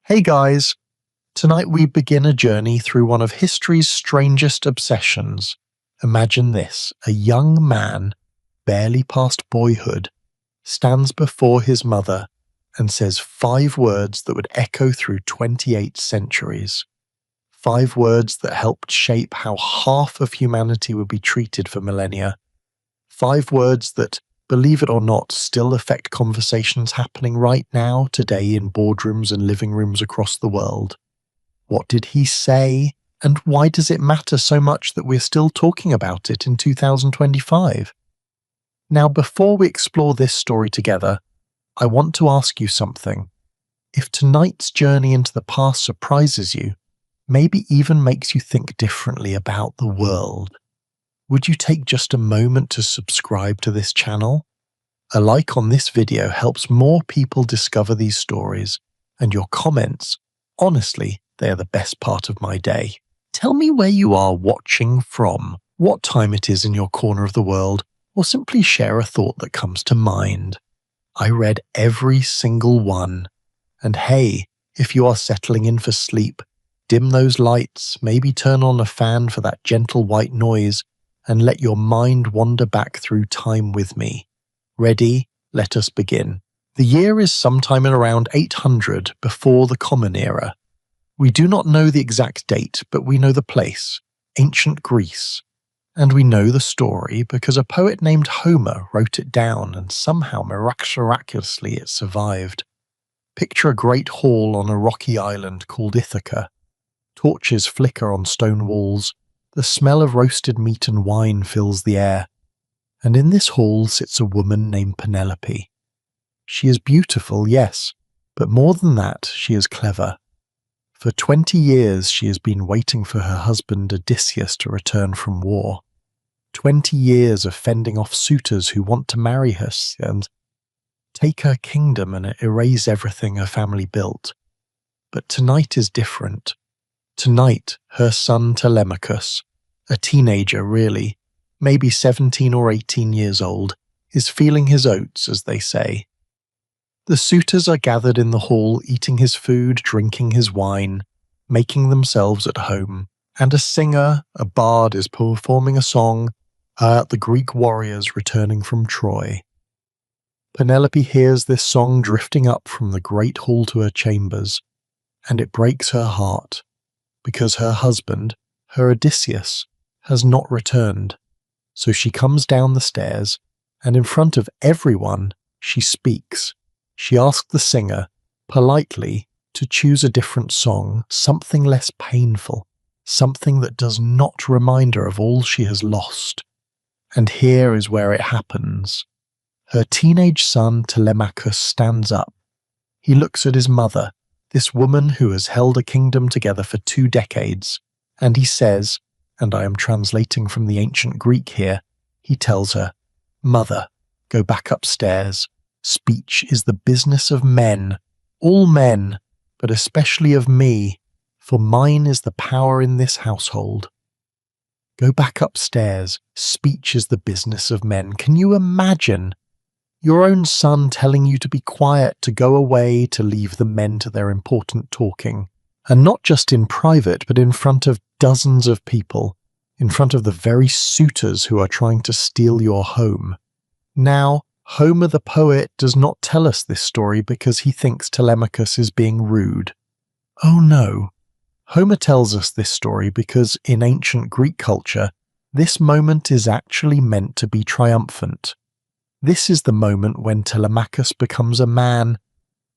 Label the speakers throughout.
Speaker 1: Hey guys! Tonight we begin a journey through one of history's strangest obsessions. Imagine this: a young man, barely past boyhood, stands before his mother and says 5 words that would echo through 28 centuries. 5 words that helped shape how half of humanity would be treated for millennia. 5 words that, believe it or not, still affect conversations happening right now, today, in boardrooms and living rooms across the world. What did he say, and why does it matter so much that we're still talking about it in 2025? Now, before we explore this story together, I want to ask you something. If tonight's journey into the past surprises you, maybe even makes you think differently about the world, would you take just a moment to subscribe to this channel? A like on this video helps more people discover these stories, and your comments, honestly, they are the best part of my day. Tell me where you are watching from, what time it is in your corner of the world, or simply share a thought that comes to mind. I read every single one. And hey, if you are settling in for sleep, dim those lights, maybe turn on a fan for that gentle white noise, and let your mind wander back through time with me. Ready? Let us begin. The year is sometime in around 800 before the Common Era. We do not know the exact date, but we know the place, ancient Greece. And we know the story because a poet named Homer wrote it down, and somehow miraculously it survived. Picture a great hall on a rocky island called Ithaca. Torches flicker on stone walls. The smell of roasted meat and wine fills the air. And in this hall sits a woman named Penelope. She is beautiful, yes, but more than that, she is clever. For 20 years she has been waiting for her husband Odysseus to return from war. 20 years of fending off suitors who want to marry her and take her kingdom and erase everything her family built. But tonight is different. Tonight, her son Telemachus, a teenager really, maybe 17 or 18 years old, is feeling his oats, as they say. The suitors are gathered in the hall, eating his food, drinking his wine, making themselves at home, and a singer, a bard, is performing a song about the Greek warriors returning from Troy. Penelope hears this song drifting up from the great hall to her chambers, and it breaks her heart, because her husband, her Odysseus, has not returned. So she comes down the stairs, and in front of everyone, she speaks. She asks the singer, politely, to choose a different song, something less painful, something that does not remind her of all she has lost. And here is where it happens. Her teenage son Telemachus stands up. He looks at his mother, this woman who has held a kingdom together for 2 decades, and he says, and I am translating from the ancient Greek here, he tells her, "Mother, go back upstairs. Speech is the business of men, all men, but especially of me, for mine is the power in this household." Go back upstairs. Speech is the business of men. Can you imagine? Your own son telling you to be quiet, to go away, to leave the men to their important talking. And not just in private, but in front of dozens of people, in front of the very suitors who are trying to steal your home. Now, Homer the poet does not tell us this story because he thinks Telemachus is being rude. Oh no. Homer tells us this story because in ancient Greek culture, this moment is actually meant to be triumphant. This is the moment when Telemachus becomes a man.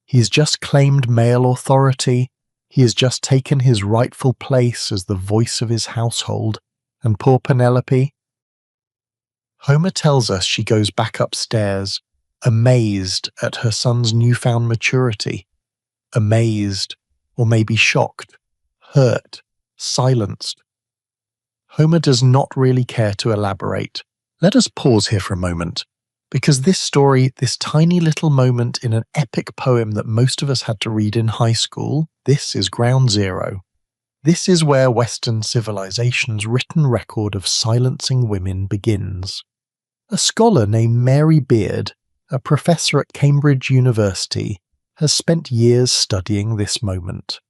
Speaker 1: He has just claimed male authority. He has just taken his rightful place as the voice of his household. And poor Penelope? Homer tells us she goes back upstairs, amazed at her son's newfound maturity. Amazed, or maybe shocked, hurt, silenced. Homer does not really care to elaborate. Let us pause here for a moment, because this story, this tiny little moment in an epic poem that most of us had to read in high school, this is ground zero. This is where Western civilization's written record of silencing women begins. A scholar named Mary Beard, a professor at Cambridge University, has spent years studying this moment,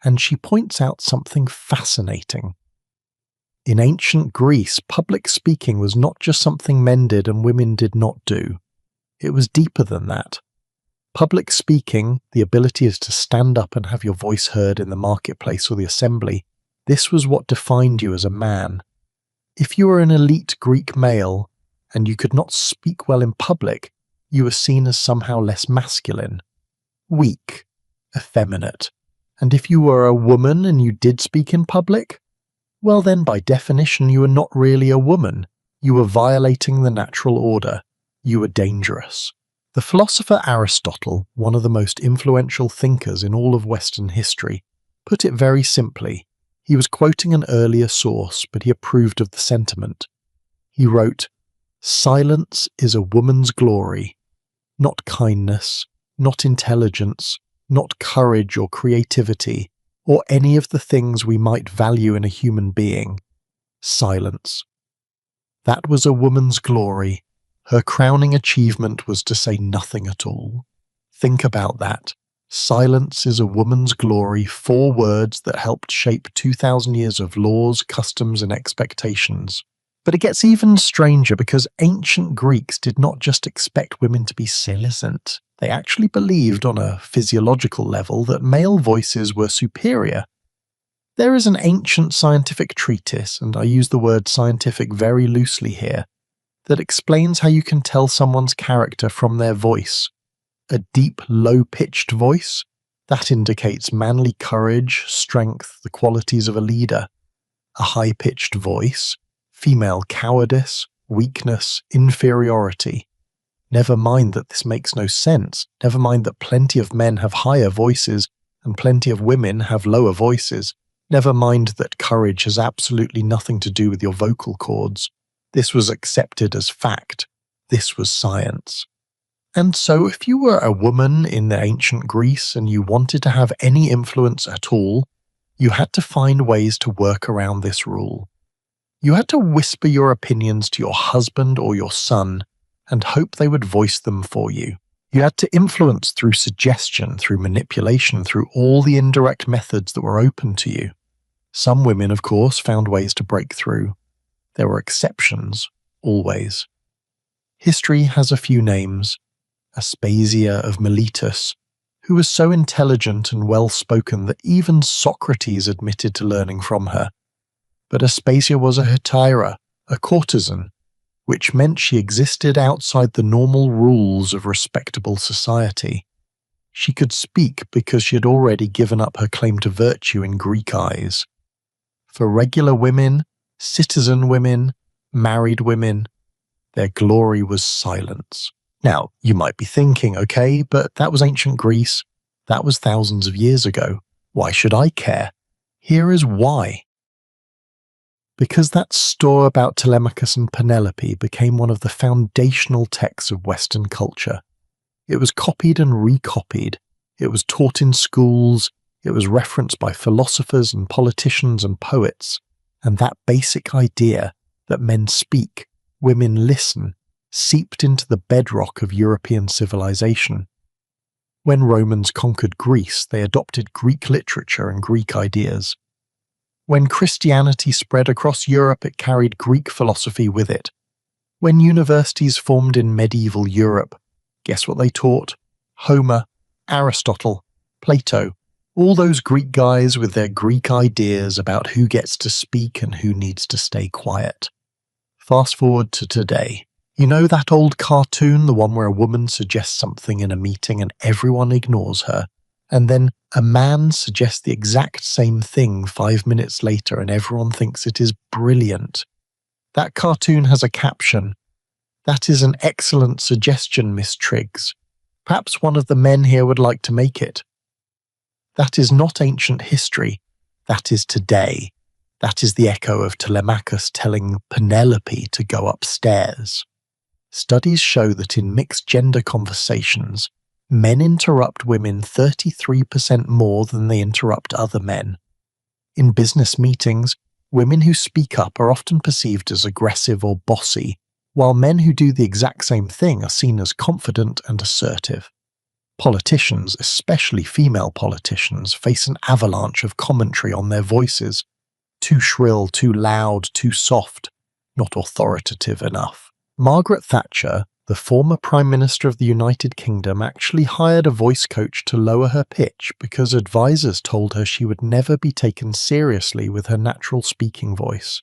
Speaker 1: and she points out something fascinating. In ancient Greece, public speaking was not just something men did and women did not do. It was deeper than that. Public speaking, the ability is to stand up and have your voice heard in the marketplace or the assembly, this was what defined you as a man. If you were an elite Greek male and you could not speak well in public, you were seen as somehow less masculine, weak, effeminate. And if you were a woman and you did speak in public, well then by definition you were not really a woman. You were violating the natural order. You were dangerous. The philosopher Aristotle, one of the most influential thinkers in all of Western history, put it very simply. He was quoting an earlier source, but he approved of the sentiment. He wrote, "Silence is a woman's glory, not kindness, not intelligence, not courage or creativity, or any of the things we might value in a human being. Silence. That was a woman's glory. Her crowning achievement was to say nothing at all. Think about that. Silence is a woman's glory, 4 words that helped shape 2,000 years of laws, customs, and expectations. But it gets even stranger because ancient Greeks did not just expect women to be silent. They actually believed on a physiological level that male voices were superior. There is an ancient scientific treatise, and I use the word scientific very loosely here, that explains how you can tell someone's character from their voice. A deep, low-pitched voice? That indicates manly courage, strength, the qualities of a leader. A high-pitched voice? Female cowardice, weakness, inferiority. Never mind that this makes no sense. Never mind that plenty of men have higher voices and plenty of women have lower voices. Never mind that courage has absolutely nothing to do with your vocal cords. This was accepted as fact. This was science. And so if you were a woman in the ancient Greece and you wanted to have any influence at all, you had to find ways to work around this rule. You had to whisper your opinions to your husband or your son and hope they would voice them for you. You had to influence through suggestion, through manipulation, through all the indirect methods that were open to you. Some women, of course, found ways to break through. There were exceptions, always. History has a few names. Aspasia of Miletus, who was so intelligent and well-spoken that even Socrates admitted to learning from her. But Aspasia was a hetaira, a courtesan, which meant she existed outside the normal rules of respectable society. She could speak because she had already given up her claim to virtue in Greek eyes. For regular women, citizen women, married women, their glory was silence. Now, you might be thinking, okay, but that was ancient Greece. That was thousands of years ago. Why should I care? Here is why. Because that story about Telemachus and Penelope became one of the foundational texts of Western culture. It was copied and recopied. It was taught in schools. It was referenced by philosophers and politicians and poets. And that basic idea that men speak, women listen, seeped into the bedrock of European civilization. When Romans conquered Greece, they adopted Greek literature and Greek ideas. When Christianity spread across Europe, it carried Greek philosophy with it. When universities formed in medieval Europe, guess what they taught? Homer, Aristotle, Plato, all those Greek guys with their Greek ideas about who gets to speak and who needs to stay quiet. Fast forward to today. You know that old cartoon, the one where a woman suggests something in a meeting and everyone ignores her, and then a man suggests the exact same thing 5 minutes later and everyone thinks it is brilliant. That cartoon has a caption. That is an excellent suggestion, Miss Triggs. Perhaps one of the men here would like to make it. That is not ancient history. That is today. That is the echo of Telemachus telling Penelope to go upstairs. Studies show that in mixed-gender conversations, men interrupt women 33% more than they interrupt other men. In business meetings, women who speak up are often perceived as aggressive or bossy, while men who do the exact same thing are seen as confident and assertive. Politicians, especially female politicians, face an avalanche of commentary on their voices. Too shrill, too loud, too soft, not authoritative enough. Margaret Thatcher, the former Prime Minister of the United Kingdom, actually hired a voice coach to lower her pitch because advisors told her she would never be taken seriously with her natural speaking voice.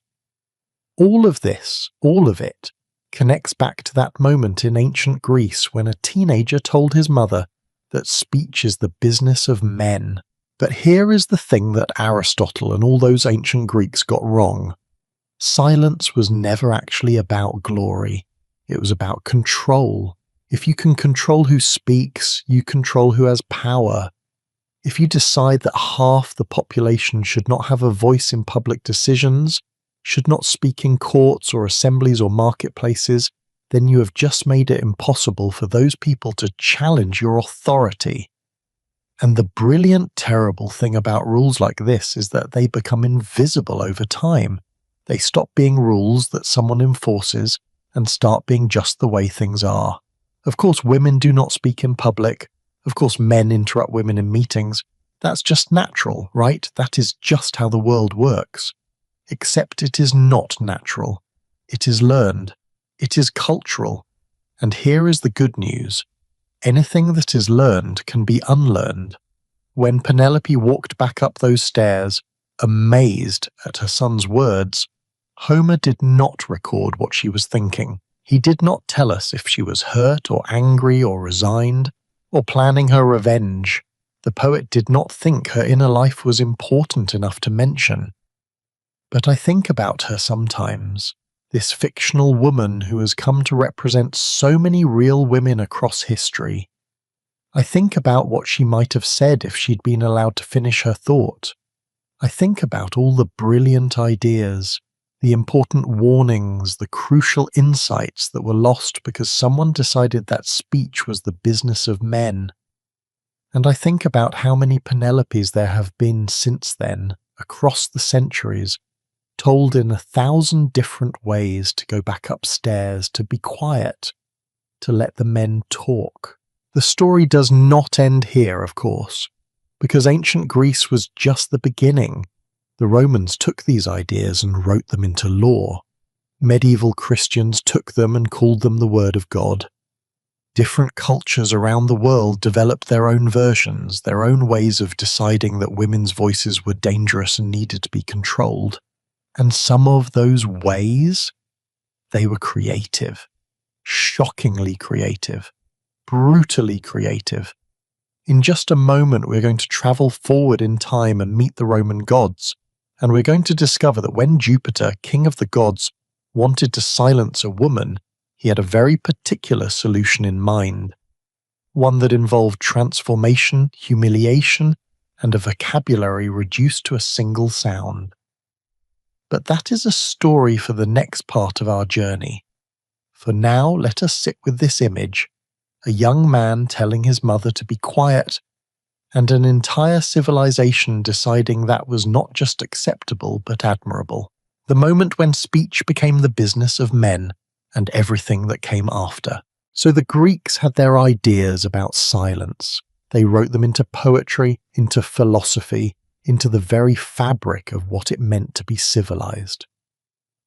Speaker 1: All of this, all of it, connects back to that moment in ancient Greece when a teenager told his mother that speech is the business of men. But here is the thing that Aristotle and all those ancient Greeks got wrong. Silence was never actually about glory. It was about control. If you can control who speaks, you control who has power. If you decide that half the population should not have a voice in public decisions, should not speak in courts or assemblies or marketplaces, then you have just made it impossible for those people to challenge your authority. And the brilliant, terrible thing about rules like this is that they become invisible over time. They stop being rules that someone enforces and start being just the way things are. Of course, women do not speak in public. Of course, men interrupt women in meetings. That's just natural, right? That is just how the world works. Except it is not natural. It is learned. It is cultural. And here is the good news. Anything that is learned can be unlearned. When Penelope walked back up those stairs, amazed at her son's words, Homer did not record what she was thinking. He did not tell us if she was hurt or angry or resigned, or planning her revenge. The poet did not think her inner life was important enough to mention. But I think about her sometimes, this fictional woman who has come to represent so many real women across history. I think about what she might have said if she'd been allowed to finish her thought. I think about all the brilliant ideas, the important warnings, the crucial insights that were lost because someone decided that speech was the business of men. And I think about how many Penelopes there have been since then, across the centuries, told in 1,000 different ways to go back upstairs, to be quiet, to let the men talk. The story does not end here, of course, because ancient Greece was just the beginning. The Romans took these ideas and wrote them into law. Medieval Christians took them and called them the Word of God. Different cultures around the world developed their own versions, their own ways of deciding that women's voices were dangerous and needed to be controlled. And some of those ways, they were creative, shockingly creative, brutally creative. In just a moment, we're going to travel forward in time and meet the Roman gods, and we're going to discover that when Jupiter, king of the gods, wanted to silence a woman, he had a very particular solution in mind, one that involved transformation, humiliation, and a vocabulary reduced to a single sound. But that is a story for the next part of our journey. For now, let us sit with this image, a young man telling his mother to be quiet, and an entire civilization deciding that was not just acceptable but admirable. The moment when speech became the business of men, and everything that came after. So the Greeks had their ideas about silence. They wrote them into poetry, into philosophy, into the very fabric of what it meant to be civilized.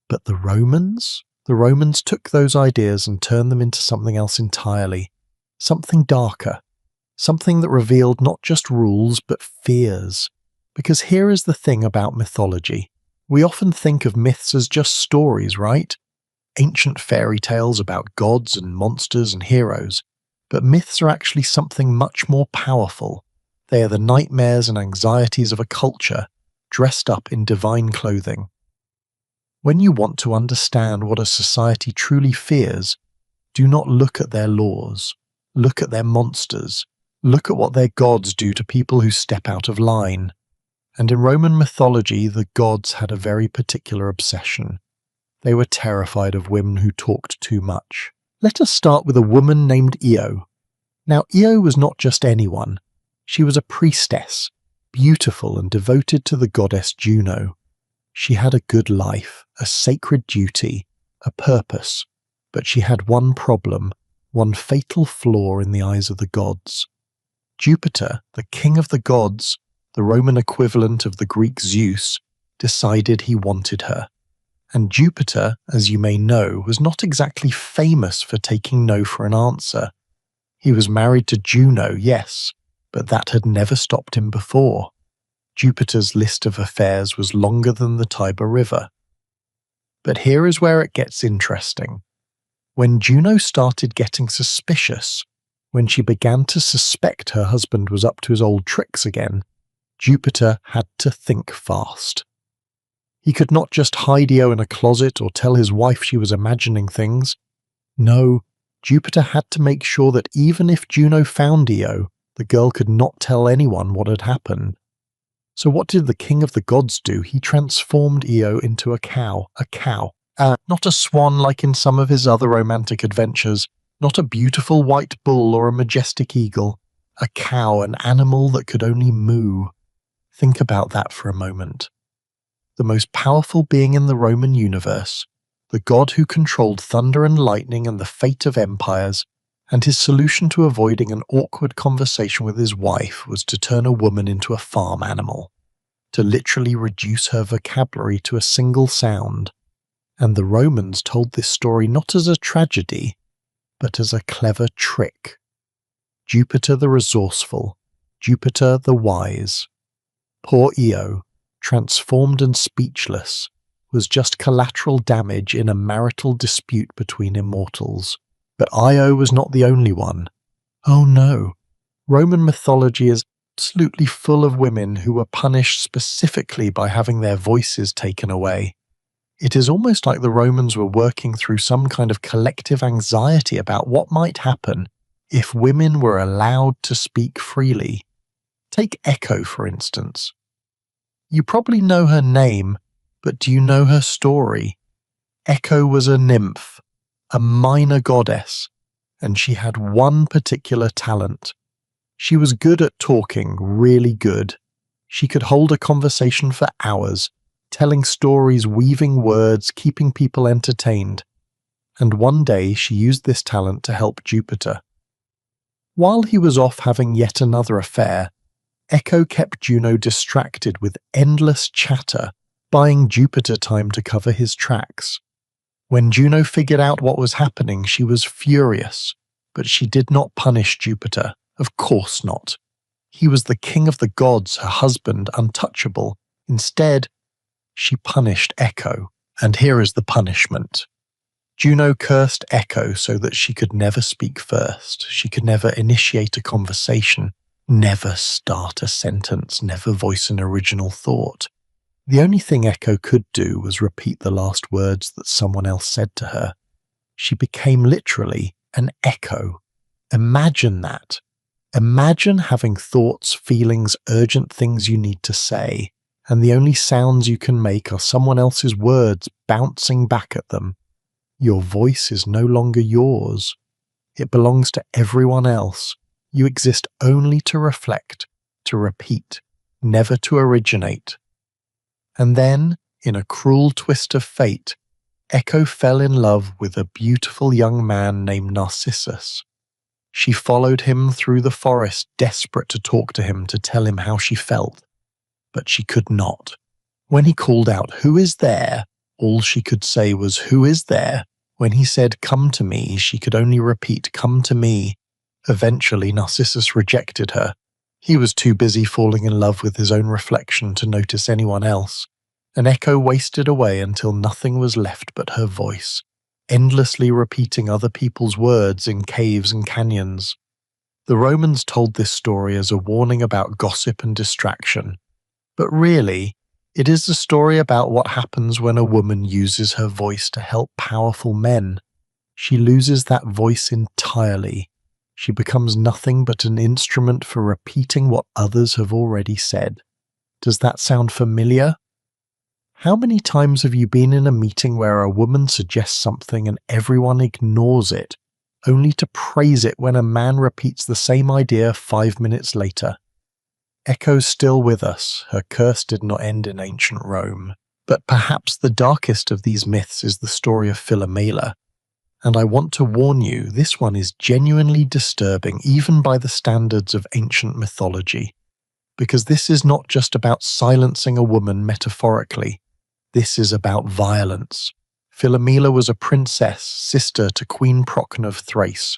Speaker 1: But the Romans took those ideas and turned them into something else entirely, something darker, something that revealed not just rules but fears. Because here is the thing about mythology. We often think of myths as just stories, right? Ancient fairy tales about gods and monsters and heroes. But myths are actually something much more powerful. They are the nightmares and anxieties of a culture dressed up in divine clothing. When you want to understand what a society truly fears, do not look at their laws. Look at their monsters. Look at what their gods do to people who step out of line. And in Roman mythology, the gods had a very particular obsession. They were terrified of women who talked too much. Let us start with a woman named Io. Now, Io was not just anyone. She was a priestess, beautiful and devoted to the goddess Juno. She had a good life, a sacred duty, a purpose, but she had one problem, one fatal flaw in the eyes of the gods. Jupiter, the king of the gods, the Roman equivalent of the Greek Zeus, decided he wanted her. And Jupiter, as you may know, was not exactly famous for taking no for an answer. He was married to Juno, yes, but that had never stopped him before. Jupiter's list of affairs was longer than the Tiber River. But here is where it gets interesting. When Juno started getting suspicious, when she began to suspect her husband was up to his old tricks again, Jupiter had to think fast. He could not just hide Io in a closet or tell his wife she was imagining things. No, Jupiter had to make sure that even if Juno found Io, the girl could not tell anyone what had happened. So what did the king of the gods do? He transformed Io into a cow. Not a swan like in some of his other romantic adventures, not a beautiful white bull or a majestic eagle. A cow, an animal that could only moo. Think about that for a moment. The most powerful being in the Roman universe, the god who controlled thunder and lightning and the fate of empires, and his solution to avoiding an awkward conversation with his wife was to turn a woman into a farm animal, to literally reduce her vocabulary to a single sound. And the Romans told this story not as a tragedy, but as a clever trick. Jupiter the resourceful, Jupiter the wise. Poor Io, transformed and speechless, was just collateral damage in a marital dispute between immortals. But Io was not the only one. Oh no, Roman mythology is absolutely full of women who were punished specifically by having their voices taken away. It is almost like the Romans were working through some kind of collective anxiety about what might happen if women were allowed to speak freely. Take Echo, for instance. You probably know her name, but do you know her story? Echo was a nymph, a minor goddess, and she had one particular talent. She was good at talking, really good. She could hold a conversation for hours, telling stories, weaving words, keeping people entertained. And one day she used this talent to help Jupiter. While he was off having yet another affair, Echo kept Juno distracted with endless chatter, buying Jupiter time to cover his tracks. When Juno figured out what was happening, she was furious, but she did not punish Jupiter. Of course not. He was the king of the gods, her husband, untouchable. Instead, she punished Echo, and here is the punishment. Juno cursed Echo so that she could never speak first, she could never initiate a conversation, never start a sentence, never voice an original thought. The only thing Echo could do was repeat the last words that someone else said to her. She became literally an echo. Imagine that. Imagine having thoughts, feelings, urgent things you need to say, and the only sounds you can make are someone else's words bouncing back at them. Your voice is no longer yours. It belongs to everyone else. You exist only to reflect, to repeat, never to originate. And then, in a cruel twist of fate, Echo fell in love with a beautiful young man named Narcissus. She followed him through the forest, desperate to talk to him, to tell him how she felt. But she could not. When he called out, "Who is there?" all she could say was, "Who is there?" When he said, "Come to me," she could only repeat, "Come to me." Eventually, Narcissus rejected her. He was too busy falling in love with his own reflection to notice anyone else, and Echo wasted away until nothing was left but her voice, endlessly repeating other people's words in caves and canyons. The Romans told this story as a warning about gossip and distraction, but really, it is a story about what happens when a woman uses her voice to help powerful men. She loses that voice entirely. She becomes nothing but an instrument for repeating what others have already said. Does that sound familiar? How many times have you been in a meeting where a woman suggests something and everyone ignores it, only to praise it when a man repeats the same idea 5 minutes later? Echo's still with us. Her curse did not end in ancient Rome. But perhaps the darkest of these myths is the story of Philomela. And I want to warn you, this one is genuinely disturbing even by the standards of ancient mythology. Because this is not just about silencing a woman metaphorically. This is about violence. Philomela was a princess, sister to Queen Procne of Thrace.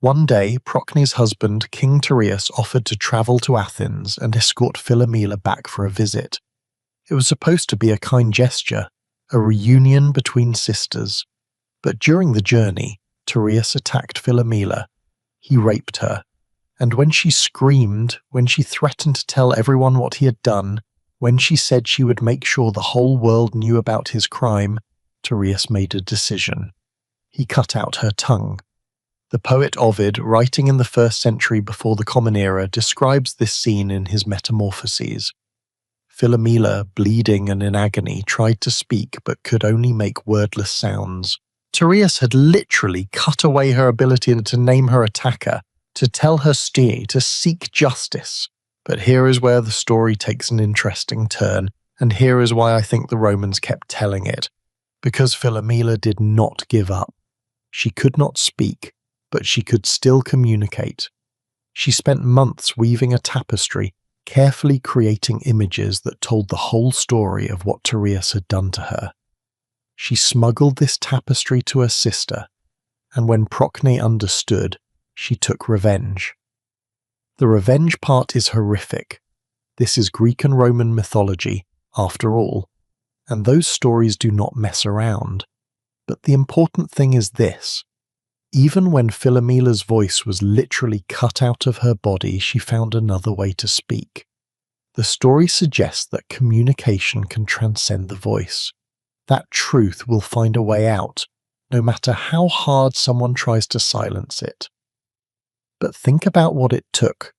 Speaker 1: One day, Procne's husband, King Tereus, offered to travel to Athens and escort Philomela back for a visit. It was supposed to be a kind gesture, a reunion between sisters. But during the journey, Tereus attacked Philomela. He raped her. And when she screamed, when she threatened to tell everyone what he had done, when she said she would make sure the whole world knew about his crime, Tereus made a decision. He cut out her tongue. The poet Ovid, writing in the 1st century before the Common Era, describes this scene in his Metamorphoses. Philomela, bleeding and in agony, tried to speak but could only make wordless sounds. Tereus had literally cut away her ability to name her attacker, to tell her to seek justice. But here is where the story takes an interesting turn, and here is why I think the Romans kept telling it. Because Philomela did not give up. She could not speak, but she could still communicate. She spent months weaving a tapestry, carefully creating images that told the whole story of what Tereus had done to her. She smuggled this tapestry to her sister, and when Procne understood, she took revenge. The revenge part is horrific. This is Greek and Roman mythology, after all, and those stories do not mess around. But the important thing is this. Even when Philomela's voice was literally cut out of her body, she found another way to speak. The story suggests that communication can transcend the voice. That truth will find a way out, no matter how hard someone tries to silence it. But think about what it took.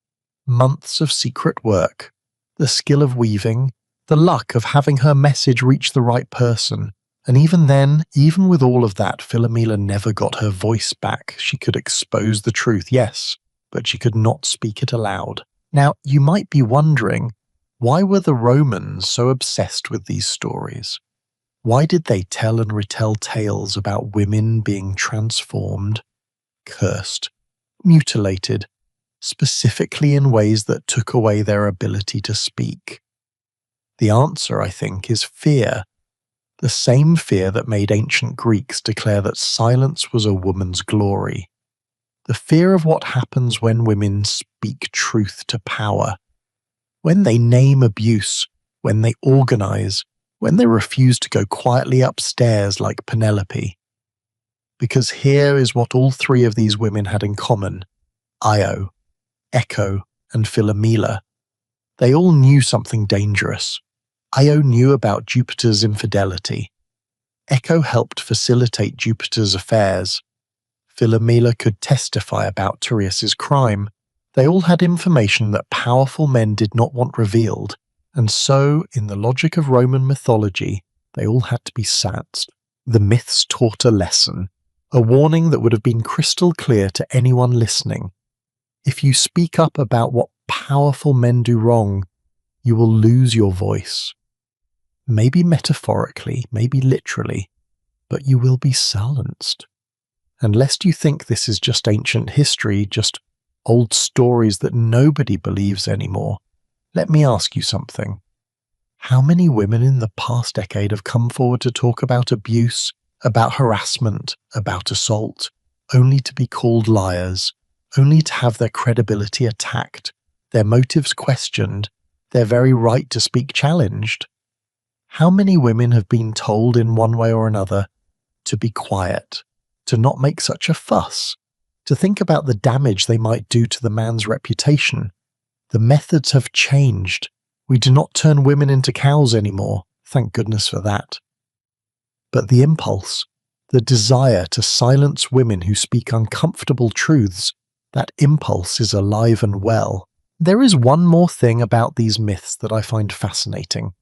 Speaker 1: Months of secret work, the skill of weaving, the luck of having her message reach the right person. And even then, even with all of that, Philomela never got her voice back. She could expose the truth, yes, but she could not speak it aloud. Now, you might be wondering, why were the Romans so obsessed with these stories? Why did they tell and retell tales about women being transformed, cursed, mutilated, specifically in ways that took away their ability to speak? The answer, I think, is fear. The same fear that made ancient Greeks declare that silence was a woman's glory. The fear of what happens when women speak truth to power. When they name abuse, when they organize, when they refuse to go quietly upstairs like Penelope. Because here is what all three of these women had in common. Io, Echo, and Philomela. They all knew something dangerous. Io knew about Jupiter's infidelity. Echo helped facilitate Jupiter's affairs. Philomela could testify about Tereus's crime. They all had information that powerful men did not want revealed, and so, in the logic of Roman mythology, they all had to be satsed. The myths taught a lesson, a warning that would have been crystal clear to anyone listening. If you speak up about what powerful men do wrong, you will lose your voice. Maybe metaphorically, maybe literally, but you will be silenced. And lest you think this is just ancient history, just old stories that nobody believes anymore, let me ask you something. How many women in the past decade have come forward to talk about abuse, about harassment, about assault, only to be called liars, only to have their credibility attacked, their motives questioned, their very right to speak challenged? How many women have been told in one way or another to be quiet, to not make such a fuss, to think about the damage they might do to the man's reputation? The methods have changed. We do not turn women into cows anymore, thank goodness for that. But the impulse, the desire to silence women who speak uncomfortable truths, that impulse is alive and well. There is one more thing about these myths that I find fascinating.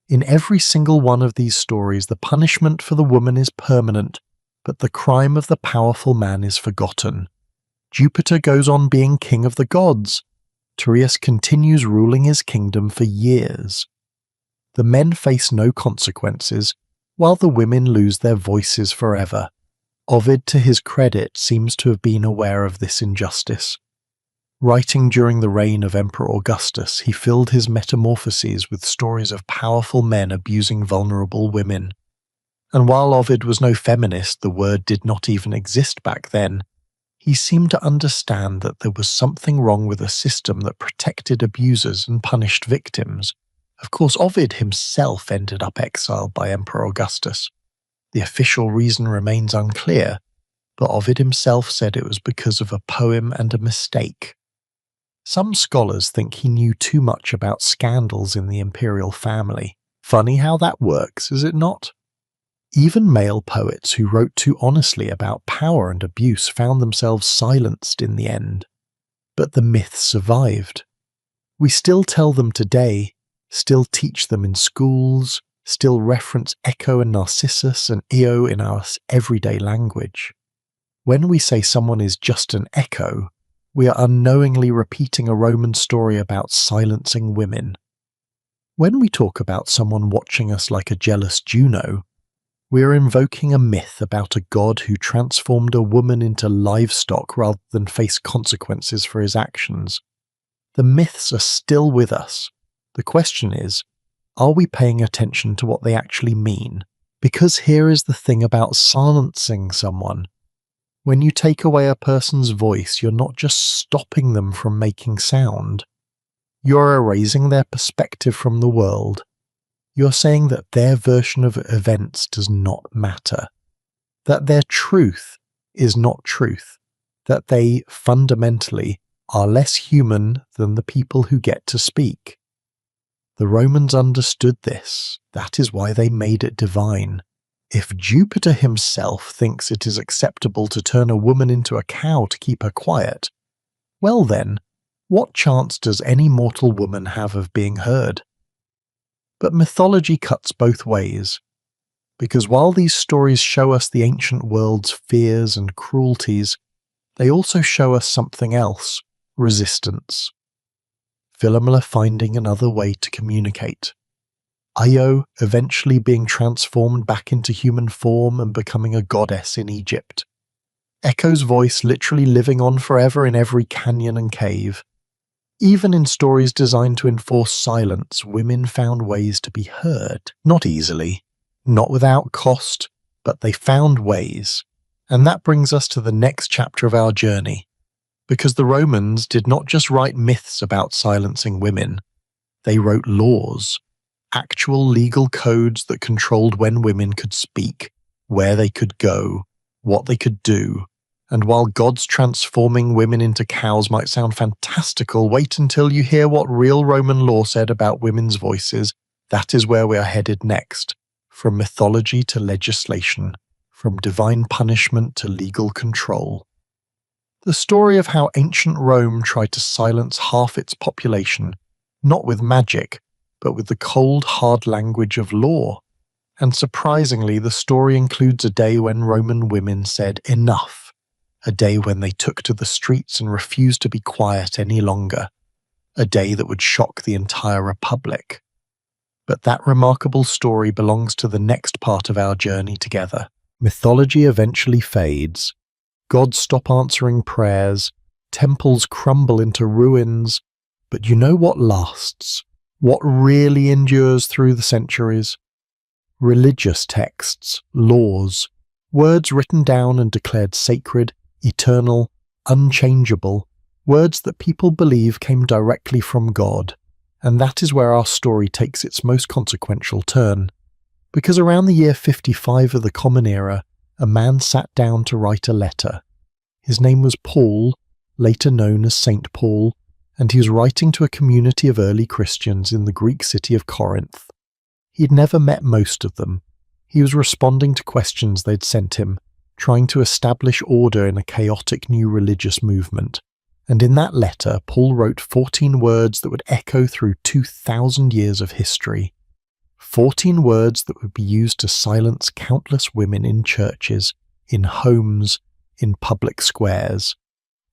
Speaker 1: In every single one of these stories, the punishment for the woman is permanent, but the crime of the powerful man is forgotten. Jupiter goes on being king of the gods. Tereus continues ruling his kingdom for years. The men face no consequences, while the women lose their voices forever. Ovid, to his credit, seems to have been aware of this injustice. Writing during the reign of Emperor Augustus, he filled his Metamorphoses with stories of powerful men abusing vulnerable women. And while Ovid was no feminist, the word did not even exist back then, he seemed to understand that there was something wrong with a system that protected abusers and punished victims. Of course, Ovid himself ended up exiled by Emperor Augustus. The official reason remains unclear, but Ovid himself said it was because of a poem and a mistake. Some scholars think he knew too much about scandals in the imperial family. Funny how that works, is it not? Even male poets who wrote too honestly about power and abuse found themselves silenced in the end. But the myth survived. We still tell them today, still teach them in schools, still reference Echo and Narcissus and Io in our everyday language. When we say someone is just an echo, we are unknowingly repeating a Roman story about silencing women. When we talk about someone watching us like a jealous Juno, we are invoking a myth about a god who transformed a woman into livestock rather than face consequences for his actions. The myths are still with us. The question is, are we paying attention to what they actually mean? Because here is the thing about silencing someone. When you take away a person's voice, you're not just stopping them from making sound. You're erasing their perspective from the world. You're saying that their version of events does not matter. That their truth is not truth. That they, fundamentally, are less human than the people who get to speak. The Romans understood this. That is why they made it divine. If Jupiter himself thinks it is acceptable to turn a woman into a cow to keep her quiet, well then, what chance does any mortal woman have of being heard? But mythology cuts both ways, because while these stories show us the ancient world's fears and cruelties, they also show us something else, resistance. Philomela finding another way to communicate. Io eventually being transformed back into human form and becoming a goddess in Egypt. Echo's voice literally living on forever in every canyon and cave. Even in stories designed to enforce silence, women found ways to be heard. Not easily, not without cost, but they found ways. And that brings us to the next chapter of our journey. Because the Romans did not just write myths about silencing women, they wrote laws. Actual legal codes that controlled when women could speak, where they could go, what they could do. And while gods transforming women into cows might sound fantastical, wait until you hear what real Roman law said about women's voices. That is where we are headed next. From mythology to legislation, from divine punishment to legal control. The story of how ancient Rome tried to silence half its population, not with magic, but with the cold, hard language of law. And surprisingly, the story includes a day when Roman women said enough, a day when they took to the streets and refused to be quiet any longer, a day that would shock the entire republic. But that remarkable story belongs to the next part of our journey together. Mythology eventually fades. Gods stop answering prayers, temples crumble into ruins, but you know what lasts? What really endures through the centuries? Religious texts, laws, words written down and declared sacred, eternal, unchangeable, words that people believe came directly from God. And that is where our story takes its most consequential turn. Because around the year 55 of the Common Era, a man sat down to write a letter. His name was Paul, later known as Saint Paul, and he was writing to a community of early Christians in the Greek city of Corinth. He'd never met most of them. He was responding to questions they'd sent him, trying to establish order in a chaotic new religious movement. And in that letter, Paul wrote 14 words that would echo through 2,000 years of history. 14 words that would be used to silence countless women in churches, in homes, in public squares.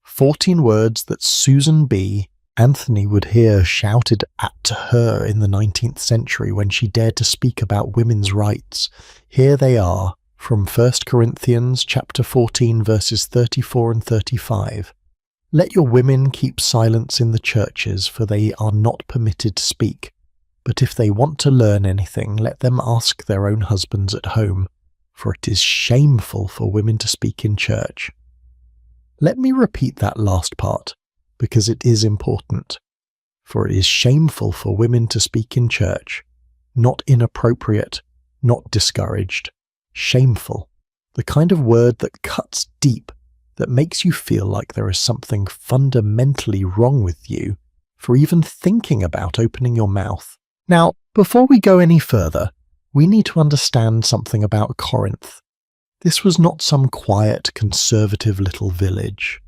Speaker 1: 14 words that Susan B. Anthony would hear shouted at to her in the 19th century when she dared to speak about women's rights. Here they are, from 1 Corinthians chapter 14 verses 34 and 35. Let your women keep silence in the churches, for they are not permitted to speak. But if they want to learn anything, let them ask their own husbands at home, for it is shameful for women to speak in church. Let me repeat that last part, because it is important. For it is shameful for women to speak in church, not inappropriate, not discouraged. Shameful, the kind of word that cuts deep, that makes you feel like there is something fundamentally wrong with you for even thinking about opening your mouth. Now, before we go any further, we need to understand something about Corinth. This was not some quiet, conservative little village.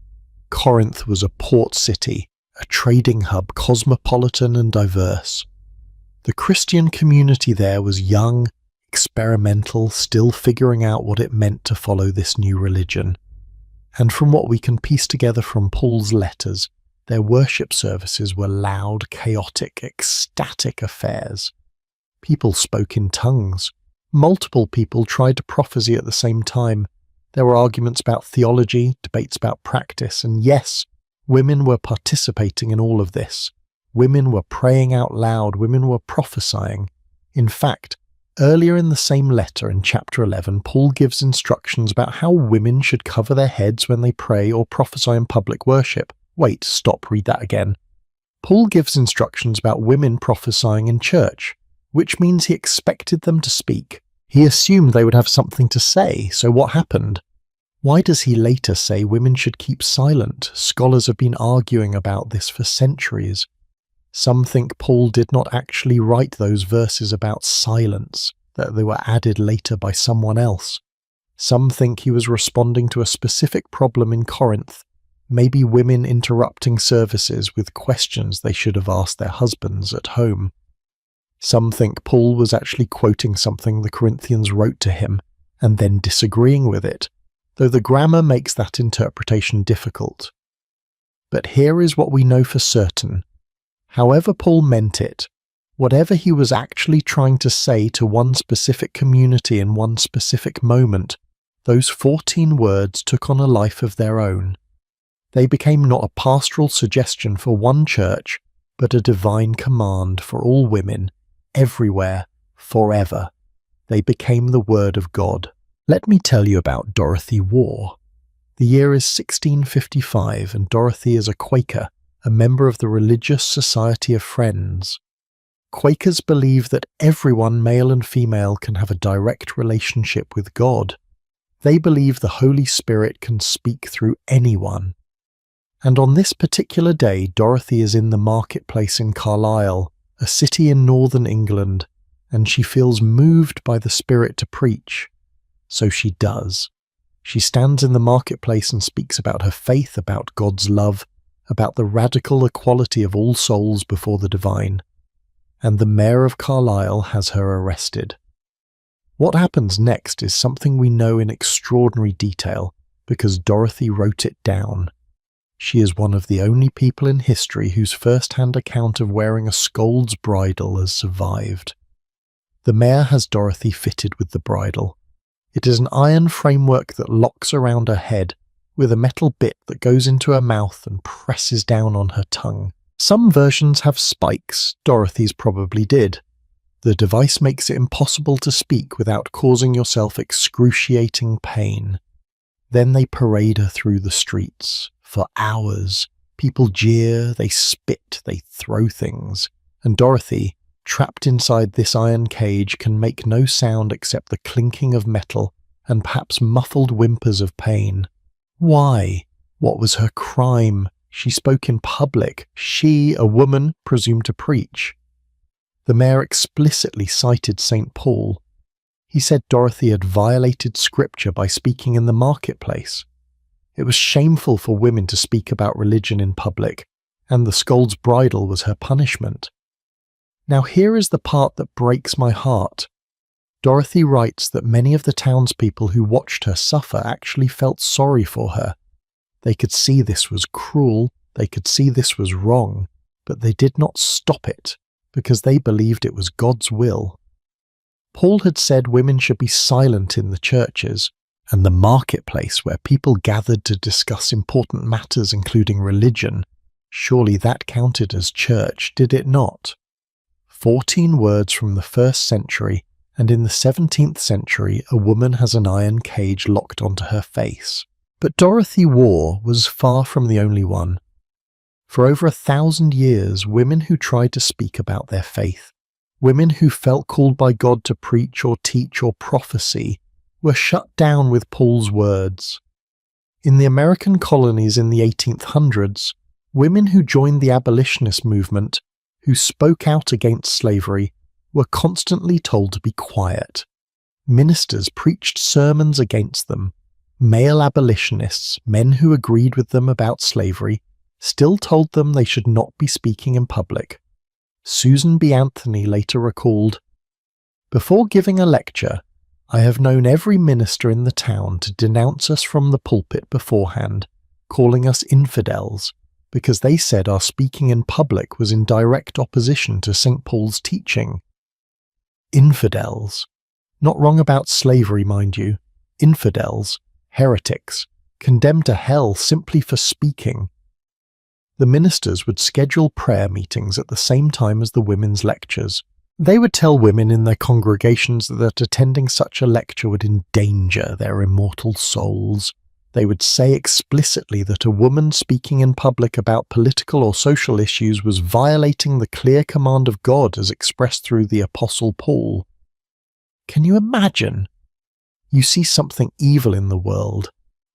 Speaker 1: Corinth was a port city, a trading hub, cosmopolitan and diverse. The Christian community there was young, experimental, still figuring out what it meant to follow this new religion. And from what we can piece together from Paul's letters, their worship services were loud, chaotic, ecstatic affairs. People spoke in tongues. Multiple people tried to prophesy at the same time. There were arguments about theology, debates about practice, and yes, women were participating in all of this. Women were praying out loud, women were prophesying. In fact, earlier in the same letter in chapter 11, Paul gives instructions about how women should cover their heads when they pray or prophesy in public worship. Wait, stop, read that again. Paul gives instructions about women prophesying in church, which means he expected them to speak. He assumed they would have something to say, so what happened? Why does he later say women should keep silent? Scholars have been arguing about this for centuries. Some think Paul did not actually write those verses about silence, that they were added later by someone else. Some think he was responding to a specific problem in Corinth, maybe women interrupting services with questions they should have asked their husbands at home. Some think Paul was actually quoting something the Corinthians wrote to him, and then disagreeing with it, though the grammar makes that interpretation difficult. But here is what we know for certain. However Paul meant it, whatever he was actually trying to say to one specific community in one specific moment, those 14 words took on a life of their own. They became not a pastoral suggestion for one church, but a divine command for all women, everywhere, forever. They became the word of God. Let me tell you about Dorothy Waugh. The year is 1655, and Dorothy is a Quaker, a member of the Religious Society of Friends. Quakers believe that everyone, male and female, can have a direct relationship with God. They believe the Holy Spirit can speak through anyone. And on this particular day, Dorothy is in the marketplace in Carlisle, a city in northern England, and she feels moved by the Spirit to preach. So she does. She stands in the marketplace and speaks about her faith, about God's love, about the radical equality of all souls before the divine. And the mayor of Carlisle has her arrested. What happens next is something we know in extraordinary detail, because Dorothy wrote it down. She is one of the only people in history whose first-hand account of wearing a scold's bridle has survived. The mayor has Dorothy fitted with the bridle. It is an iron framework that locks around her head, with a metal bit that goes into her mouth and presses down on her tongue. Some versions have spikes, Dorothy's probably did. The device makes it impossible to speak without causing yourself excruciating pain. Then they parade her through the streets. For hours, people jeer, they spit, they throw things, and Dorothy, trapped inside this iron cage, can make no sound except the clinking of metal and perhaps muffled whimpers of pain. Why? What was her crime? She spoke in public. She, a woman, presumed to preach. The mayor explicitly cited St. Paul. He said Dorothy had violated scripture by speaking in the marketplace. It was shameful for women to speak about religion in public, and the scold's bridle was her punishment. Now here is the part that breaks my heart. Dorothy writes that many of the townspeople who watched her suffer actually felt sorry for her. They could see this was cruel, they could see this was wrong, but they did not stop it, because they believed it was God's will. Paul had said women should be silent in the churches and the marketplace where people gathered to discuss important matters including religion. Surely that counted as church, did it not? 14 words from the 1st century, and in the 17th century a woman has an iron cage locked onto her face. But Dorothy Waugh was far from the only one. For over 1,000 years, women who tried to speak about their faith, women who felt called by God to preach or teach or prophesy, were shut down with Paul's words. In the American colonies in the 1800s, women who joined the abolitionist movement, who spoke out against slavery, were constantly told to be quiet. Ministers preached sermons against them. Male abolitionists, men who agreed with them about slavery, still told them they should not be speaking in public. Susan B. Anthony later recalled, "Before giving a lecture, I have known every minister in the town to denounce us from the pulpit beforehand, calling us infidels, because they said our speaking in public was in direct opposition to St. Paul's teaching." Infidels. Not wrong about slavery, mind you. Infidels, heretics, condemned to hell simply for speaking. The ministers would schedule prayer meetings at the same time as the women's lectures. They would tell women in their congregations that attending such a lecture would endanger their immortal souls. They would say explicitly that a woman speaking in public about political or social issues was violating the clear command of God as expressed through the Apostle Paul. Can you imagine? You see something evil in the world,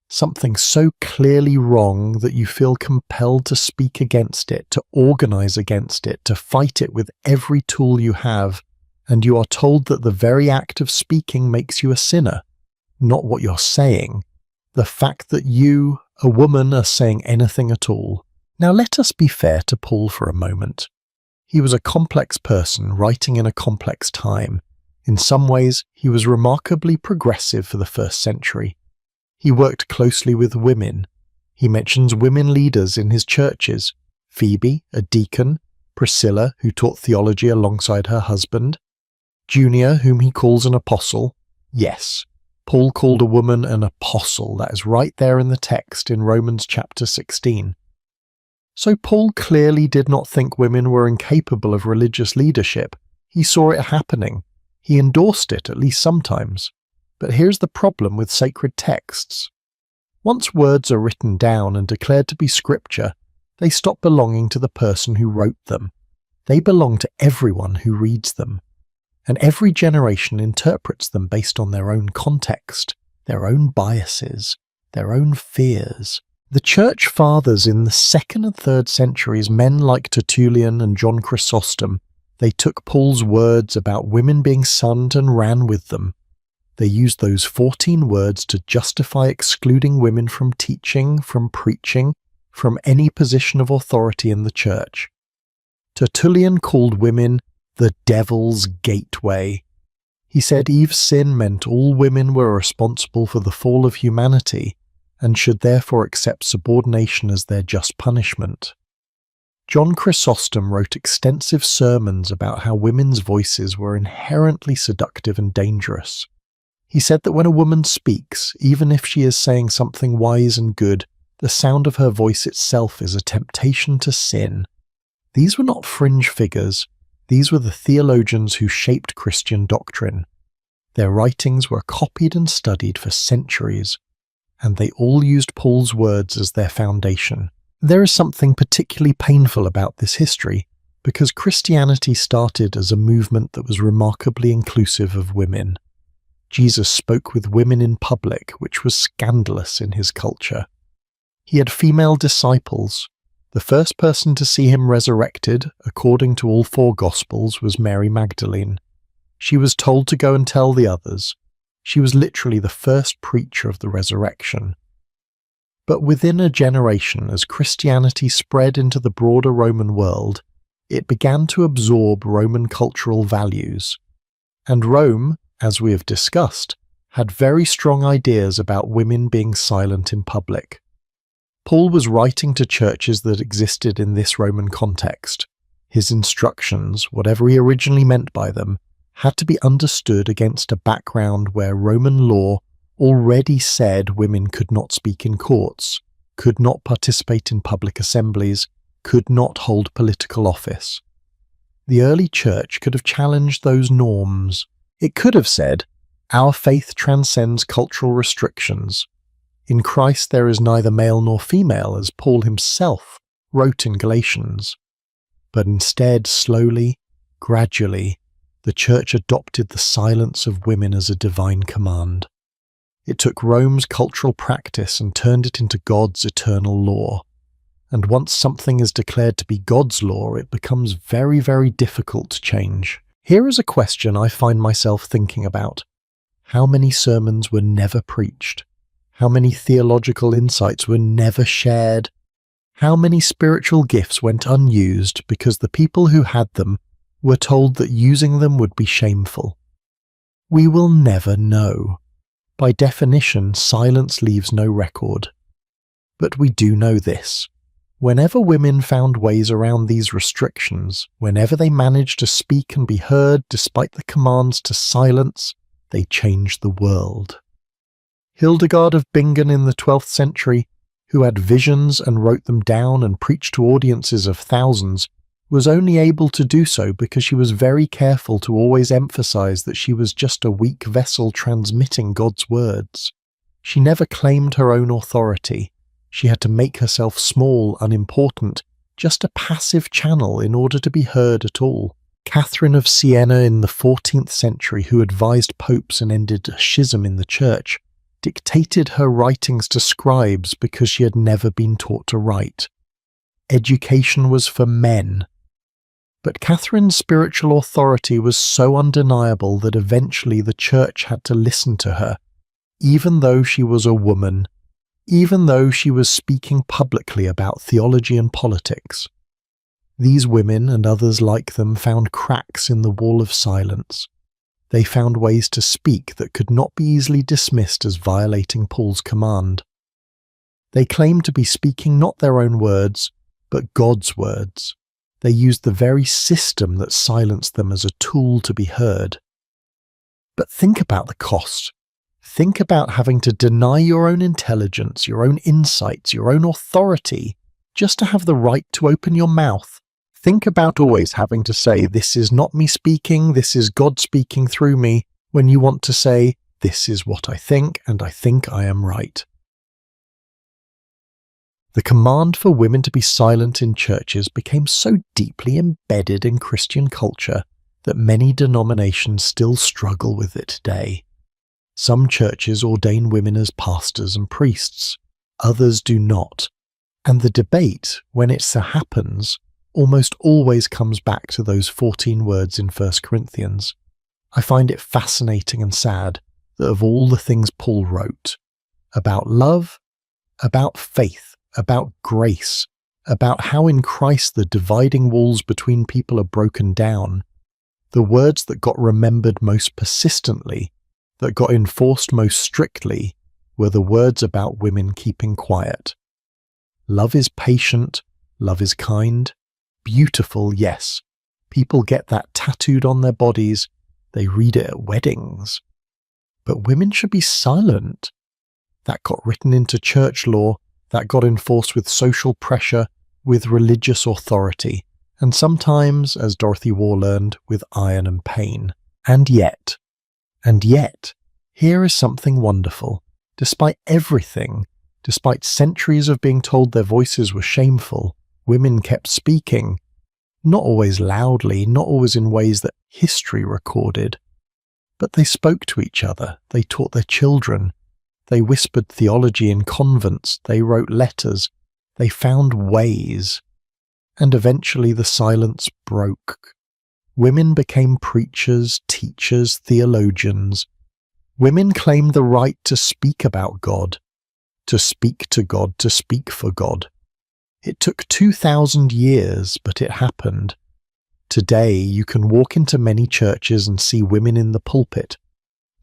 Speaker 1: something so clearly wrong that you feel compelled to speak against it, to organize against it, to fight it with every tool you have, and you are told that the very act of speaking makes you a sinner, not what you're saying, the fact that you, a woman, are saying anything at all. Now let us be fair to Paul for a moment. He was a complex person writing in a complex time. In some ways, he was remarkably progressive for the 1st century. He worked closely with women. He mentions women leaders in his churches, Phoebe, a deacon, Priscilla, who taught theology alongside her husband, Junia, whom he calls an apostle. Yes, Paul called a woman an apostle. That is right there in the text in Romans chapter 16. So Paul clearly did not think women were incapable of religious leadership. He saw it happening. He endorsed it, at least sometimes. But here's the problem with sacred texts. Once words are written down and declared to be scripture, they stop belonging to the person who wrote them. They belong to everyone who reads them. And every generation interprets them based on their own context, their own biases, their own fears. The church fathers in the 2nd and 3rd centuries, men like Tertullian and John Chrysostom, they took Paul's words about women being sunned and ran with them. They used those 14 words to justify excluding women from teaching, from preaching, from any position of authority in the church. Tertullian called women the devil's gateway. He said Eve's sin meant all women were responsible for the fall of humanity and should therefore accept subordination as their just punishment. John Chrysostom wrote extensive sermons about how women's voices were inherently seductive and dangerous. He said that when a woman speaks, even if she is saying something wise and good, the sound of her voice itself is a temptation to sin. These were not fringe figures. These were the theologians who shaped Christian doctrine. Their writings were copied and studied for centuries, and they all used Paul's words as their foundation. There is something particularly painful about this history, because Christianity started as a movement that was remarkably inclusive of women. Jesus spoke with women in public, which was scandalous in his culture. He had female disciples. The first person to see him resurrected, according to all 4 Gospels, was Mary Magdalene. She was told to go and tell the others. She was literally the first preacher of the resurrection. But within a generation, as Christianity spread into the broader Roman world, it began to absorb Roman cultural values. And Rome, as we have discussed, had very strong ideas about women being silent in public. Paul was writing to churches that existed in this Roman context. His instructions, whatever he originally meant by them, had to be understood against a background where Roman law already said women could not speak in courts, could not participate in public assemblies, could not hold political office. The early church could have challenged those norms. It could have said, "Our faith transcends cultural restrictions. In Christ there is neither male nor female," as Paul himself wrote in Galatians. But instead, slowly, gradually, the church adopted the silence of women as a divine command. It took Rome's cultural practice and turned it into God's eternal law. And once something is declared to be God's law, it becomes very, very difficult to change. Here is a question I find myself thinking about. How many sermons were never preached? How many theological insights were never shared? How many spiritual gifts went unused because the people who had them were told that using them would be shameful? We will never know. By definition, silence leaves no record. But we do know this. Whenever women found ways around these restrictions, whenever they managed to speak and be heard despite the commands to silence, they changed the world. Hildegard of Bingen in the 12th century, who had visions and wrote them down and preached to audiences of thousands, was only able to do so because she was very careful to always emphasize that she was just a weak vessel transmitting God's words. She never claimed her own authority. She had to make herself small, unimportant, just a passive channel in order to be heard at all. Catherine of Siena in the 14th century, who advised popes and ended a schism in the church, dictated her writings to scribes because she had never been taught to write. Education was for men. But Catherine's spiritual authority was so undeniable that eventually the church had to listen to her, even though she was a woman, even though she was speaking publicly about theology and politics. These women and others like them found cracks in the wall of silence. They found ways to speak that could not be easily dismissed as violating Paul's command. They claimed to be speaking not their own words, but God's words. They used the very system that silenced them as a tool to be heard. But think about the cost. Think about having to deny your own intelligence, your own insights, your own authority, just to have the right to open your mouth. Think about always having to say, "This is not me speaking, this is God speaking through me," when you want to say, "This is what I think, and I think I am right." The command for women to be silent in churches became so deeply embedded in Christian culture that many denominations still struggle with it today. Some churches ordain women as pastors and priests, others do not, and the debate, when it so happens, almost always comes back to those 14 words in 1 Corinthians. I find it fascinating and sad that of all the things Paul wrote, about love, about faith, about grace, about how in Christ the dividing walls between people are broken down, the words that got remembered most persistently, that got enforced most strictly, were the words about women keeping quiet. Love is patient, love is kind, beautiful, yes. People get that tattooed on their bodies, they read it at weddings. But women should be silent. That got written into church law, that got enforced with social pressure, with religious authority, and sometimes, as Dorothy Waugh learned, with iron and pain. And yet, here is something wonderful. Despite everything, despite centuries of being told their voices were shameful, women kept speaking, not always loudly, not always in ways that history recorded, but they spoke to each other, they taught their children, they whispered theology in convents, they wrote letters, they found ways, and eventually the silence broke. Women became preachers, teachers, theologians. Women claimed the right to speak about God, to speak to God, to speak for God. It took 2,000 years, but it happened. Today, you can walk into many churches and see women in the pulpit.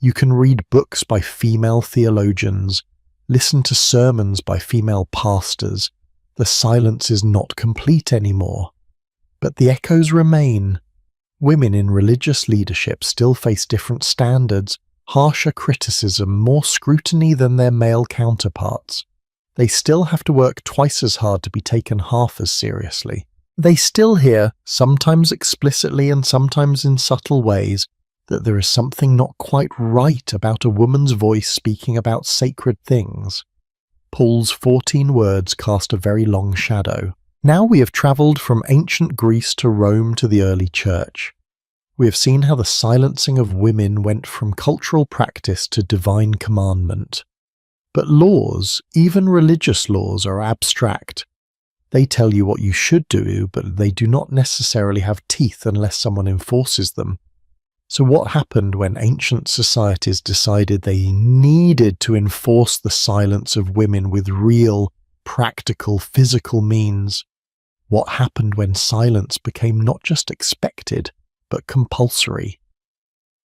Speaker 1: You can read books by female theologians, listen to sermons by female pastors. The silence is not complete anymore. But the echoes remain. Women in religious leadership still face different standards, harsher criticism, more scrutiny than their male counterparts. They still have to work twice as hard to be taken half as seriously. They still hear, sometimes explicitly and sometimes in subtle ways, that there is something not quite right about a woman's voice speaking about sacred things. Paul's 14 words cast a very long shadow. Now we have travelled from ancient Greece to Rome to the early church. We have seen how the silencing of women went from cultural practice to divine commandment. But laws, even religious laws, are abstract. They tell you what you should do, but they do not necessarily have teeth unless someone enforces them. So what happened when ancient societies decided they needed to enforce the silence of women with real, practical, physical means? What happened when silence became not just expected, but compulsory?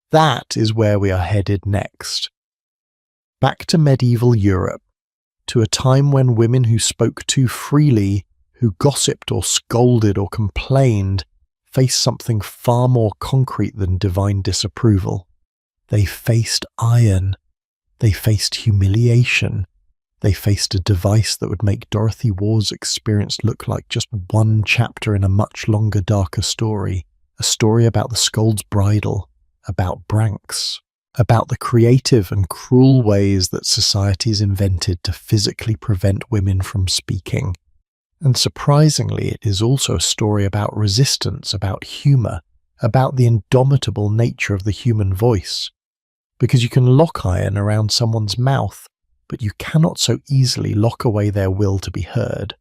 Speaker 1: That is where we are headed next. Back to medieval Europe, to a time when women who spoke too freely, who gossiped or scolded or complained, faced something far more concrete than divine disapproval. They faced iron. They faced humiliation. They faced a device that would make Dorothy Waugh's experience look like just one chapter in a much longer, darker story. A story about the Scold's Bridle, about Branks, about the creative and cruel ways that societies invented to physically prevent women from speaking. And surprisingly, it is also a story about resistance, about humour, about the indomitable nature of the human voice. Because you can lock iron around someone's mouth, but you cannot so easily lock away their will to be heard.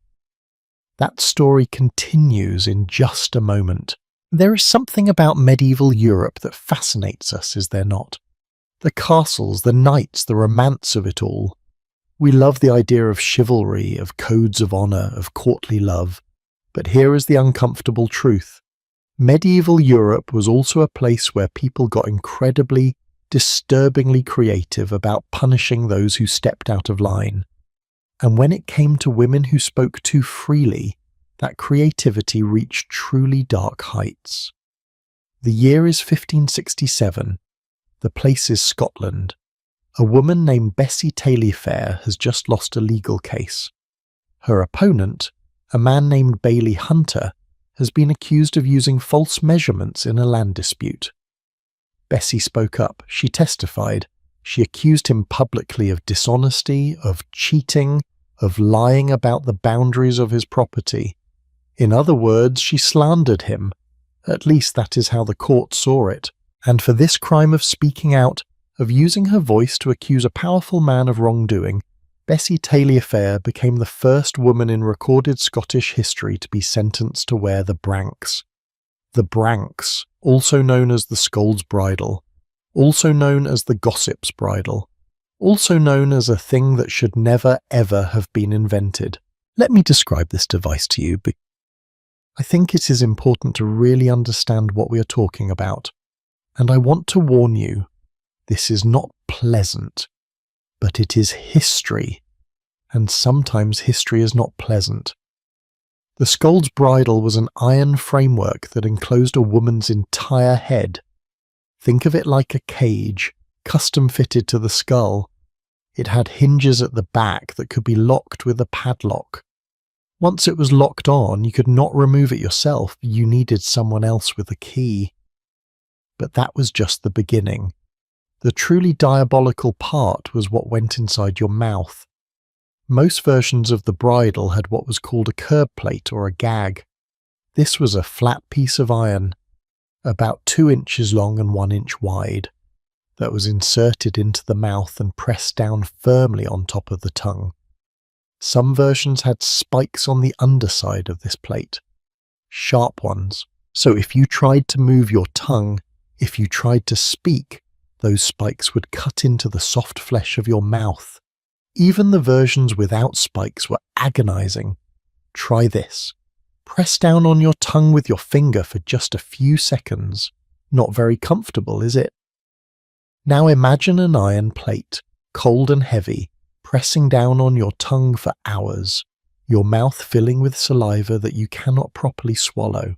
Speaker 1: That story continues in just a moment. There is something about medieval Europe that fascinates us, is there not? The castles, the knights, the romance of it all. We love the idea of chivalry, of codes of honour, of courtly love. But here is the uncomfortable truth. Medieval Europe was also a place where people got incredibly, disturbingly creative about punishing those who stepped out of line. And when it came to women who spoke too freely, that creativity reached truly dark heights. The year is 1567. The place is Scotland. A woman named Bessie Taillefer has just lost a legal case. Her opponent, a man named Bailey Hunter, has been accused of using false measurements in a land dispute. Bessie spoke up. She testified. She accused him publicly of dishonesty, of cheating, of lying about the boundaries of his property. In other words, she slandered him. At least that is how the court saw it. And for this crime of speaking out, of using her voice to accuse a powerful man of wrongdoing, Bessie Taillefer became the first woman in recorded Scottish history to be sentenced to wear the branks. The branks, also known as the Scold's Bridle, also known as the Gossip's Bridle, also known as a thing that should never ever have been invented. Let me describe this device to you, because I think it is important to really understand what we are talking about. And I want to warn you, this is not pleasant, but it is history, and sometimes history is not pleasant. The Scold's Bridle was an iron framework that enclosed a woman's entire head. Think of it like a cage, custom fitted to the skull. It had hinges at the back that could be locked with a padlock. Once it was locked on, you could not remove it yourself, you needed someone else with a key. But that was just the beginning. The truly diabolical part was what went inside your mouth. Most versions of the bridle had what was called a curb plate or a gag. This was a flat piece of iron, about 2 inches long and 1 inch wide, that was inserted into the mouth and pressed down firmly on top of the tongue. Some versions had spikes on the underside of this plate, sharp ones, so if you tried to move your tongue, if you tried to speak, those spikes would cut into the soft flesh of your mouth. Even the versions without spikes were agonizing. Try this. Press down on your tongue with your finger for just a few seconds. Not very comfortable, is it? Now imagine an iron plate, cold and heavy, pressing down on your tongue for hours, your mouth filling with saliva that you cannot properly swallow.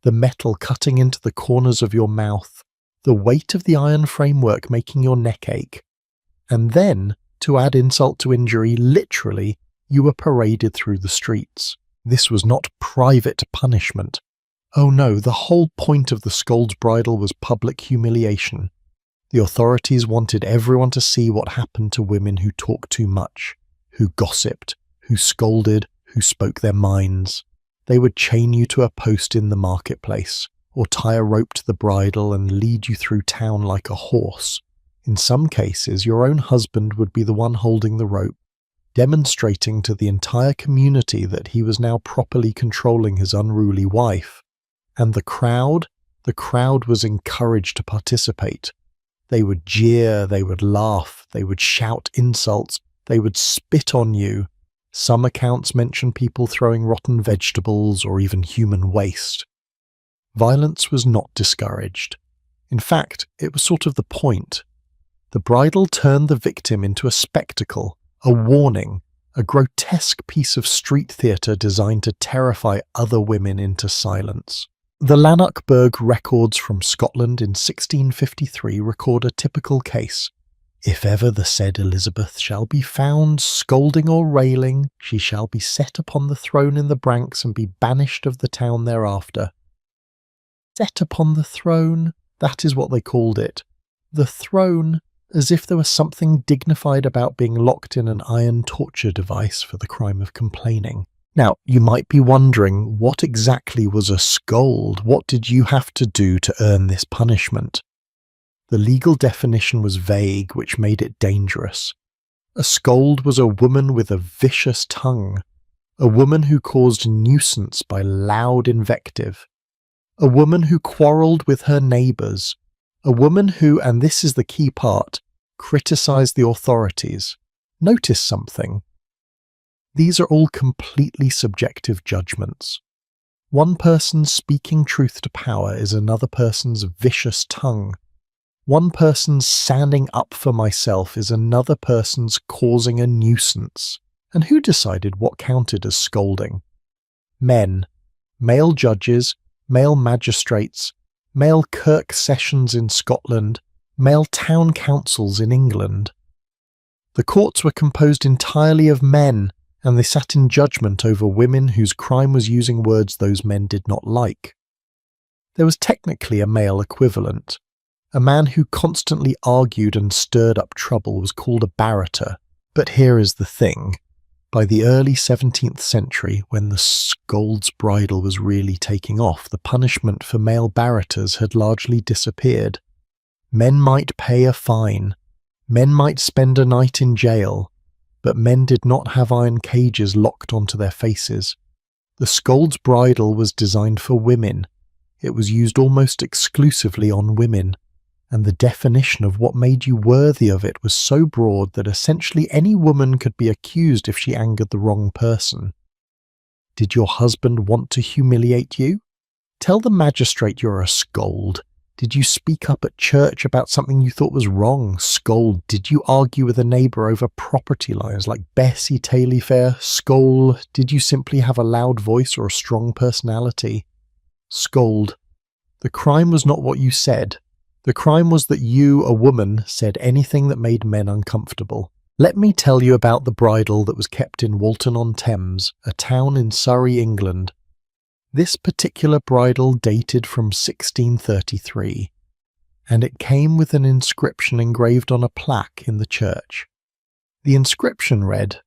Speaker 1: the metal cutting into the corners of your mouth, the weight of the iron framework making your neck ache. And then, to add insult to injury, literally, you were paraded through the streets. This was not private punishment. Oh no, the whole point of the scold's bridle was public humiliation. The authorities wanted everyone to see what happened to women who talked too much, who gossiped, who scolded, who spoke their minds. They would chain you to a post in the marketplace, or tie a rope to the bridle and lead you through town like a horse. In some cases, your own husband would be the one holding the rope, demonstrating to the entire community that he was now properly controlling his unruly wife. And the crowd was encouraged to participate. They would jeer, they would laugh, they would shout insults, they would spit on you. Some accounts mention people throwing rotten vegetables or even human waste. Violence was not discouraged. In fact, it was sort of the point. The bridle turned the victim into a spectacle, a warning, a grotesque piece of street theatre designed to terrify other women into silence. The Lanarkburg records from Scotland in 1653 record a typical case. If ever the said Elizabeth shall be found scolding or railing, she shall be set upon the throne in the branks and be banished of the town thereafter. Set upon the throne, that is what they called it. The throne, as if there was something dignified about being locked in an iron torture device for the crime of complaining. Now, you might be wondering, what exactly was a scold? What did you have to do to earn this punishment? The legal definition was vague, which made it dangerous. A scold was a woman with a vicious tongue, a woman who caused nuisance by loud invective, a woman who quarrelled with her neighbours, a woman who, and this is the key part, criticised the authorities. Notice something. These are all completely subjective judgments. One person's speaking truth to power is another person's vicious tongue. One person's standing up for myself is another person's causing a nuisance. And who decided what counted as scolding? Men, male judges, male magistrates, male kirk sessions in Scotland, male town councils in England. The courts were composed entirely of men, and they sat in judgment over women whose crime was using words those men did not like. There was technically a male equivalent. A man who constantly argued and stirred up trouble was called a barrator. But here is the thing. By the early 17th century, when the scold's bridle was really taking off, the punishment for male barrators had largely disappeared. Men might pay a fine. Men might spend a night in jail. But men did not have iron cages locked onto their faces. The scold's bridle was designed for women. It was used almost exclusively on women. And the definition of what made you worthy of it was so broad that essentially any woman could be accused if she angered the wrong person. Did your husband want to humiliate you? Tell the magistrate you're a scold. Did you speak up at church about something you thought was wrong? Scold. Did you argue with a neighbour over property lines like Bessie Taillefer? Scold. Did you simply have a loud voice or a strong personality? Scold. The crime was not what you said. The crime was that you, a woman, said anything that made men uncomfortable. Let me tell you about the bridle that was kept in Walton-on-Thames, a town in Surrey, England. This particular bridle dated from 1633, and it came with an inscription engraved on a plaque in the church. The inscription read,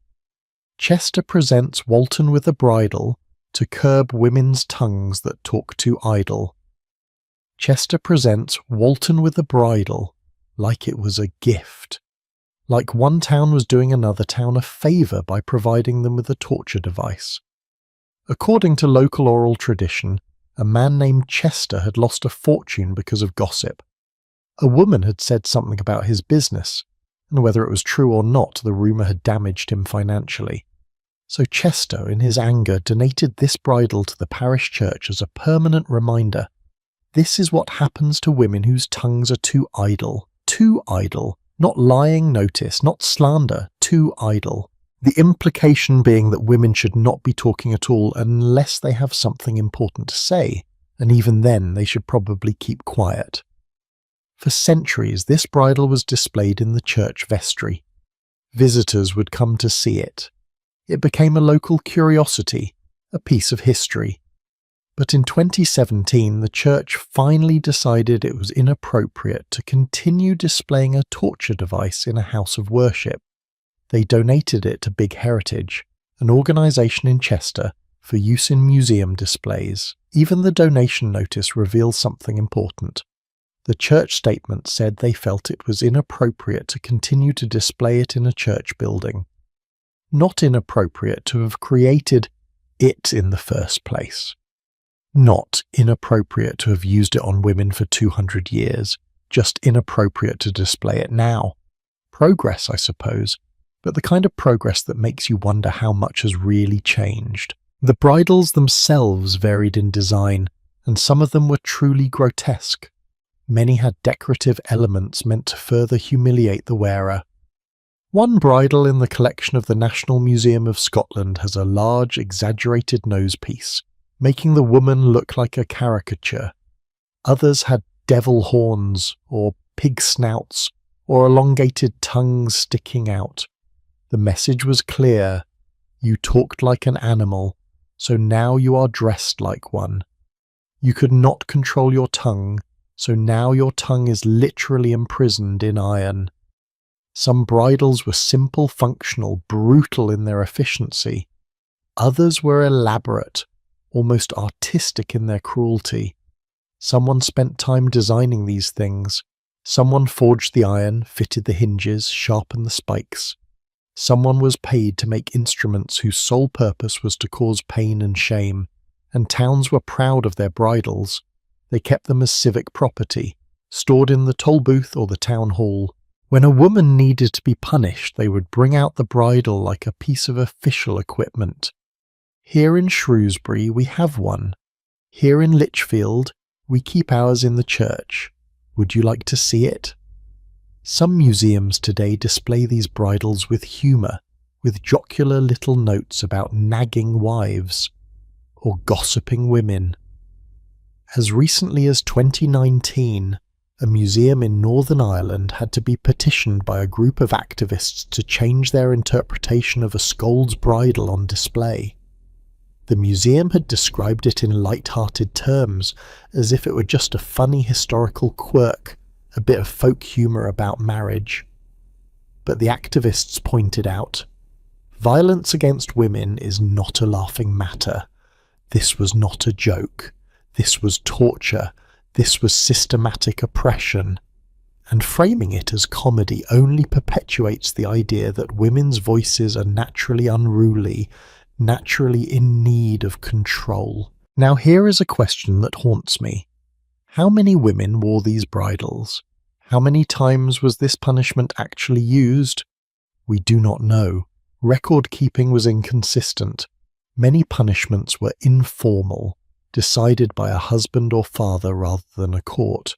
Speaker 1: "Chester presents Walton with a bridle to curb women's tongues that talk too idle." Chester presents Walton with a bridle like it was a gift. Like one town was doing another town a favour by providing them with a torture device. According to local oral tradition, a man named Chester had lost a fortune because of gossip. A woman had said something about his business, and whether it was true or not, the rumour had damaged him financially. So Chester, in his anger, donated this bridle to the parish church as a permanent reminder. This is what happens to women whose tongues are too idle. Too idle. Not lying, notice, not slander, too idle. The implication being that women should not be talking at all unless they have something important to say, and even then they should probably keep quiet. For centuries, this bridle was displayed in the church vestry. Visitors would come to see it. It became a local curiosity, a piece of history. But in 2017, the church finally decided it was inappropriate to continue displaying a torture device in a house of worship. They donated it to Big Heritage, an organisation in Chester, for use in museum displays. Even the donation notice reveals something important. The church statement said they felt it was inappropriate to continue to display it in a church building. Not inappropriate to have created it in the first place. Not inappropriate to have used it on women for 200 years, just inappropriate to display it now. Progress, I suppose, but the kind of progress that makes you wonder how much has really changed. The bridles themselves varied in design, and some of them were truly grotesque. Many had decorative elements meant to further humiliate the wearer. One bridle in the collection of the National Museum of Scotland has a large, exaggerated nosepiece, making the woman look like a caricature. Others had devil horns, or pig snouts, or elongated tongues sticking out. The message was clear. You talked like an animal, so now you are dressed like one. You could not control your tongue, so now your tongue is literally imprisoned in iron. Some bridles were simple, functional, brutal in their efficiency. Others were elaborate, almost artistic in their cruelty. Someone spent time designing these things. Someone forged the iron, fitted the hinges, sharpened the spikes. Someone was paid to make instruments whose sole purpose was to cause pain and shame, and towns were proud of their bridles. They kept them as civic property, stored in the toll booth or the town hall. When a woman needed to be punished, they would bring out the bridle like a piece of official equipment. Here in Shrewsbury we have one. Here in Lichfield we keep ours in the church. Would you like to see it? Some museums today display these bridles with humour, with jocular little notes about nagging wives or gossiping women. As recently as 2019, a museum in Northern Ireland had to be petitioned by a group of activists to change their interpretation of a scold's bridle on display. The museum had described it in light-hearted terms, as if it were just a funny historical quirk, a bit of folk humour about marriage. But the activists pointed out, violence against women is not a laughing matter. This was not a joke. This was torture. This was systematic oppression. And framing it as comedy only perpetuates the idea that women's voices are naturally unruly, naturally in need of control. Now here is a question that haunts me. How many women wore these bridles? How many times was this punishment actually used? We do not know. Record keeping was inconsistent. Many punishments were informal, decided by a husband or father rather than a court.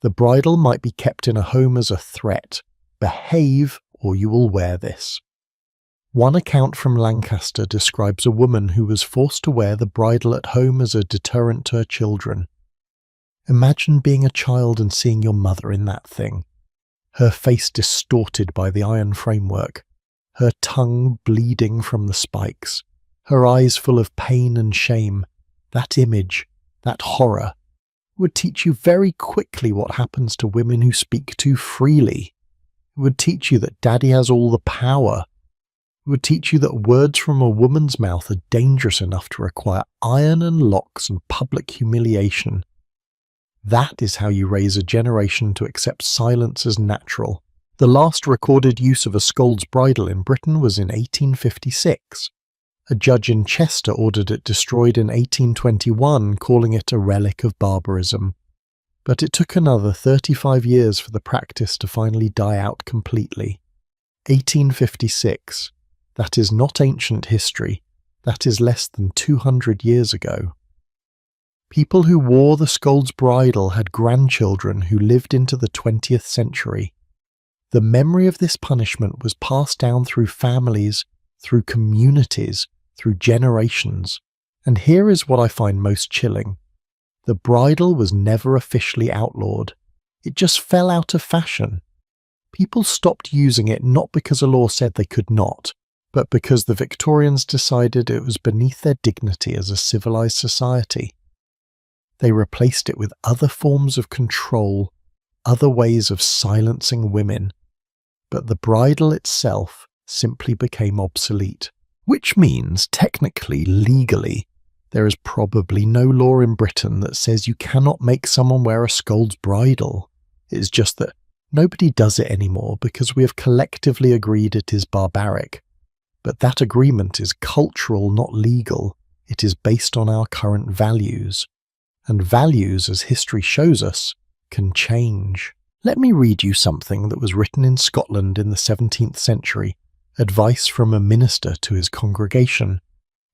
Speaker 1: The bridle might be kept in a home as a threat. Behave or you will wear this. One account from Lancaster describes a woman who was forced to wear the bridle at home as a deterrent to her children. Imagine being a child and seeing your mother in that thing. Her face distorted by the iron framework, her tongue bleeding from the spikes, her eyes full of pain and shame. That image, that horror, would teach you very quickly what happens to women who speak too freely. It would teach you that daddy has all the power. It would teach you that words from a woman's mouth are dangerous enough to require iron and locks and public humiliation. That is how you raise a generation to accept silence as natural. The last recorded use of a scold's bridle in Britain was in 1856. A judge in Chester ordered it destroyed in 1821, calling it a relic of barbarism. But it took another 35 years for the practice to finally die out completely. 1856. That is not ancient history. That is less than 200 years ago. People who wore the scold's bridle had grandchildren who lived into the 20th century. The memory of this punishment was passed down through families, through communities, through generations. And here is what I find most chilling. The bridle was never officially outlawed. It just fell out of fashion. People stopped using it not because a law said they could not, but because the Victorians decided it was beneath their dignity as a civilized society. They replaced it with other forms of control, other ways of silencing women, but the bridle itself simply became obsolete, which means, technically, legally, there is probably no law in Britain that says you cannot make someone wear a scold's bridle. It is just that nobody does it anymore because we have collectively agreed it is barbaric. But that agreement is cultural, not legal. It is based on our current values. And values, as history shows us, can change. Let me read you something that was written in Scotland in the 17th century, advice from a minister to his congregation.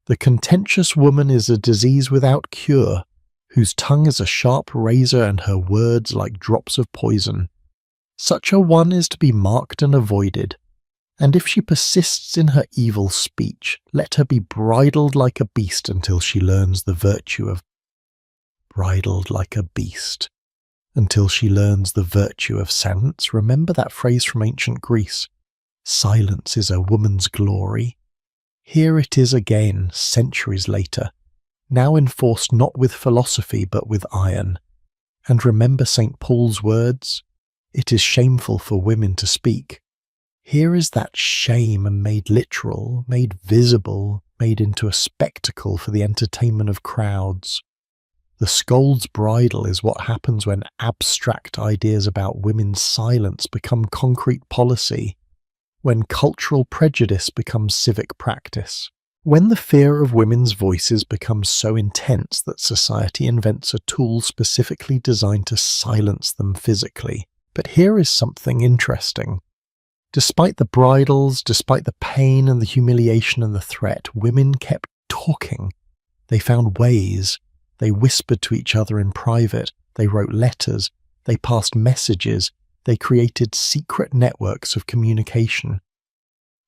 Speaker 1: The contentious woman is a disease without cure, whose tongue is a sharp razor and her words like drops of poison. Such a one is to be marked and avoided, and if she persists in her evil speech, let her be bridled like a beast until she learns the virtue of silence. Remember that phrase from ancient Greece? Silence is a woman's glory. Here it is again, centuries later, now enforced not with philosophy but with iron. And remember St. Paul's words, "It is shameful for women to speak." Here is that shame made literal, made visible, made into a spectacle for the entertainment of crowds. The scold's bridle is what happens when abstract ideas about women's silence become concrete policy, when cultural prejudice becomes civic practice, when the fear of women's voices becomes so intense that society invents a tool specifically designed to silence them physically. But here is something interesting. Despite the bridles, despite the pain and the humiliation and the threat, women kept talking. They found ways. They whispered to each other in private. They wrote letters. They passed messages. They created secret networks of communication.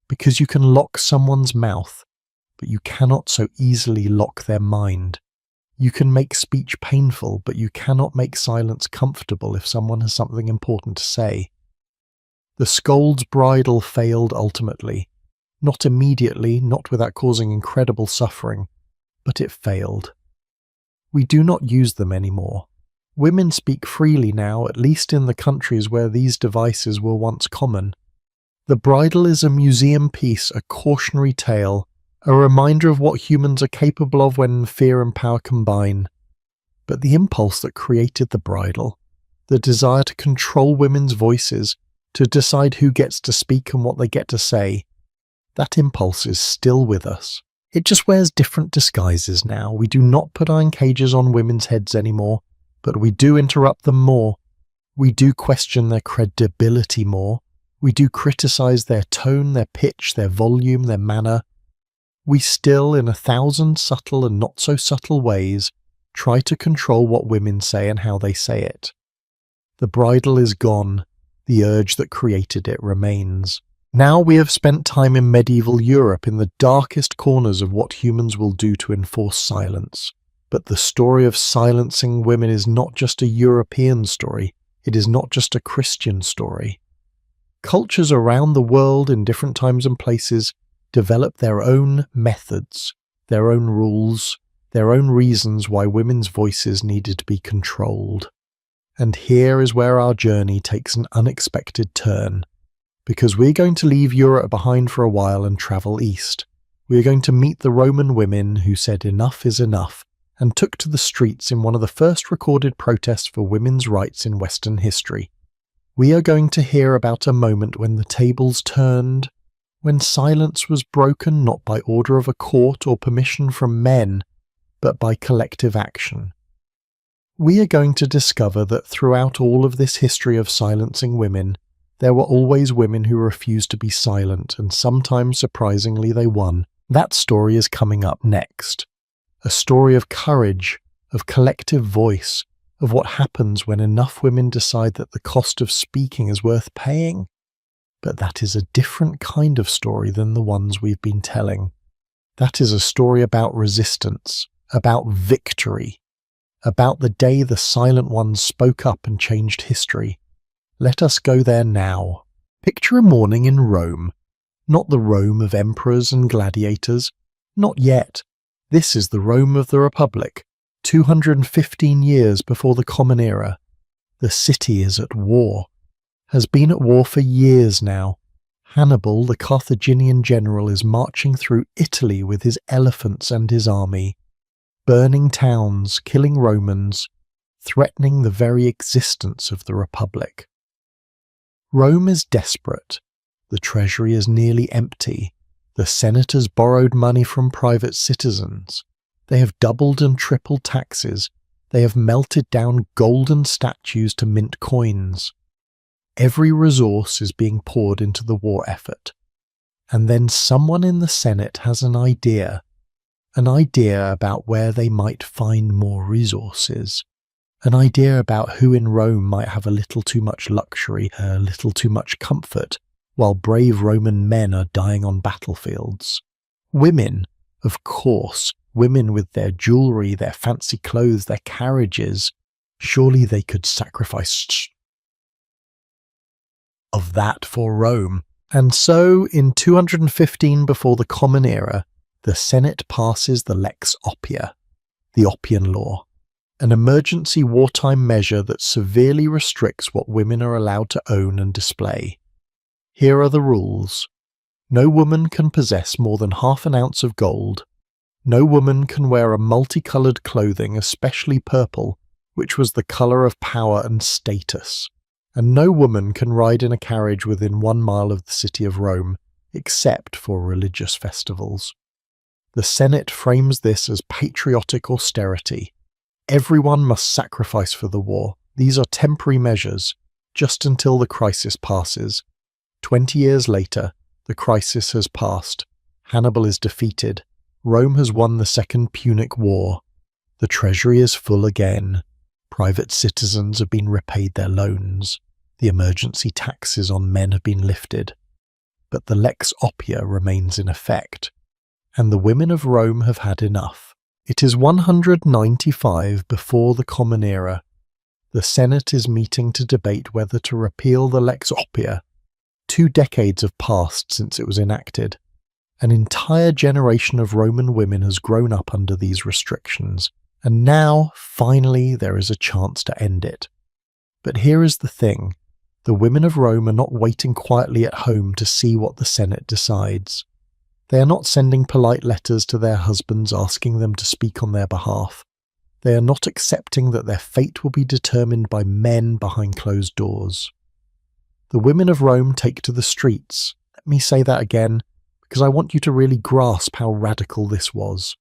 Speaker 1: Because you can lock someone's mouth, but you cannot so easily lock their mind. You can make speech painful, but you cannot make silence comfortable if someone has something important to say. The scold's bridle failed ultimately. Not immediately, not without causing incredible suffering, but it failed. We do not use them anymore. Women speak freely now, at least in the countries where these devices were once common. The bridle is a museum piece, a cautionary tale, a reminder of what humans are capable of when fear and power combine. But the impulse that created the bridle, the desire to control women's voices, to decide who gets to speak and what they get to say, that impulse is still with us. It just wears different disguises now. We do not put iron cages on women's heads anymore, but we do interrupt them more. We do question their credibility more. We do criticize their tone, their pitch, their volume, their manner. We still, in 1,000 subtle and not so subtle ways, try to control what women say and how they say it. The bridle is gone. The urge that created it remains. Now we have spent time in medieval Europe in the darkest corners of what humans will do to enforce silence. But the story of silencing women is not just a European story. It is not just a Christian story. Cultures around the world in different times and places develop their own methods, their own rules, their own reasons why women's voices needed to be controlled. And here is where our journey takes an unexpected turn, because we're going to leave Europe behind for a while and travel east. We are going to meet the Roman women who said enough is enough and took to the streets in one of the first recorded protests for women's rights in Western history. We are going to hear about a moment when the tables turned, when silence was broken not by order of a court or permission from men, but by collective action. We are going to discover that throughout all of this history of silencing women, there were always women who refused to be silent, and sometimes, surprisingly, they won. That story is coming up next. A story of courage, of collective voice, of what happens when enough women decide that the cost of speaking is worth paying. But that is a different kind of story than the ones we've been telling. That is a story about resistance, about victory, about the day the silent ones spoke up and changed history. Let us go there now. Picture a morning in Rome. Not the Rome of emperors and gladiators. Not yet. This is the Rome of the Republic, 215 years before the Common Era. The city is at war. Has been at war for years now. Hannibal, the Carthaginian general, is marching through Italy with his elephants and his army, burning towns, killing Romans, threatening the very existence of the Republic. Rome is desperate. The treasury is nearly empty. The senators borrowed money from private citizens. They have doubled and tripled taxes. They have melted down golden statues to mint coins. Every resource is being poured into the war effort. And then someone in the Senate has an idea about where they might find more resources, an idea about who in Rome might have a little too much luxury, a little too much comfort, while brave Roman men are dying on battlefields. Women, of course, women with their jewellery, their fancy clothes, their carriages. Surely they could sacrifice of that for Rome. And so, in 215 before the Common Era, the Senate passes the Lex Oppia, the Oppian Law, an emergency wartime measure that severely restricts what women are allowed to own and display. Here are the rules. No woman can possess more than half an ounce of gold. No woman can wear a multicoloured clothing, especially purple, which was the colour of power and status. And no woman can ride in a carriage within 1 mile of the city of Rome, except for religious festivals. The Senate frames this as patriotic austerity. Everyone must sacrifice for the war. These are temporary measures, just until the crisis passes. 20 years later, the crisis has passed. Hannibal is defeated. Rome has won the Second Punic War. The treasury is full again. Private citizens have been repaid their loans. The emergency taxes on men have been lifted. But the Lex Oppia remains in effect. And the women of Rome have had enough. It is 195 before the Common Era. The Senate is meeting to debate whether to repeal the Lex Oppia. 2 decades have passed since it was enacted. An entire generation of Roman women has grown up under these restrictions, and now, finally, there is a chance to end it. But here is the thing. The women of Rome are not waiting quietly at home to see what the Senate decides. They are not sending polite letters to their husbands asking them to speak on their behalf. They are not accepting that their fate will be determined by men behind closed doors. The women of Rome take to the streets. Let me say that again, because I want you to really grasp how radical this was.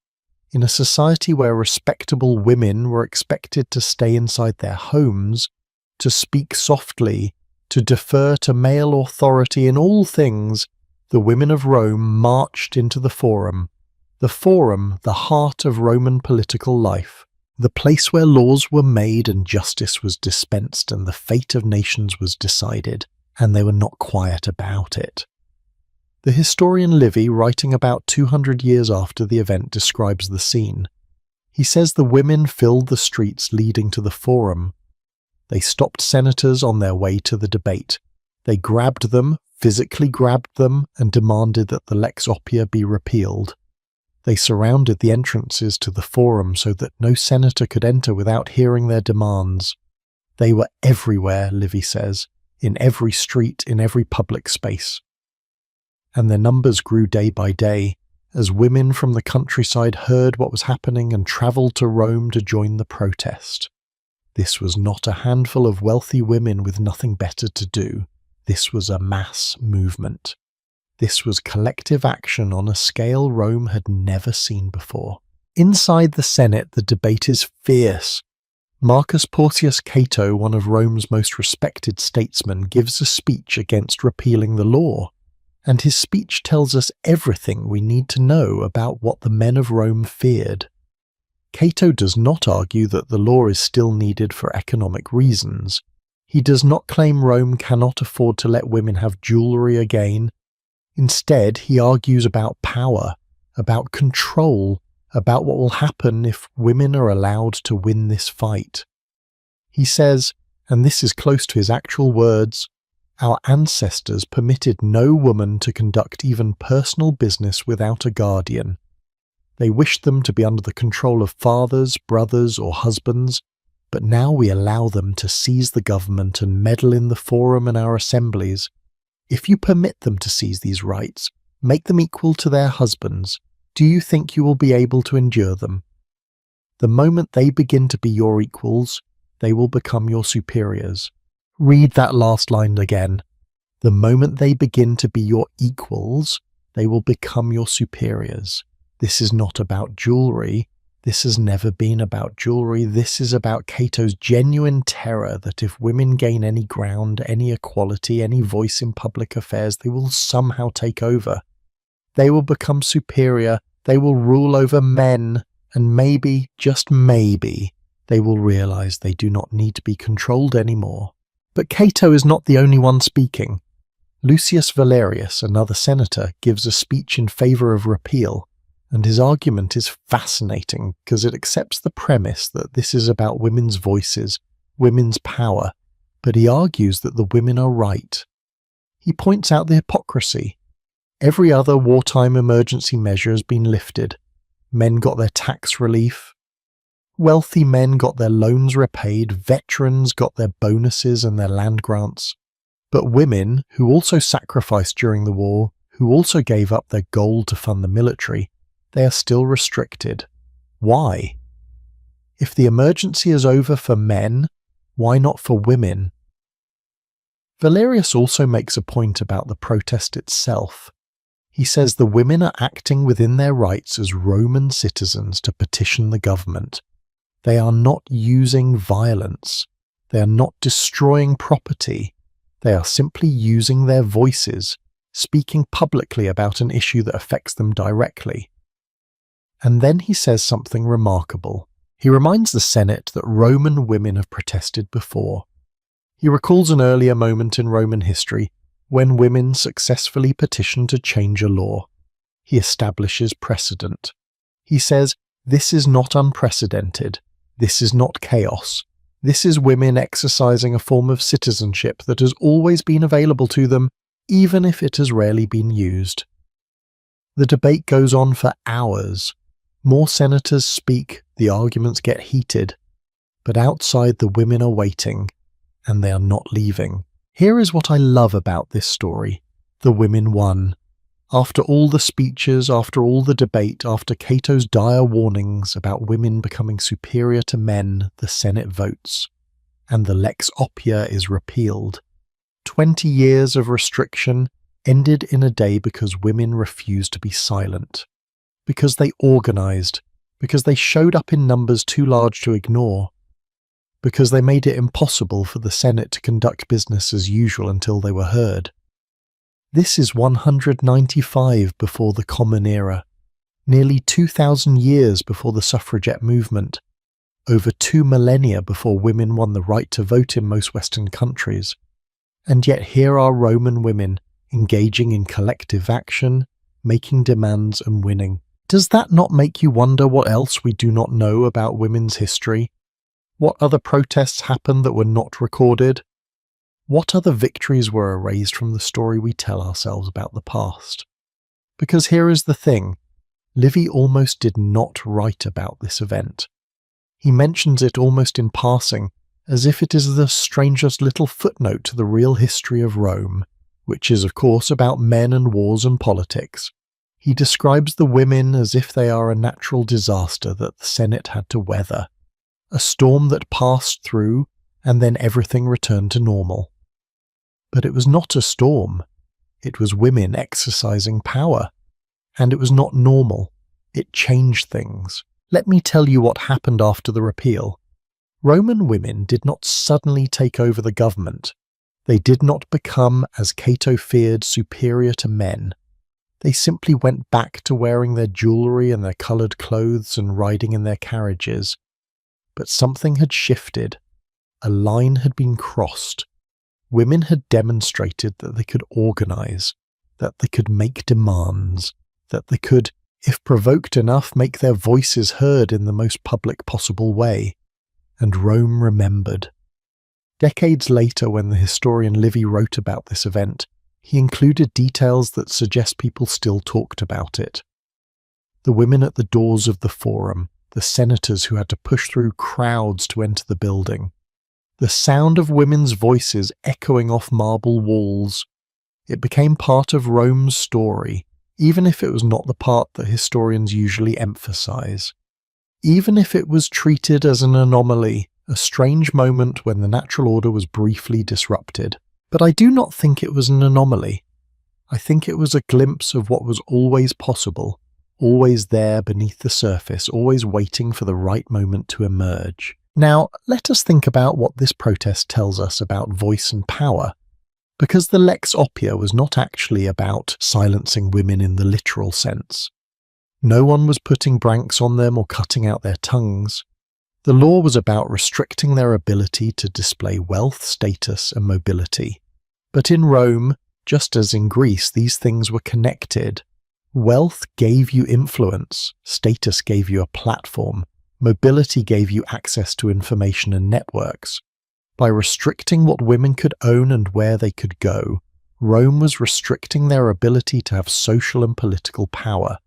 Speaker 1: In a society where respectable women were expected to stay inside their homes, to speak softly, to defer to male authority in all things, the women of Rome marched into the Forum. The Forum, the heart of Roman political life, the place where laws were made and justice was dispensed and the fate of nations was decided, and they were not quiet about it. The historian Livy, writing about 200 years after the event, describes the scene. He says the women filled the streets leading to the Forum. They stopped senators on their way to the debate. They grabbed them, physically grabbed them, and demanded that the Lex Oppia be repealed. They surrounded the entrances to the Forum so that no senator could enter without hearing their demands. They were everywhere, Livy says, in every street, in every public space. And their numbers grew day by day, as women from the countryside heard what was happening and travelled to Rome to join the protest. This was not a handful of wealthy women with nothing better to do. This was a mass movement. This was collective action on a scale Rome had never seen before. Inside the Senate, the debate is fierce. Marcus Porcius Cato, one of Rome's most respected statesmen, gives a speech against repealing the law. And his speech tells us everything we need to know about what the men of Rome feared. Cato does not argue that the law is still needed for economic reasons. He does not claim Rome cannot afford to let women have jewellery again. Instead, he argues about power, about control, about what will happen if women are allowed to win this fight. He says, and this is close to his actual words, "Our ancestors permitted no woman to conduct even personal business without a guardian. They wished them to be under the control of fathers, brothers, or husbands, but now we allow them to seize the government and meddle in the forum and our assemblies. If you permit them to seize these rights, make them equal to their husbands, do you think you will be able to endure them? The moment they begin to be your equals, they will become your superiors." Read that last line again. The moment they begin to be your equals, they will become your superiors. This is not about jewelry. This has never been about jewelry. This is about Cato's genuine terror that if women gain any ground, any equality, any voice in public affairs, they will somehow take over. They will become superior. They will rule over men. And maybe, just maybe, they will realize they do not need to be controlled anymore. But Cato is not the only one speaking. Lucius Valerius, another senator, gives a speech in favor of repeal, and his argument is fascinating because it accepts the premise that this is about women's voices, women's power, but he argues that the women are right. He points out the hypocrisy. Every other wartime emergency measure has been lifted. Men got their tax relief. Wealthy men got their loans repaid, veterans got their bonuses and their land grants. But women, who also sacrificed during the war, who also gave up their gold to fund the military, they are still restricted. Why? If the emergency is over for men, why not for women? Valerius also makes a point about the protest itself. He says the women are acting within their rights as Roman citizens to petition the government. They are not using violence. They are not destroying property. They are simply using their voices, speaking publicly about an issue that affects them directly. And then he says something remarkable. He reminds the Senate that Roman women have protested before. He recalls an earlier moment in Roman history when women successfully petitioned to change a law. He establishes precedent. He says, "This is not unprecedented. This is not chaos. This is women exercising a form of citizenship that has always been available to them, even if it has rarely been used." The debate goes on for hours. More senators speak, the arguments get heated. But outside the women are waiting, and they are not leaving. Here is what I love about this story. The women won. After all the speeches, after all the debate, after Cato's dire warnings about women becoming superior to men, the Senate votes, and the Lex Oppia is repealed. 20 years of restriction ended in a day because women refused to be silent, because they organized, because they showed up in numbers too large to ignore, because they made it impossible for the Senate to conduct business as usual until they were heard. This is 195 before the Common Era, nearly 2,000 years before the suffragette movement, over 2 millennia before women won the right to vote in most Western countries. And yet here are Roman women engaging in collective action, making demands and winning. Does that not make you wonder what else we do not know about women's history? What other protests happened that were not recorded? What other victories were erased from the story we tell ourselves about the past? Because here is the thing, Livy almost did not write about this event. He mentions it almost in passing, as if it is the strangest little footnote to the real history of Rome, which is of course about men and wars and politics. He describes the women as if they are a natural disaster that the Senate had to weather, a storm that passed through and then everything returned to normal. But it was not a storm, it was women exercising power, and it was not normal, it changed things. Let me tell you what happened after the repeal. Roman women did not suddenly take over the government. They did not become, as Cato feared, superior to men. They simply went back to wearing their jewellery and their coloured clothes and riding in their carriages. But something had shifted. A line had been crossed. Women had demonstrated that they could organise, that they could make demands, that they could, if provoked enough, make their voices heard in the most public possible way. And Rome remembered. Decades later, when the historian Livy wrote about this event, he included details that suggest people still talked about it. The women at the doors of the forum, the senators who had to push through crowds to enter the building, the sound of women's voices echoing off marble walls. It became part of Rome's story, even if it was not the part that historians usually emphasize. Even if it was treated as an anomaly, a strange moment when the natural order was briefly disrupted. But I do not think it was an anomaly. I think it was a glimpse of what was always possible, always there beneath the surface, always waiting for the right moment to emerge. Now, let us think about what this protest tells us about voice and power, because the Lex Oppia was not actually about silencing women in the literal sense. No one was putting branks on them or cutting out their tongues. The law was about restricting their ability to display wealth, status, and mobility. But in Rome, just as in Greece, these things were connected. Wealth gave you influence, status gave you a platform, mobility gave you access to information and networks. By restricting what women could own and where they could go, Rome was restricting their ability to have social and political power.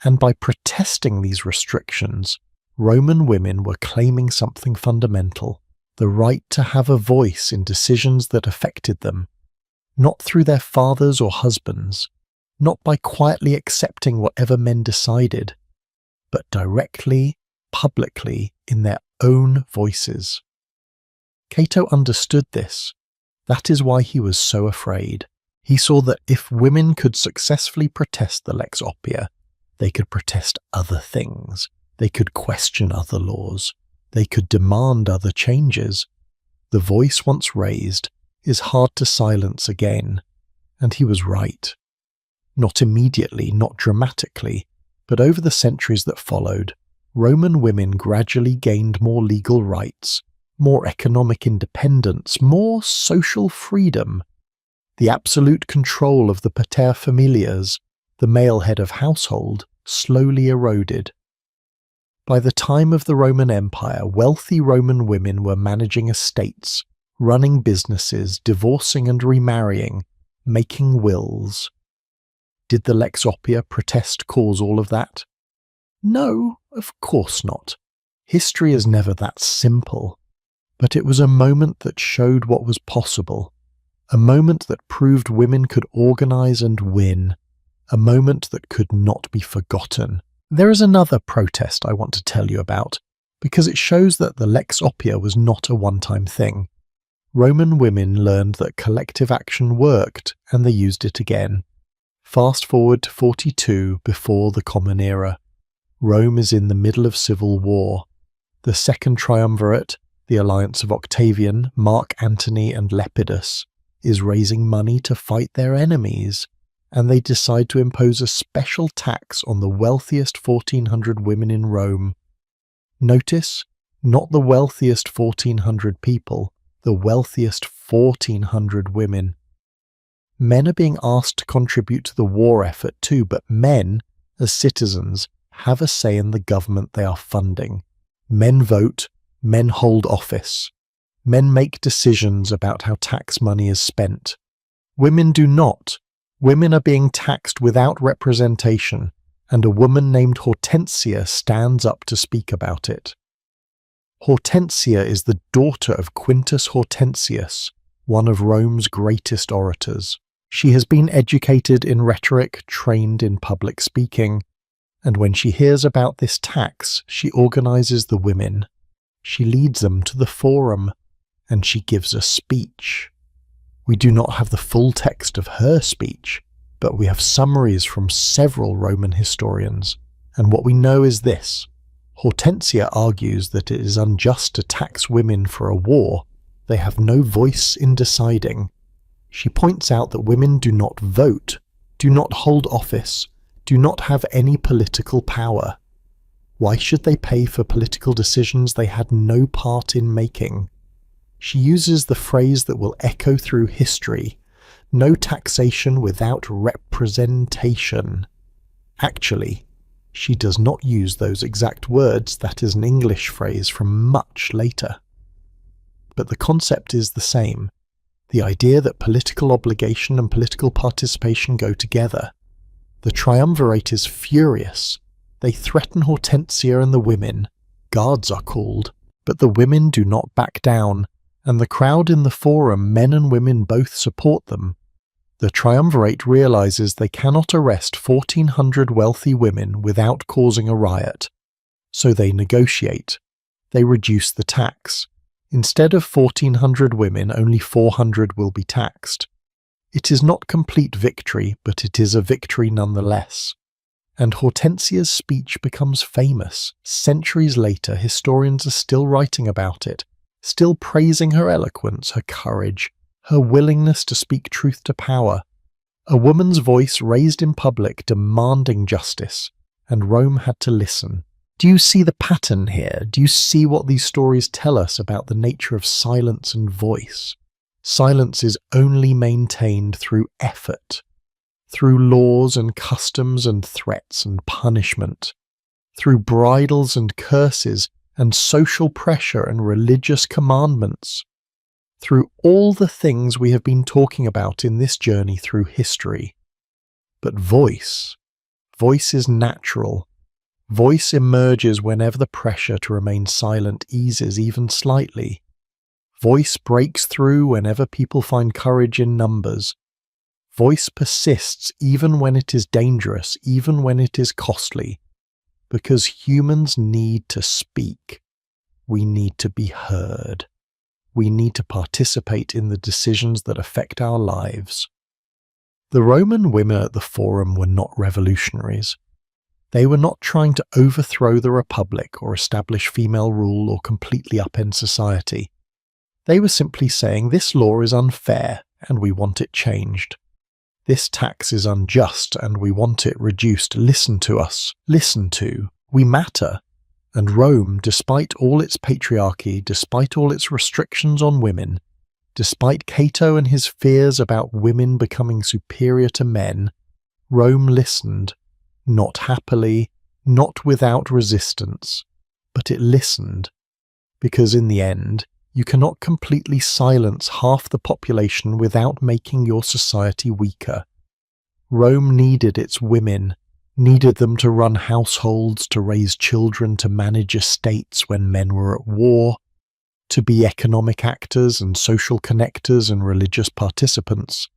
Speaker 1: And by protesting these restrictions, Roman women were claiming something fundamental, the right to have a voice in decisions that affected them, not through their fathers or husbands, not by quietly accepting whatever men decided, but directly, publicly, in their own voices. Cato understood this. That is why he was so afraid. He saw that if women could successfully protest the Lex Oppia, they could protest other things. They could question other laws. They could demand other changes. The voice once raised is hard to silence again, and he was right. Not immediately, not dramatically, but over the centuries that followed, Roman women gradually gained more legal rights, more economic independence, more social freedom. The absolute control of the pater familias, the male head of household, slowly eroded. By the time of the Roman Empire, wealthy Roman women were managing estates, running businesses, divorcing and remarrying, making wills. Did the Lex Oppia protest cause all of that? No, of course not. History is never that simple. But it was a moment that showed what was possible, a moment that proved women could organize and win, a moment that could not be forgotten. There is another protest I want to tell you about, because it shows that the Lex Oppia was not a one-time thing. Roman women learned that collective action worked, and they used it again. Fast forward to 42 before the Common Era. Rome is in the middle of civil war. The Second Triumvirate, the alliance of Octavian, Mark Antony, and Lepidus, is raising money to fight their enemies, and they decide to impose a special tax on the wealthiest 1,400 women in Rome. Notice, not the wealthiest 1,400 people, the wealthiest 1,400 women. Men are being asked to contribute to the war effort too, but men, as citizens, have a say in the government they are funding. Men vote. Men hold office. Men make decisions about how tax money is spent. Women do not. Women are being taxed without representation, and a woman named Hortensia stands up to speak about it. Hortensia is the daughter of Quintus Hortensius, one of Rome's greatest orators. She has been educated in rhetoric, trained in public speaking, and when she hears about this tax, she organizes the women. She leads them to the forum, and she gives a speech. We do not have the full text of her speech, but we have summaries from several Roman historians, and what we know is this. Hortensia argues that it is unjust to tax women for a war they have no voice in deciding. She points out that women do not vote, do not hold office, do not have any political power. Why should they pay for political decisions they had no part in making? She uses the phrase that will echo through history, no taxation without representation. Actually, she does not use those exact words. That is an English phrase from much later. But the concept is the same. The idea that political obligation and political participation go together. The triumvirate is furious. They threaten Hortensia and the women. Guards are called, but the women do not back down, and the crowd in the forum, men and women both, support them. The triumvirate realizes they cannot arrest 1,400 wealthy women without causing a riot. So they negotiate. They reduce the tax. Instead of 1,400 women, only 400 will be taxed. It is not complete victory, but it is a victory nonetheless. And Hortensia's speech becomes famous. Centuries later, historians are still writing about it, still praising her eloquence, her courage, her willingness to speak truth to power. A woman's voice raised in public demanding justice, and Rome had to listen. Do you see the pattern here? Do you see what these stories tell us about the nature of silence and voice? Silence is only maintained through effort, through laws and customs and threats and punishment, through bridles and curses and social pressure and religious commandments, through all the things we have been talking about in this journey through history. But voice is natural. Voice emerges whenever the pressure to remain silent eases even slightly. Voice breaks through whenever people find courage in numbers. Voice persists even when it is dangerous, even when it is costly, because humans need to speak. We need to be heard. We need to participate in the decisions that affect our lives. The Roman women at the Forum were not revolutionaries. They were not trying to overthrow the Republic or establish female rule or completely upend society. They were simply saying, this law is unfair and we want it changed. This tax is unjust and we want it reduced. Listen to us. Listen to. We matter. And Rome, despite all its patriarchy, despite all its restrictions on women, despite Cato and his fears about women becoming superior to men, Rome listened, not happily, not without resistance, but it listened, because in the end, you cannot completely silence half the population without making your society weaker. Rome needed its women, needed them to run households, to raise children, to manage estates when men were at war, to be economic actors and social connectors and religious participants.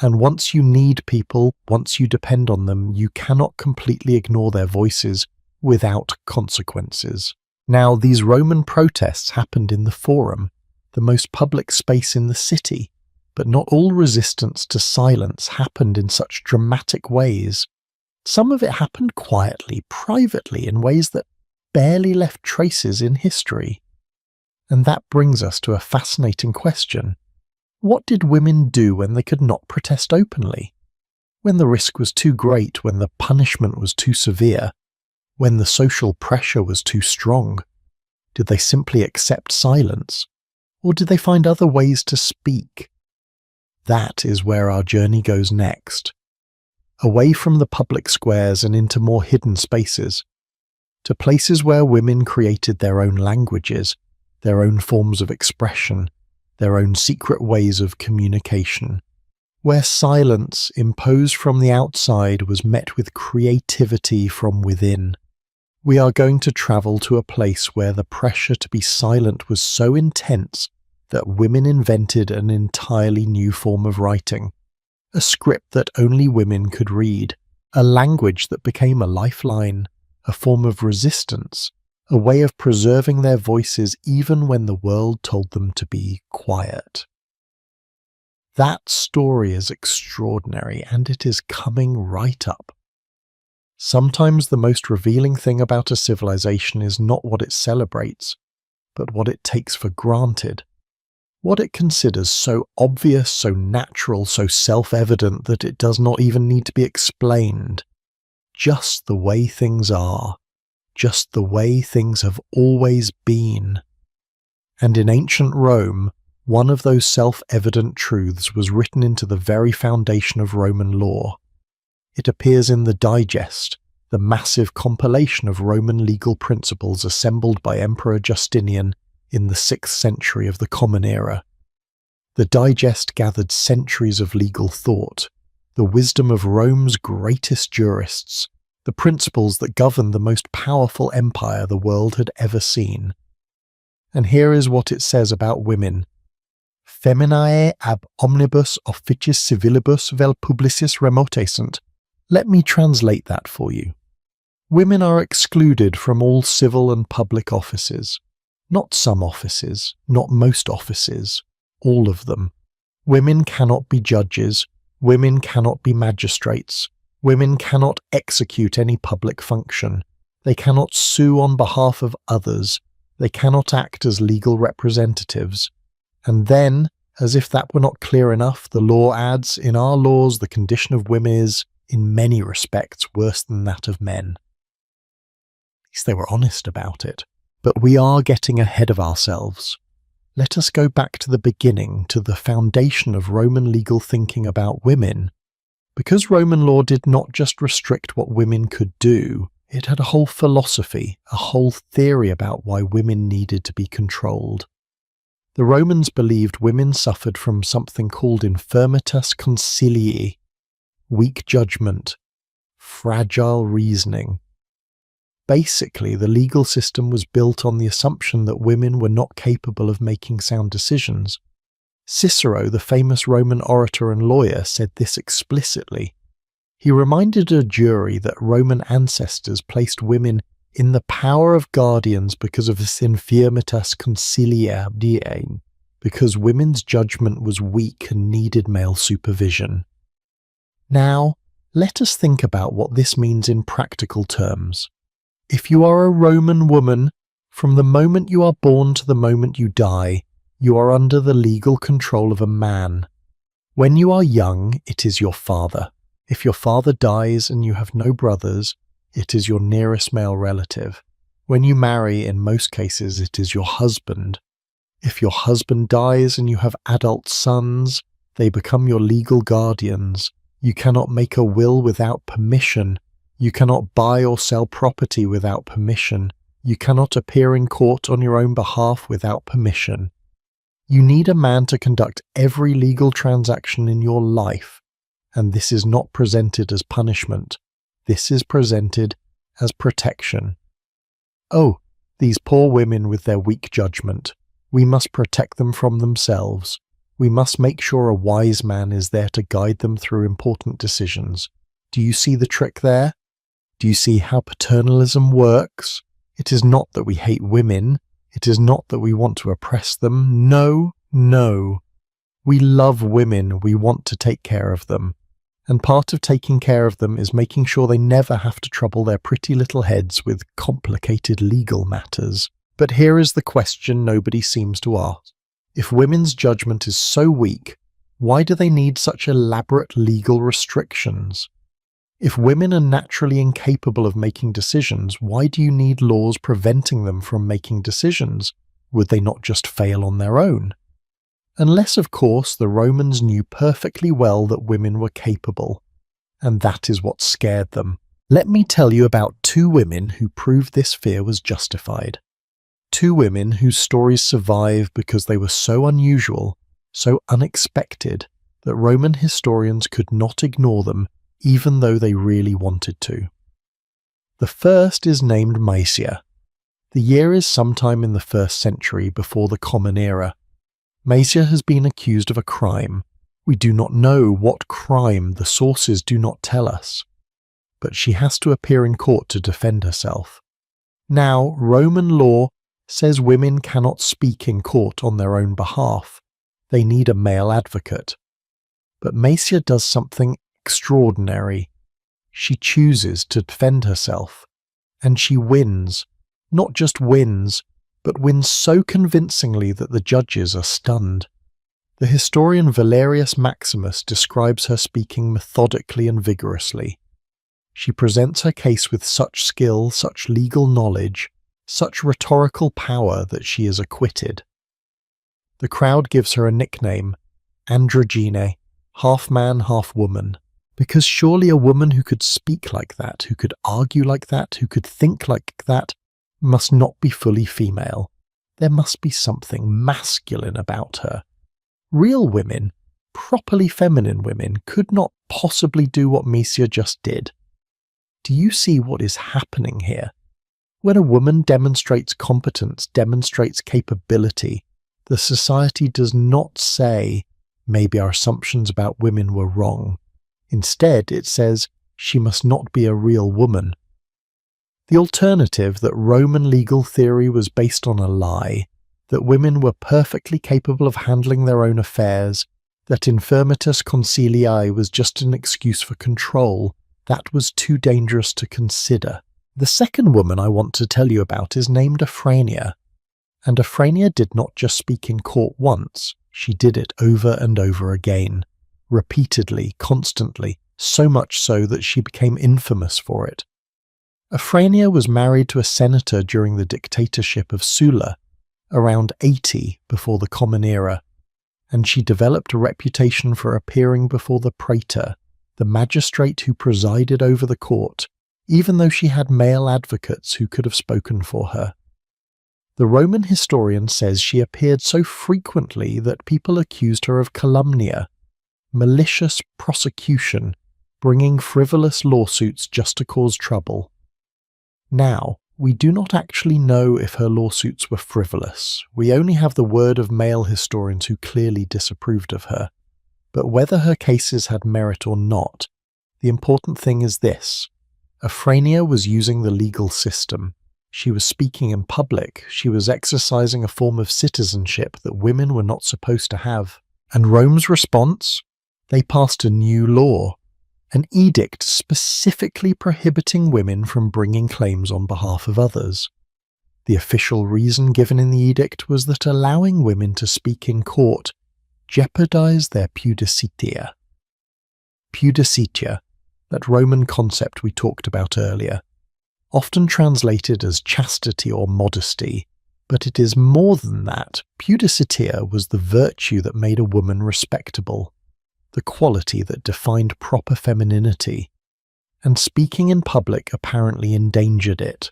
Speaker 1: And once you need people, once you depend on them, you cannot completely ignore their voices without consequences. Now, these Roman protests happened in the Forum, the most public space in the city, but not all resistance to silence happened in such dramatic ways. Some of it happened quietly, privately, in ways that barely left traces in history. And that brings us to a fascinating question. What did women do when they could not protest openly? When the risk was too great, when the punishment was too severe, when the social pressure was too strong? Did they simply accept silence? Or did they find other ways to speak? That is where our journey goes next. Away from the public squares and into more hidden spaces, to places where women created their own languages, their own forms of expression, their own secret ways of communication, where silence imposed from the outside was met with creativity from within. We are going to travel to a place where the pressure to be silent was so intense that women invented an entirely new form of writing, a script that only women could read, a language that became a lifeline, a form of resistance, a way of preserving their voices even when the world told them to be quiet. That story is extraordinary, and it is coming right up. Sometimes the most revealing thing about a civilization is not what it celebrates, but what it takes for granted. What it considers so obvious, so natural, so self-evident that it does not even need to be explained. Just the way things are. Just the way things have always been. And in ancient Rome, one of those self-evident truths was written into the very foundation of Roman law. It appears in the Digest, the massive compilation of Roman legal principles assembled by Emperor Justinian in the 6th century of the Common Era. The Digest gathered centuries of legal thought, the wisdom of Rome's greatest jurists, the principles that govern the most powerful empire the world had ever seen. And here is what it says about women. Feminae ab omnibus officiis civilibus vel publicis remotescent. Let me translate that for you. Women are excluded from all civil and public offices. Not some offices, not most offices, all of them. Women cannot be judges, women cannot be magistrates, women cannot execute any public function, they cannot sue on behalf of others, they cannot act as legal representatives. And then, as if that were not clear enough, the law adds, in our laws the condition of women is, in many respects, worse than that of men. At least they were honest about it. But we are getting ahead of ourselves. Let us go back to the beginning, to the foundation of Roman legal thinking about women. Because Roman law did not just restrict what women could do, it had a whole philosophy, a whole theory about why women needed to be controlled. The Romans believed women suffered from something called infirmitas consilii, weak judgment, fragile reasoning. Basically, the legal system was built on the assumption that women were not capable of making sound decisions. Cicero, the famous Roman orator and lawyer, said this explicitly. He reminded a jury that Roman ancestors placed women in the power of guardians because of this infirmitas consilia diem, because women's judgment was weak and needed male supervision. Now, let us think about what this means in practical terms. If you are a Roman woman, from the moment you are born to the moment you die, you are under the legal control of a man. When you are young, it is your father. If your father dies and you have no brothers, it is your nearest male relative. When you marry, in most cases, it is your husband. If your husband dies and you have adult sons, they become your legal guardians. You cannot make a will without permission. You cannot buy or sell property without permission. You cannot appear in court on your own behalf without permission. You need a man to conduct every legal transaction in your life, and this is not presented as punishment. This is presented as protection. Oh, these poor women with their weak judgment. We must protect them from themselves. We must make sure a wise man is there to guide them through important decisions. Do you see the trick there? Do you see how paternalism works? It is not that we hate women. It is not that we want to oppress them. No, no. We love women. We want to take care of them. And part of taking care of them is making sure they never have to trouble their pretty little heads with complicated legal matters. But here is the question nobody seems to ask. If women's judgment is so weak, why do they need such elaborate legal restrictions? If women are naturally incapable of making decisions, why do you need laws preventing them from making decisions? Would they not just fail on their own? Unless, of course, the Romans knew perfectly well that women were capable, and that is what scared them. Let me tell you about two women who proved this fear was justified. Two women whose stories survive because they were so unusual, so unexpected, that Roman historians could not ignore them even though they really wanted to. The first is named Maisia. The year is sometime in the 1st century before the Common Era. Maisia has been accused of a crime. We do not know what crime, the sources do not tell us. But she has to appear in court to defend herself. Now, Roman law says women cannot speak in court on their own behalf. They need a male advocate. But Maisia does something extraordinary. She chooses to defend herself, and she wins. Not just wins, but wins so convincingly that the judges are stunned. The historian Valerius Maximus describes her speaking methodically and vigorously. She presents her case with such skill, such legal knowledge, such rhetorical power that she is acquitted. The crowd gives her a nickname, Androgyne, half man, half woman. Because surely a woman who could speak like that, who could argue like that, who could think like that, must not be fully female. There must be something masculine about her. Real women, properly feminine women, could not possibly do what Misia just did. Do you see what is happening here? When a woman demonstrates competence, demonstrates capability, the society does not say, maybe our assumptions about women were wrong. Instead, it says, she must not be a real woman. The alternative, that Roman legal theory was based on a lie, that women were perfectly capable of handling their own affairs, that infirmitas consilii was just an excuse for control, that was too dangerous to consider. The second woman I want to tell you about is named Afrania. And Afrania did not just speak in court once, she did it over and over again. Repeatedly, constantly, so much so that she became infamous for it. Afrania was married to a senator during the dictatorship of Sulla, around 80 before the Common Era, and she developed a reputation for appearing before the praetor, the magistrate who presided over the court, even though she had male advocates who could have spoken for her. The Roman historian says she appeared so frequently that people accused her of calumnia, malicious prosecution, bringing frivolous lawsuits just to cause trouble. Now, we do not actually know if her lawsuits were frivolous. We only have the word of male historians who clearly disapproved of her. But whether her cases had merit or not, the important thing is this. Afrania was using the legal system. She was speaking in public. She was exercising a form of citizenship that women were not supposed to have. And Rome's response? They passed a new law, an edict specifically prohibiting women from bringing claims on behalf of others. The official reason given in the edict was that allowing women to speak in court jeopardized their pudicitia. Pudicitia, that Roman concept we talked about earlier, often translated as chastity or modesty, but it is more than that. Pudicitia was the virtue that made a woman respectable, the quality that defined proper femininity, and speaking in public apparently endangered it.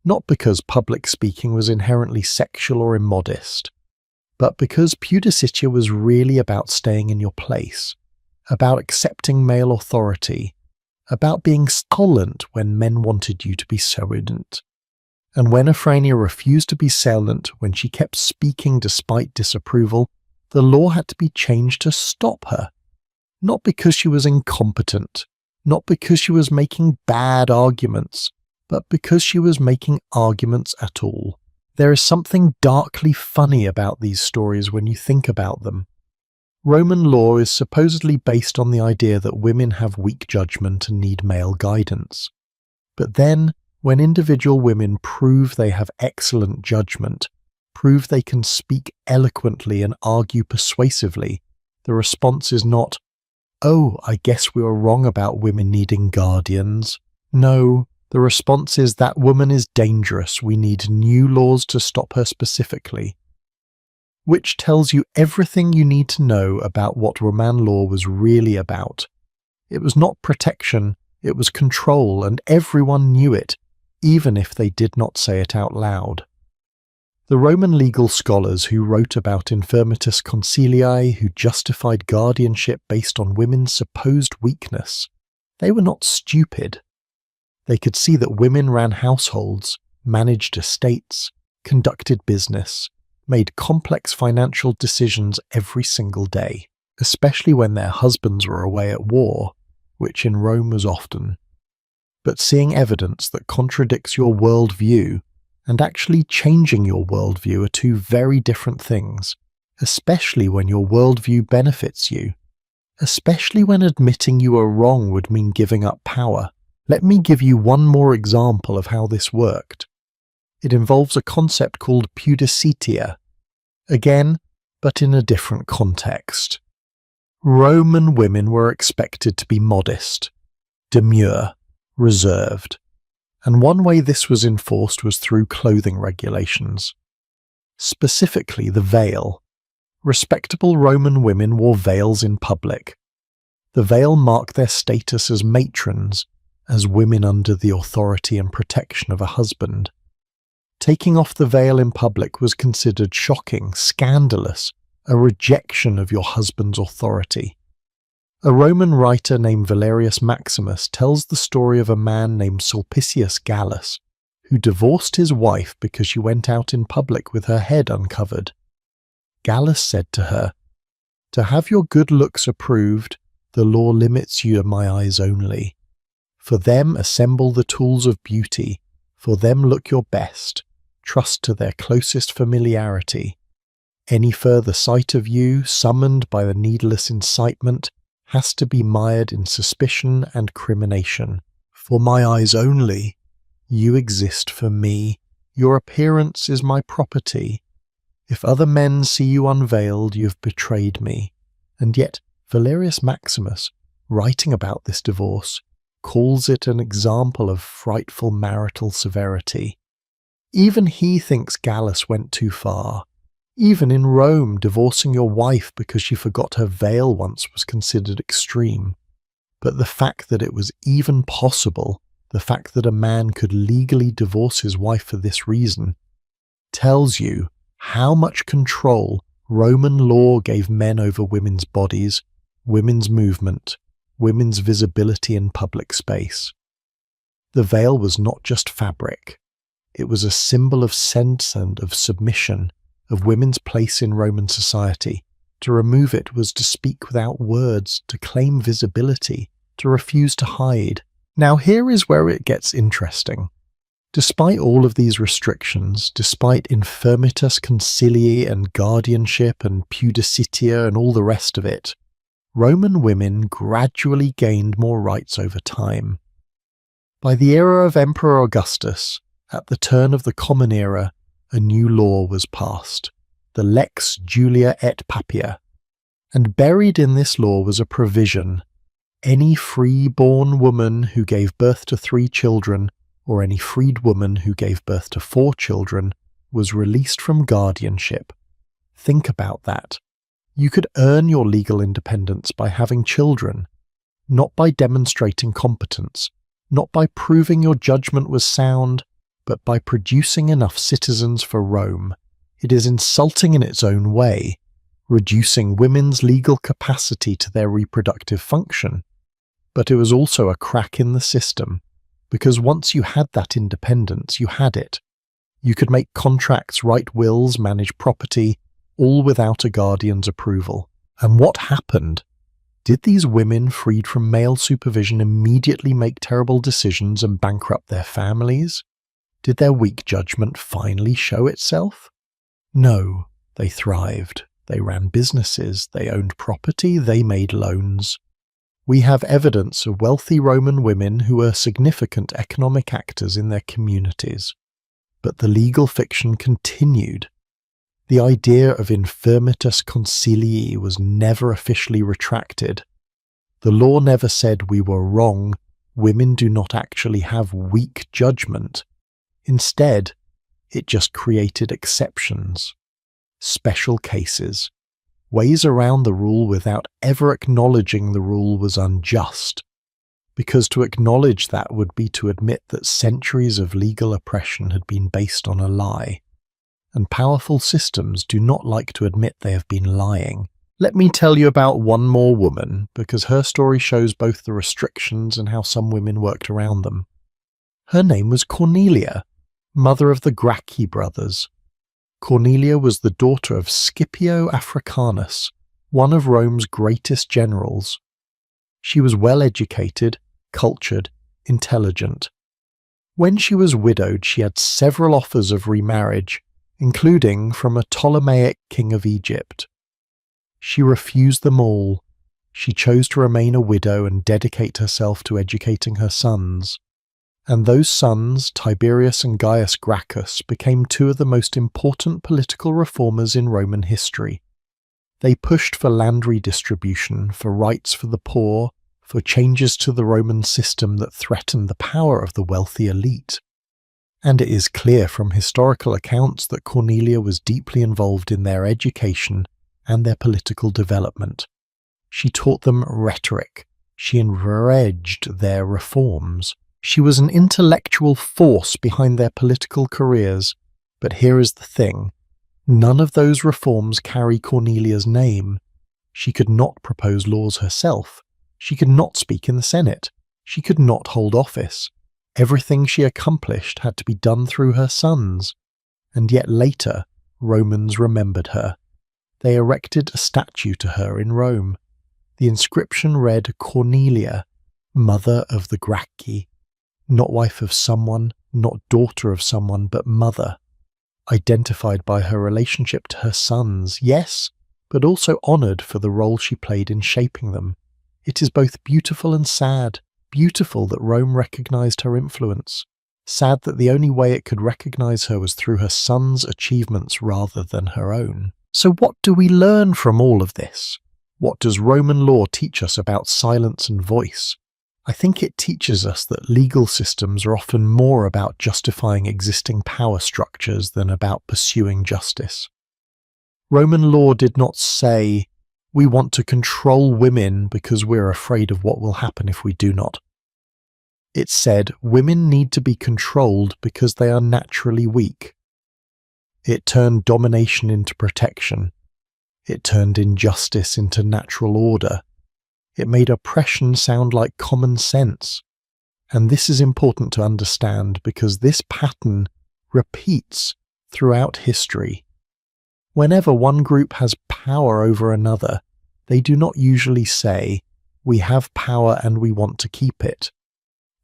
Speaker 1: Not because public speaking was inherently sexual or immodest, but because pudicitia was really about staying in your place, about accepting male authority, about being silent when men wanted you to be silent. And when Afrania refused to be silent, when she kept speaking despite disapproval, the law had to be changed to stop her. Not because she was incompetent, not because she was making bad arguments, but because she was making arguments at all. There is something darkly funny about these stories when you think about them. Roman law is supposedly based on the idea that women have weak judgment and need male guidance. But then, when individual women prove they have excellent judgment, prove they can speak eloquently and argue persuasively, the response is not, "Oh, I guess we were wrong about women needing guardians." No, the response is, "That woman is dangerous. We need new laws to stop her specifically." Which tells you everything you need to know about what Roman law was really about. It was not protection, it was control, and everyone knew it, even if they did not say it out loud. The Roman legal scholars who wrote about infirmitas consilii, who justified guardianship based on women's supposed weakness, they were not stupid. They could see that women ran households, managed estates, conducted business, made complex financial decisions every single day, especially when their husbands were away at war, which in Rome was often. But seeing evidence that contradicts your worldview and actually changing your worldview are two very different things, especially when your worldview benefits you, especially when admitting you are wrong would mean giving up power. Let me give you one more example of how this worked. It involves a concept called pudicitia, again, but in a different context. Roman women were expected to be modest, demure, reserved, and one way this was enforced was through clothing regulations. Specifically the veil. Respectable Roman women wore veils in public. The veil marked their status as matrons, as women under the authority and protection of a husband. Taking off the veil in public was considered shocking, scandalous, a rejection of your husband's authority. A Roman writer named Valerius Maximus tells the story of a man named Sulpicius Gallus, who divorced his wife because she went out in public with her head uncovered. Gallus said to her, "To have your good looks approved, the law limits you to my eyes only. For them assemble the tools of beauty, for them look your best, trust to their closest familiarity. Any further sight of you, summoned by the needless incitement, has to be mired in suspicion and crimination. For my eyes only, you exist for me, your appearance is my property. If other men see you unveiled, you have betrayed me." And yet Valerius Maximus, writing about this divorce, calls it an example of frightful marital severity. Even he thinks Gallus went too far. Even in Rome, divorcing your wife because she forgot her veil once was considered extreme. But the fact that it was even possible, the fact that a man could legally divorce his wife for this reason, tells you how much control Roman law gave men over women's bodies, women's movement, women's visibility in public space. The veil was not just fabric. It was a symbol of sense and of submission, of women's place in Roman society. To remove it was to speak without words, to claim visibility, to refuse to hide. Now here is where it gets interesting. Despite all of these restrictions, despite infirmitas concilii and guardianship and pudicitia and all the rest of it, Roman women gradually gained more rights over time. By the era of Emperor Augustus, at the turn of the Common Era, a new law was passed, the Lex Julia et Papia, and buried in this law was a provision: any free-born woman who gave birth to 3 children, or any freed woman who gave birth to 4 children, was released from guardianship. Think about that. You could earn your legal independence by having children, not by demonstrating competence, not by proving your judgment was sound, but by producing enough citizens for Rome. It is insulting in its own way, reducing women's legal capacity to their reproductive function. But it was also a crack in the system, because once you had that independence, you had it. You could make contracts, write wills, manage property, all without a guardian's approval. And what happened? Did these women freed from male supervision immediately make terrible decisions and bankrupt their families? Did their weak judgment finally show itself? No, they thrived. They ran businesses, they owned property, they made loans. We have evidence of wealthy Roman women who were significant economic actors in their communities. But the legal fiction continued. The idea of infirmitas concilii was never officially retracted. The law never said we were wrong, women do not actually have weak judgment. Instead, it just created exceptions, special cases, ways around the rule without ever acknowledging the rule was unjust, because to acknowledge that would be to admit that centuries of legal oppression had been based on a lie, and powerful systems do not like to admit they have been lying. Let me tell you about one more woman, because her story shows both the restrictions and how some women worked around them. Her name was Cornelia, mother of the Gracchi brothers. Cornelia was the daughter of Scipio Africanus, one of Rome's greatest generals. She was well-educated, cultured, intelligent. When she was widowed, she had several offers of remarriage, including from a Ptolemaic king of Egypt. She refused them all. She chose to remain a widow and dedicate herself to educating her sons. And those sons, Tiberius and Gaius Gracchus, became 2 of the most important political reformers in Roman history. They pushed for land redistribution, for rights for the poor, for changes to the Roman system that threatened the power of the wealthy elite. And it is clear from historical accounts that Cornelia was deeply involved in their education and their political development. She taught them rhetoric. She encouraged their reforms. She was an intellectual force behind their political careers. But here is the thing. None of those reforms carry Cornelia's name. She could not propose laws herself. She could not speak in the Senate. She could not hold office. Everything she accomplished had to be done through her sons. And yet later, Romans remembered her. They erected a statue to her in Rome. The inscription read Cornelia, mother of the Gracchi, not wife of someone, not daughter of someone, but mother, identified by her relationship to her sons, yes, but also honoured for the role she played in shaping them. It is both beautiful and sad. Beautiful that Rome recognised her influence. Sad that the only way it could recognise her was through her sons' achievements rather than her own. So what do we learn from all of this? What does Roman law teach us about silence and voice? I think it teaches us that legal systems are often more about justifying existing power structures than about pursuing justice. Roman law did not say, "We want to control women because we're afraid of what will happen if we do not." It said, "Women need to be controlled because they are naturally weak." It turned domination into protection. It turned injustice into natural order. It made oppression sound like common sense. And this is important to understand because this pattern repeats throughout history. Whenever one group has power over another, they do not usually say, "We have power and we want to keep it."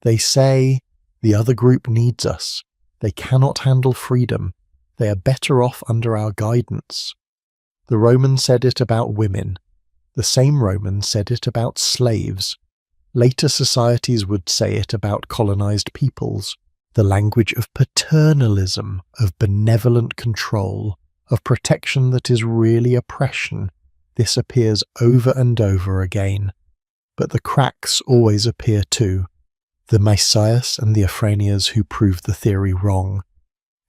Speaker 1: They say, "The other group needs us. They cannot handle freedom. They are better off under our guidance." The Romans said it about women. The same Romans said it about slaves. Later societies would say it about colonized peoples. The language of paternalism, of benevolent control, of protection that is really oppression. This appears over and over again. But the cracks always appear too. The Messiahs and the Ephraimias who prove the theory wrong.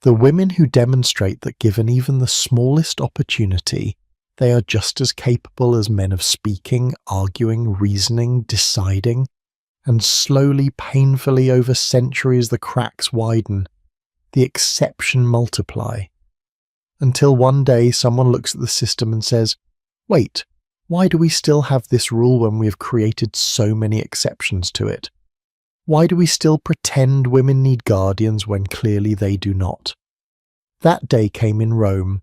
Speaker 1: The women who demonstrate that given even the smallest opportunity, they are just as capable as men of speaking, arguing, reasoning, deciding, and slowly, painfully over centuries the cracks widen, the exception multiply, until one day someone looks at the system and says, "Wait, why do we still have this rule when we have created so many exceptions to it? Why do we still pretend women need guardians when clearly they do not?" That day came in Rome,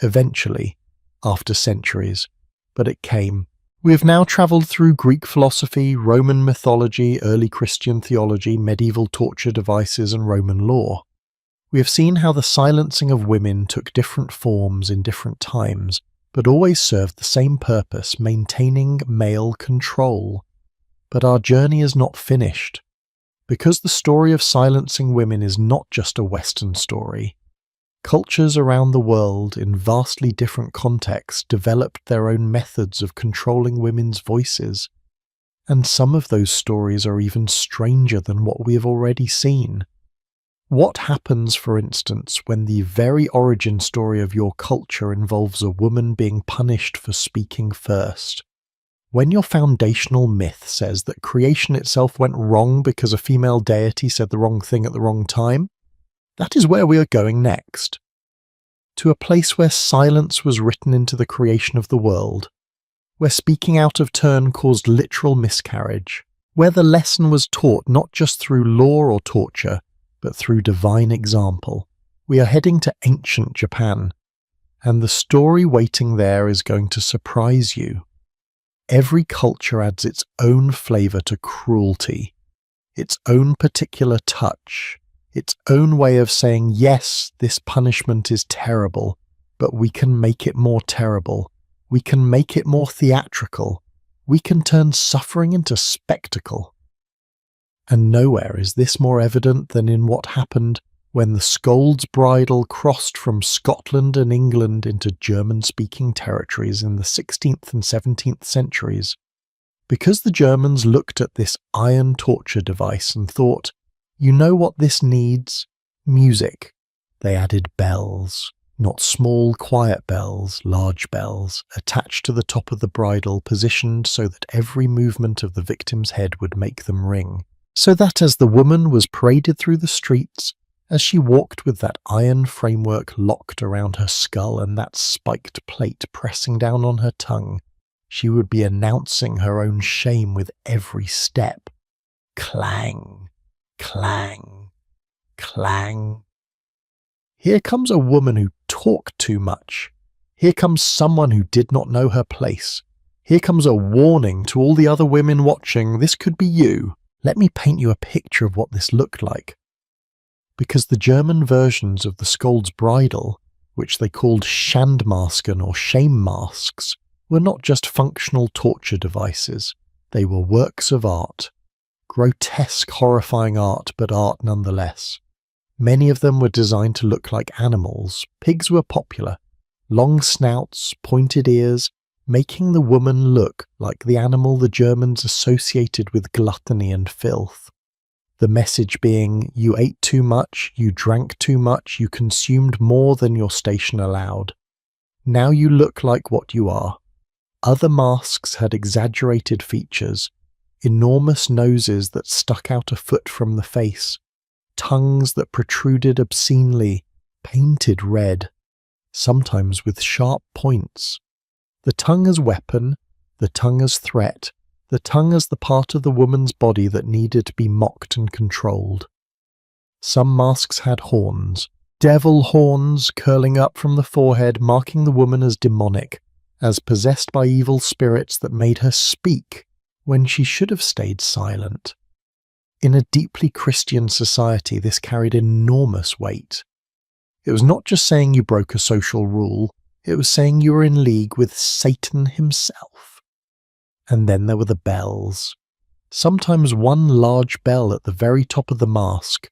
Speaker 1: eventually, after centuries, but it came. We have now travelled through Greek philosophy, Roman mythology, early Christian theology, medieval torture devices, and Roman law. We have seen how the silencing of women took different forms in different times, but always served the same purpose, maintaining male control. But our journey is not finished. Because the story of silencing women is not just a Western story, cultures around the world in vastly different contexts developed their own methods of controlling women's voices, and some of those stories are even stranger than what we have already seen. What happens, for instance, when the very origin story of your culture involves a woman being punished for speaking first? When your foundational myth says that creation itself went wrong because a female deity said the wrong thing at the wrong time, that is where we are going next. To a place where silence was written into the creation of the world, where speaking out of turn caused literal miscarriage, where the lesson was taught not just through law or torture, but through divine example. We are heading to ancient Japan, and the story waiting there is going to surprise you. Every culture adds its own flavour to cruelty, its own particular touch, its own way of saying, yes, this punishment is terrible, but we can make it more terrible. We can make it more theatrical. We can turn suffering into spectacle. And nowhere is this more evident than in what happened when the Scold's Bridle crossed from Scotland and England into German-speaking territories in the 16th and 17th centuries. Because the Germans looked at this iron torture device and thought, you know what this needs? Music. They added bells. Not small, quiet bells, large bells, attached to the top of the bridle, positioned so that every movement of the victim's head would make them ring. So that as the woman was paraded through the streets, as she walked with that iron framework locked around her skull and that spiked plate pressing down on her tongue, she would be announcing her own shame with every step. Clang, clang, clang. Here comes a woman who talked too much. Here comes someone who did not know her place. Here comes a warning to all the other women watching. This could be you. Let me paint you a picture of what this looked like. Because the German versions of the Scold's Bridle, which they called Schandmasken or shame masks, were not just functional torture devices. They were works of art. Grotesque, horrifying art, but art nonetheless. Many of them were designed to look like animals. Pigs were popular. Long snouts, pointed ears, making the woman look like the animal the Germans associated with gluttony and filth. The message being, you ate too much, you drank too much, you consumed more than your station allowed. Now you look like what you are. Other masks had exaggerated features, enormous noses that stuck out a foot from the face, tongues that protruded obscenely, painted red, sometimes with sharp points. The tongue as weapon, the tongue as threat, the tongue as the part of the woman's body that needed to be mocked and controlled. Some masks had horns, devil horns curling up from the forehead, marking the woman as demonic, as possessed by evil spirits that made her speak when she should have stayed silent. In a deeply Christian society, this carried enormous weight. It was not just saying you broke a social rule, it was saying you were in league with Satan himself. And then there were the bells. Sometimes one large bell at the very top of the mask,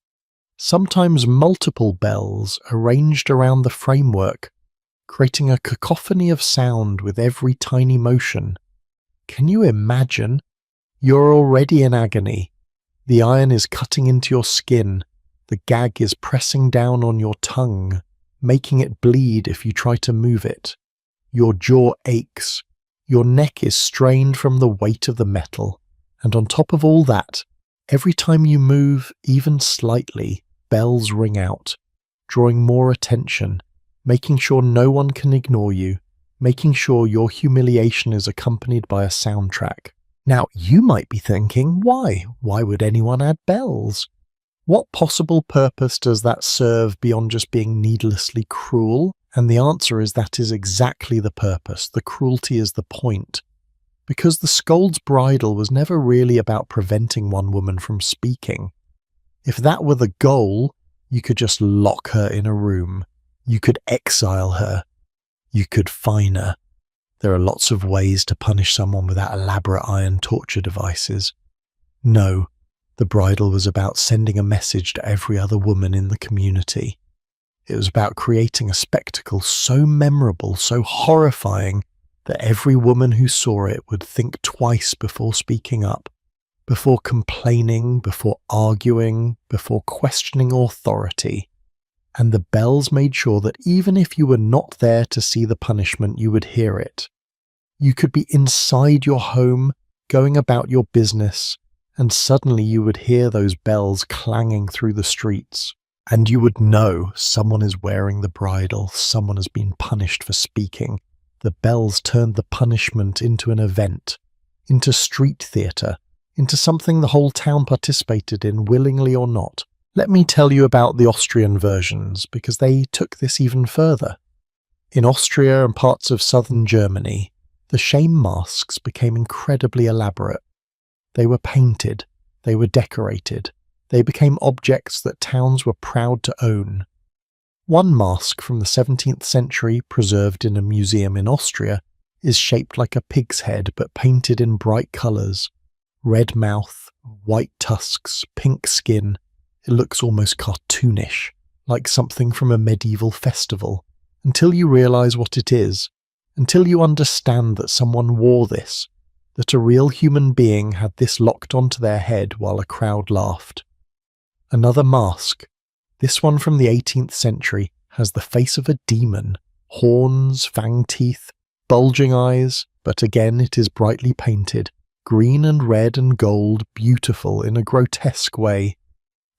Speaker 1: sometimes multiple bells arranged around the framework, creating a cacophony of sound with every tiny motion. Can you imagine? You're already in agony. The iron is cutting into your skin. The gag is pressing down on your tongue, making it bleed if you try to move it. Your jaw aches. Your neck is strained from the weight of the metal. And on top of all that, every time you move, even slightly, bells ring out, drawing more attention, making sure no one can ignore you, making sure your humiliation is accompanied by a soundtrack. Now, you might be thinking, why? Why would anyone add bells? What possible purpose does that serve beyond just being needlessly cruel? And the answer is that is exactly the purpose. The cruelty is the point. Because the Scold's Bridle was never really about preventing one woman from speaking. If that were the goal, you could just lock her in a room. You could exile her. You could fine her. There are lots of ways to punish someone without elaborate iron torture devices. No, the bridle was about sending a message to every other woman in the community. It was about creating a spectacle so memorable, so horrifying, that every woman who saw it would think twice before speaking up, before complaining, before arguing, before questioning authority. And the bells made sure that even if you were not there to see the punishment, you would hear it. You could be inside your home, going about your business, and suddenly you would hear those bells clanging through the streets. And you would know someone is wearing the bridle, someone has been punished for speaking. The bells turned the punishment into an event, into street theatre, into something the whole town participated in, willingly or not. Let me tell you about the Austrian versions, because they took this even further. In Austria and parts of southern Germany, the shame masks became incredibly elaborate. They were painted, they were decorated, they became objects that towns were proud to own. One mask from the 17th century, preserved in a museum in Austria, is shaped like a pig's head but painted in bright colours. Red mouth, white tusks, pink skin. It looks almost cartoonish, like something from a medieval festival, until you realise what it is, until you understand that someone wore this, that a real human being had this locked onto their head while a crowd laughed. Another mask, this one from the 18th century, has the face of a demon, horns, fang teeth, bulging eyes, but again it is brightly painted, green and red and gold, beautiful in a grotesque way.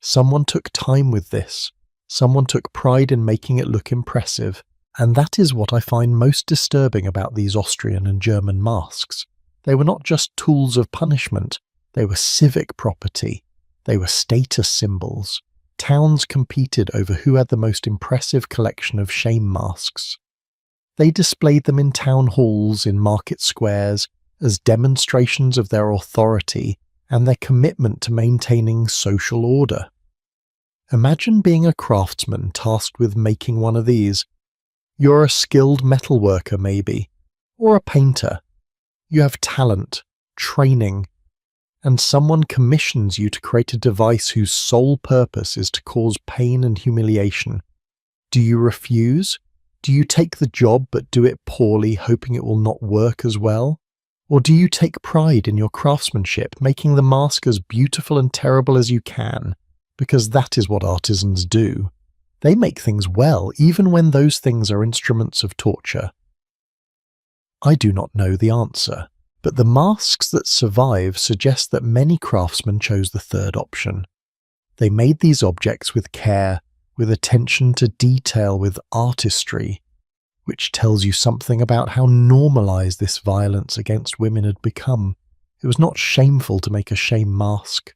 Speaker 1: Someone took time with this. Someone took pride in making it look impressive. And that is what I find most disturbing about these Austrian and German masks. They were not just tools of punishment. They were civic property. They were status symbols. Towns competed over who had the most impressive collection of shame masks. They displayed them in town halls, in market squares, as demonstrations of their authority and their commitment to maintaining social order. Imagine being a craftsman tasked with making one of these. You're a skilled metalworker, maybe, or a painter. You have talent, training, and someone commissions you to create a device whose sole purpose is to cause pain and humiliation. Do you refuse? Do you take the job but do it poorly, hoping it will not work as well? Or do you take pride in your craftsmanship, making the mask as beautiful and terrible as you can? Because that is what artisans do. They make things well, even when those things are instruments of torture. I do not know the answer, but the masks that survive suggest that many craftsmen chose the third option. They made these objects with care, with attention to detail, with artistry, which tells you something about how normalized this violence against women had become. It was not shameful to make a shame mask.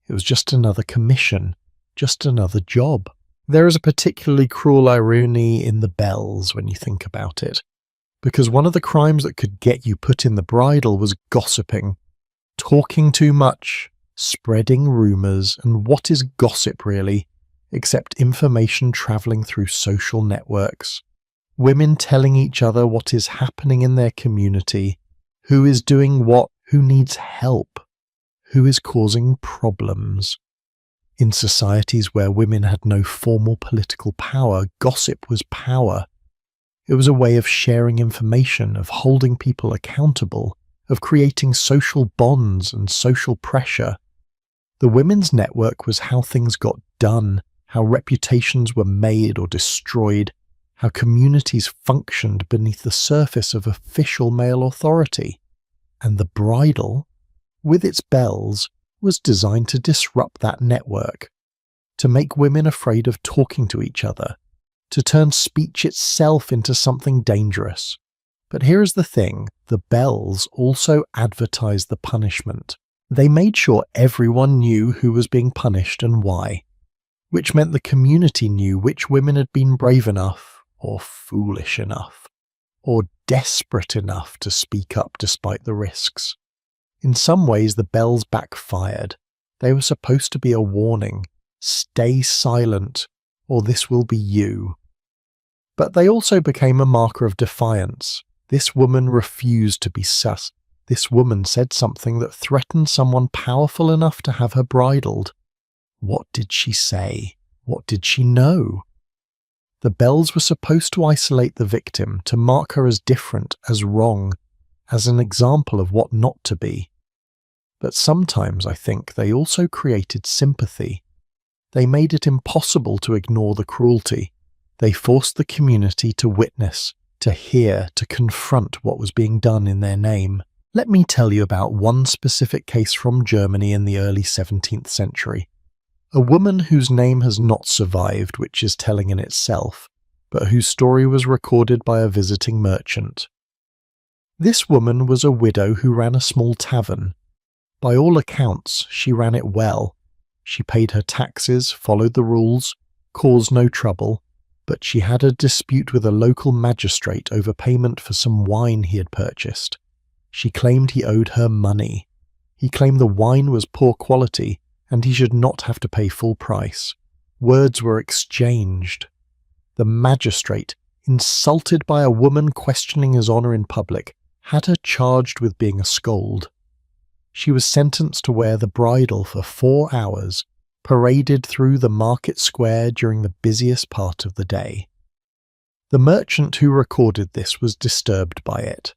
Speaker 1: It was just another commission, just another job. There is a particularly cruel irony in the bells when you think about it, because one of the crimes that could get you put in the bridle was gossiping, talking too much, spreading rumours, and what is gossip really, except information travelling through social networks? Women telling each other what is happening in their community, who is doing what, who needs help, who is causing problems. In societies where women had no formal political power, gossip was power. It was a way of sharing information, of holding people accountable, of creating social bonds and social pressure. The women's network was how things got done, how reputations were made or destroyed, how communities functioned beneath the surface of official male authority. And the bridle, with its bells, was designed to disrupt that network, to make women afraid of talking to each other, to turn speech itself into something dangerous. But here is the thing, the bells also advertised the punishment. They made sure everyone knew who was being punished and why, which meant the community knew which women had been brave enough, or foolish enough, or desperate enough to speak up despite the risks. In some ways, the bells backfired. They were supposed to be a warning. Stay silent, or this will be you. But they also became a marker of defiance. This woman refused to be sus. This woman said something that threatened someone powerful enough to have her bridled. What did she say? What did she know? The bells were supposed to isolate the victim, to mark her as different, as wrong, as an example of what not to be. But sometimes, I think, they also created sympathy. They made it impossible to ignore the cruelty. They forced the community to witness, to hear, to confront what was being done in their name. Let me tell you about one specific case from Germany in the early 17th century. A woman whose name has not survived, which is telling in itself, but whose story was recorded by a visiting merchant. This woman was a widow who ran a small tavern. By all accounts, she ran it well. She paid her taxes, followed the rules, caused no trouble, but she had a dispute with a local magistrate over payment for some wine he had purchased. She claimed he owed her money. He claimed the wine was poor quality, and he should not have to pay full price. Words were exchanged. The magistrate, insulted by a woman questioning his honour in public, had her charged with being a scold. She was sentenced to wear the bridle for 4 hours, paraded through the market square during the busiest part of the day. The merchant who recorded this was disturbed by it.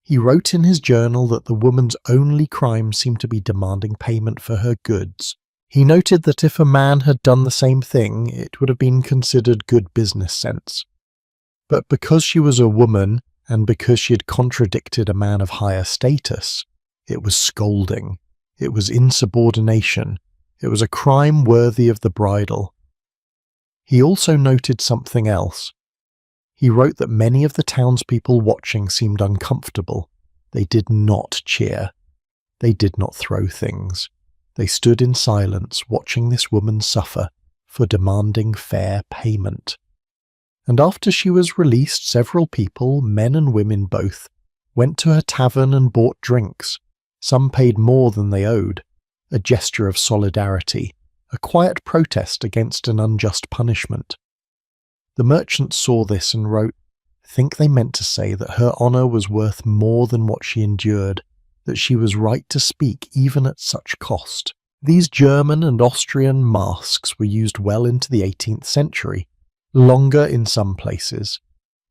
Speaker 1: He wrote in his journal that the woman's only crime seemed to be demanding payment for her goods, He noted that if a man had done the same thing, it would have been considered good business sense. But because she was a woman, and because she had contradicted a man of higher status, it was scolding, it was insubordination, it was a crime worthy of the bridle. He also noted something else. He wrote that many of the townspeople watching seemed uncomfortable. They did not cheer. They did not throw things. They stood in silence, watching this woman suffer for demanding fair payment. And after she was released, several people, men and women both, went to her tavern and bought drinks. Some paid more than they owed, a gesture of solidarity, a quiet protest against an unjust punishment. The merchant saw this and wrote, "Think they meant to say that her honour was worth more than what she endured, that she was right to speak even at such cost." These German and Austrian masks were used well into the 18th century, longer in some places,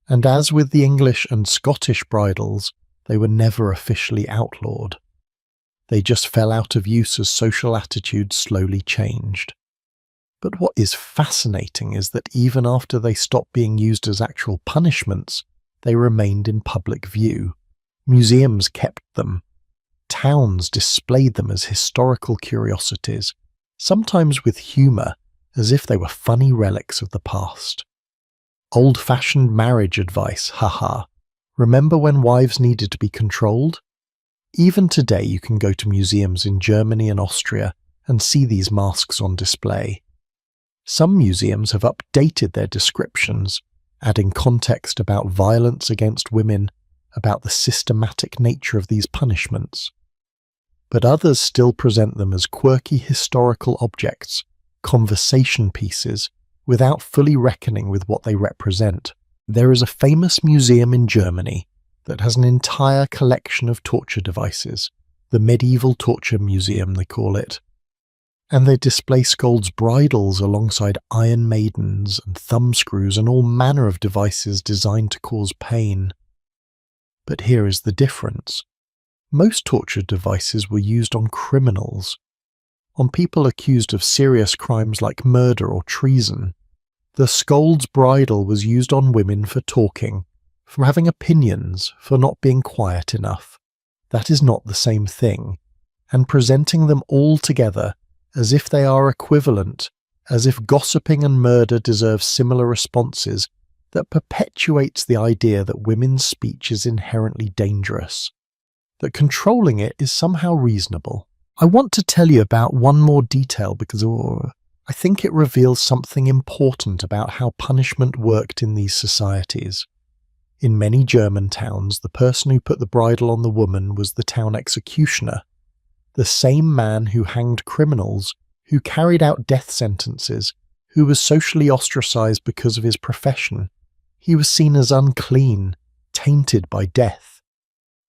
Speaker 1: and as with the English and Scottish bridles, they were never officially outlawed. They just fell out of use as social attitudes slowly changed. But what is fascinating is that even after they stopped being used as actual punishments, they remained in public view. Museums kept them. Towns displayed them as historical curiosities, sometimes with humour, as if they were funny relics of the past. Old-fashioned marriage advice, haha. Remember when wives needed to be controlled? Even today you can go to museums in Germany and Austria and see these masks on display. Some museums have updated their descriptions, adding context about violence against women, about the systematic nature of these punishments. But others still present them as quirky historical objects, conversation pieces, without fully reckoning with what they represent. There is a famous museum in Germany that has an entire collection of torture devices, the Medieval Torture Museum they call it. And they display scolds' bridles alongside iron maidens and thumbscrews and all manner of devices designed to cause pain. But here is the difference. Most torture devices were used on criminals, on people accused of serious crimes like murder or treason. The scold's bridle was used on women for talking, for having opinions, for not being quiet enough. That is not the same thing, and presenting them all together as if they are equivalent, as if gossiping and murder deserve similar responses, that perpetuates the idea that women's speech is inherently dangerous, that controlling it is somehow reasonable. I want to tell you about one more detail because I think it reveals something important about how punishment worked in these societies. In many German towns, the person who put the bridle on the woman was the town executioner, the same man who hanged criminals, who carried out death sentences, who was socially ostracized because of his profession. He was seen as unclean, tainted by death.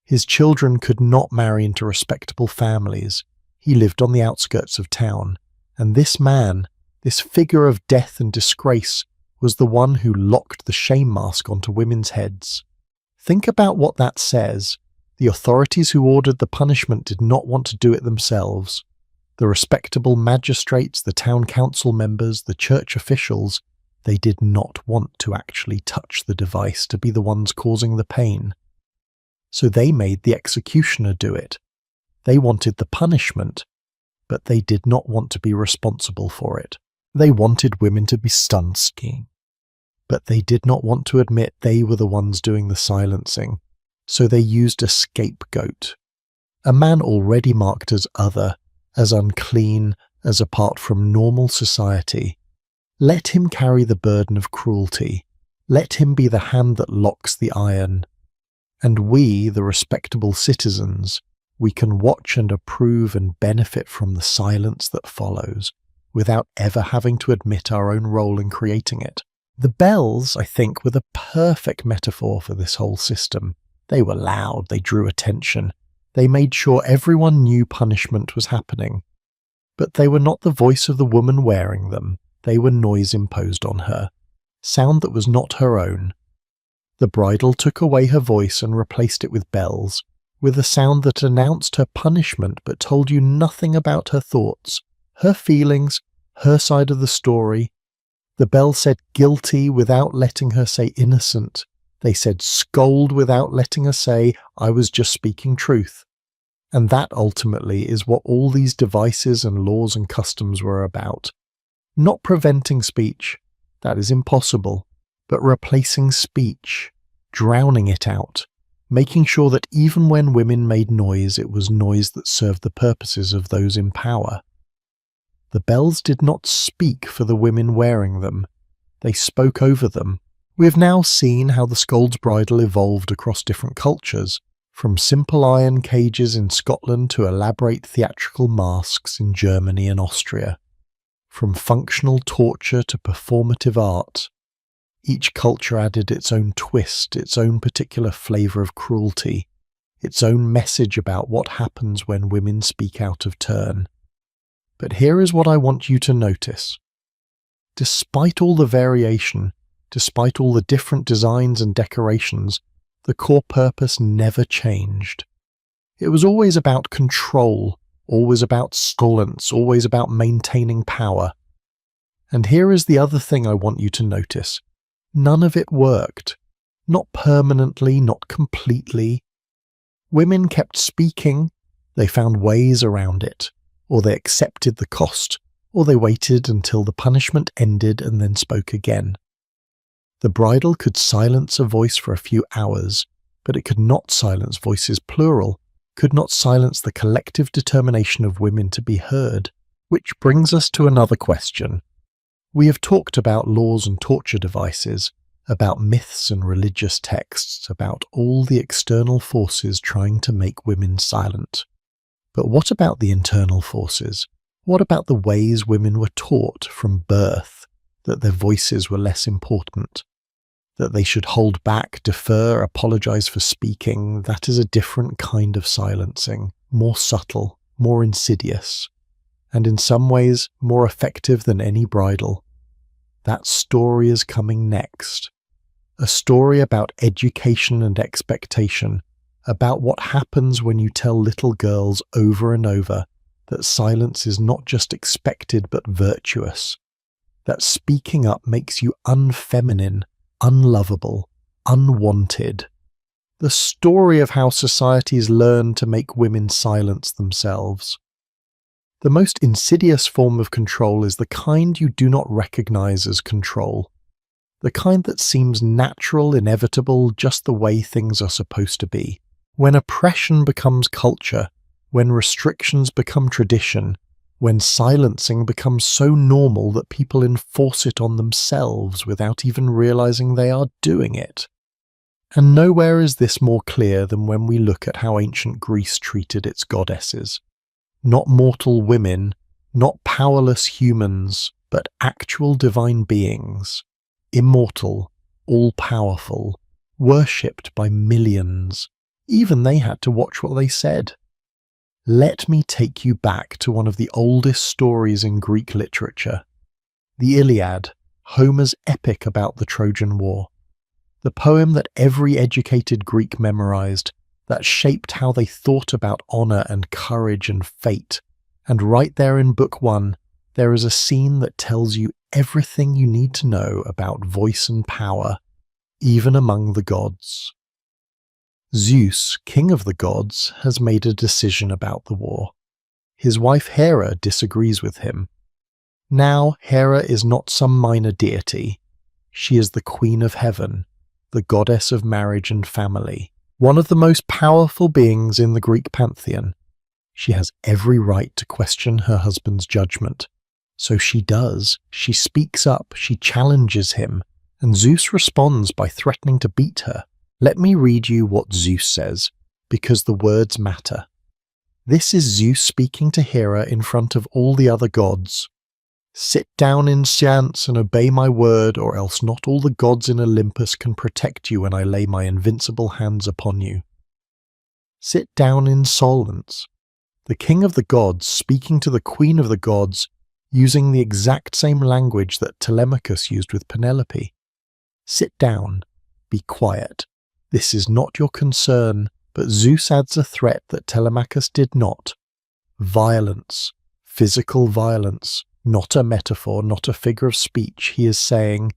Speaker 1: His children could not marry into respectable families. He lived on the outskirts of town, and this man, this figure of death and disgrace, was the one who locked the shame mask onto women's heads. Think about what that says. The authorities who ordered the punishment did not want to do it themselves. The respectable magistrates, the town council members, the church officials, they did not want to actually touch the device to be the ones causing the pain. So they made the executioner do it. They wanted the punishment, but they did not want to be responsible for it. They wanted women to be stunned skiing, but they did not want to admit they were the ones doing the silencing. So they used a scapegoat, a man already marked as other, as unclean, as apart from normal society. Let him carry the burden of cruelty. Let him be the hand that locks the iron. And we, the respectable citizens, we can watch and approve and benefit from the silence that follows, without ever having to admit our own role in creating it. The bells, I think, were the perfect metaphor for this whole system. They were loud, they drew attention, they made sure everyone knew punishment was happening. But they were not the voice of the woman wearing them, they were noise imposed on her, sound that was not her own. The bridle took away her voice and replaced it with bells, with a sound that announced her punishment but told you nothing about her thoughts, her feelings, her side of the story. The bell said guilty without letting her say innocent. They said scold without letting her say, I was just speaking truth. And that ultimately is what all these devices and laws and customs were about. Not preventing speech, that is impossible, but replacing speech, drowning it out, making sure that even when women made noise, it was noise that served the purposes of those in power. The bells did not speak for the women wearing them, they spoke over them. We have now seen how the scold's bridle evolved across different cultures, from simple iron cages in Scotland to elaborate theatrical masks in Germany and Austria, from functional torture to performative art. Each culture added its own twist, its own particular flavour of cruelty, its own message about what happens when women speak out of turn. But here is what I want you to notice. Despite all the variation, despite all the different designs and decorations, the core purpose never changed. It was always about control, always about silence, always about maintaining power. And here is the other thing I want you to notice. None of it worked. Not permanently, not completely. Women kept speaking, they found ways around it, or they accepted the cost, or they waited until the punishment ended and then spoke again. The bridle could silence a voice for a few hours, but it could not silence voices plural, could not silence the collective determination of women to be heard. Which brings us to another question. We have talked about laws and torture devices, about myths and religious texts, about all the external forces trying to make women silent. But what about the internal forces? What about the ways women were taught from birth that their voices were less important? That they should hold back, defer, apologize for speaking? That is a different kind of silencing, more subtle, more insidious, and in some ways more effective than any bridle. That story is coming next. A story about education and expectation, about what happens when you tell little girls over and over that silence is not just expected but virtuous, that speaking up makes you unfeminine, unlovable, unwanted. The story of how societies learn to make women silence themselves. The most insidious form of control is the kind you do not recognize as control. The kind that seems natural, inevitable, just the way things are supposed to be. When oppression becomes culture, when restrictions become tradition, when silencing becomes so normal that people enforce it on themselves without even realizing they are doing it. And nowhere is this more clear than when we look at how ancient Greece treated its goddesses. Not mortal women, not powerless humans, but actual divine beings, immortal, all-powerful, worshipped by millions. Even they had to watch what they said. Let me take you back to one of the oldest stories in Greek literature, the Iliad, Homer's epic about the Trojan War. The poem that every educated Greek memorized, that shaped how they thought about honor and courage and fate. And right there in Book 1, there is a scene that tells you everything you need to know about voice and power, even among the gods. Zeus, king of the gods, has made a decision about the war. His wife Hera disagrees with him. Now Hera is not some minor deity. She is the queen of heaven, the goddess of marriage and family, one of the most powerful beings in the Greek pantheon. She has every right to question her husband's judgment. So she does. She speaks up, she challenges him, and Zeus responds by threatening to beat her. Let me read you what Zeus says, because the words matter. This is Zeus speaking to Hera in front of all the other gods. Sit down in silence and obey my word, or else not all the gods in Olympus can protect you when I lay my invincible hands upon you. Sit down in silence. The king of the gods speaking to the queen of the gods, using the exact same language that Telemachus used with Penelope. Sit down. Be quiet. This is not your concern, but Zeus adds a threat that Telemachus did not. Violence. physical violence, not a metaphor, not a figure of speech. He is saying,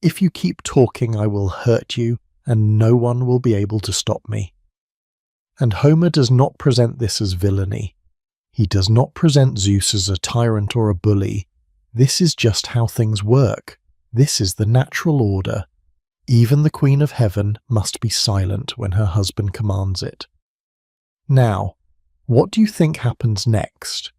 Speaker 1: if you keep talking, I will hurt you, and no one will be able to stop me. And Homer does not present this as villainy. He does not present Zeus as a tyrant or a bully. This is just how things work. This is the natural order. Even the Queen of Heaven must be silent when her husband commands it. Now, what do you think happens next?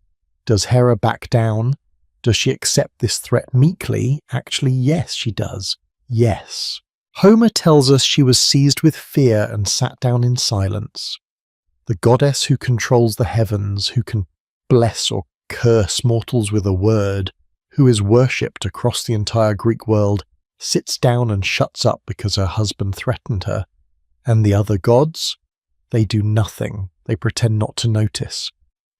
Speaker 1: Does Hera back down? Does she accept this threat meekly? Actually, yes, she does. Yes. Homer tells us she was seized with fear and sat down in silence. The goddess who controls the heavens, who can bless or curse mortals with a word, who is worshipped across the entire Greek world, sits down and shuts up because her husband threatened her. And the other gods? They do nothing. They pretend not to notice.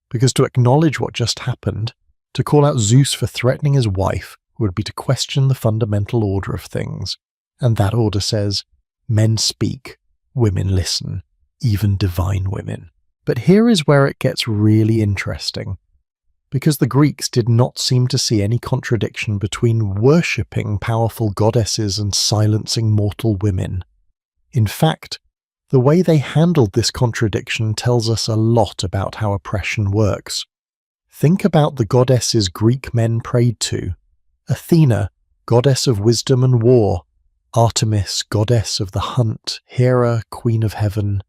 Speaker 1: Because to acknowledge what just happened, to call out Zeus for threatening his wife, would be to question the fundamental order of things. And that order says, men speak, women listen, even divine women. But here is where it gets really interesting. Because the Greeks did not seem to see any contradiction between worshipping powerful goddesses and silencing mortal women. In fact, the way they handled this contradiction tells us a lot about how oppression works. Think about the goddesses Greek men prayed to. Athena, goddess of wisdom and war. Artemis, goddess of the hunt. Hera, queen of heaven.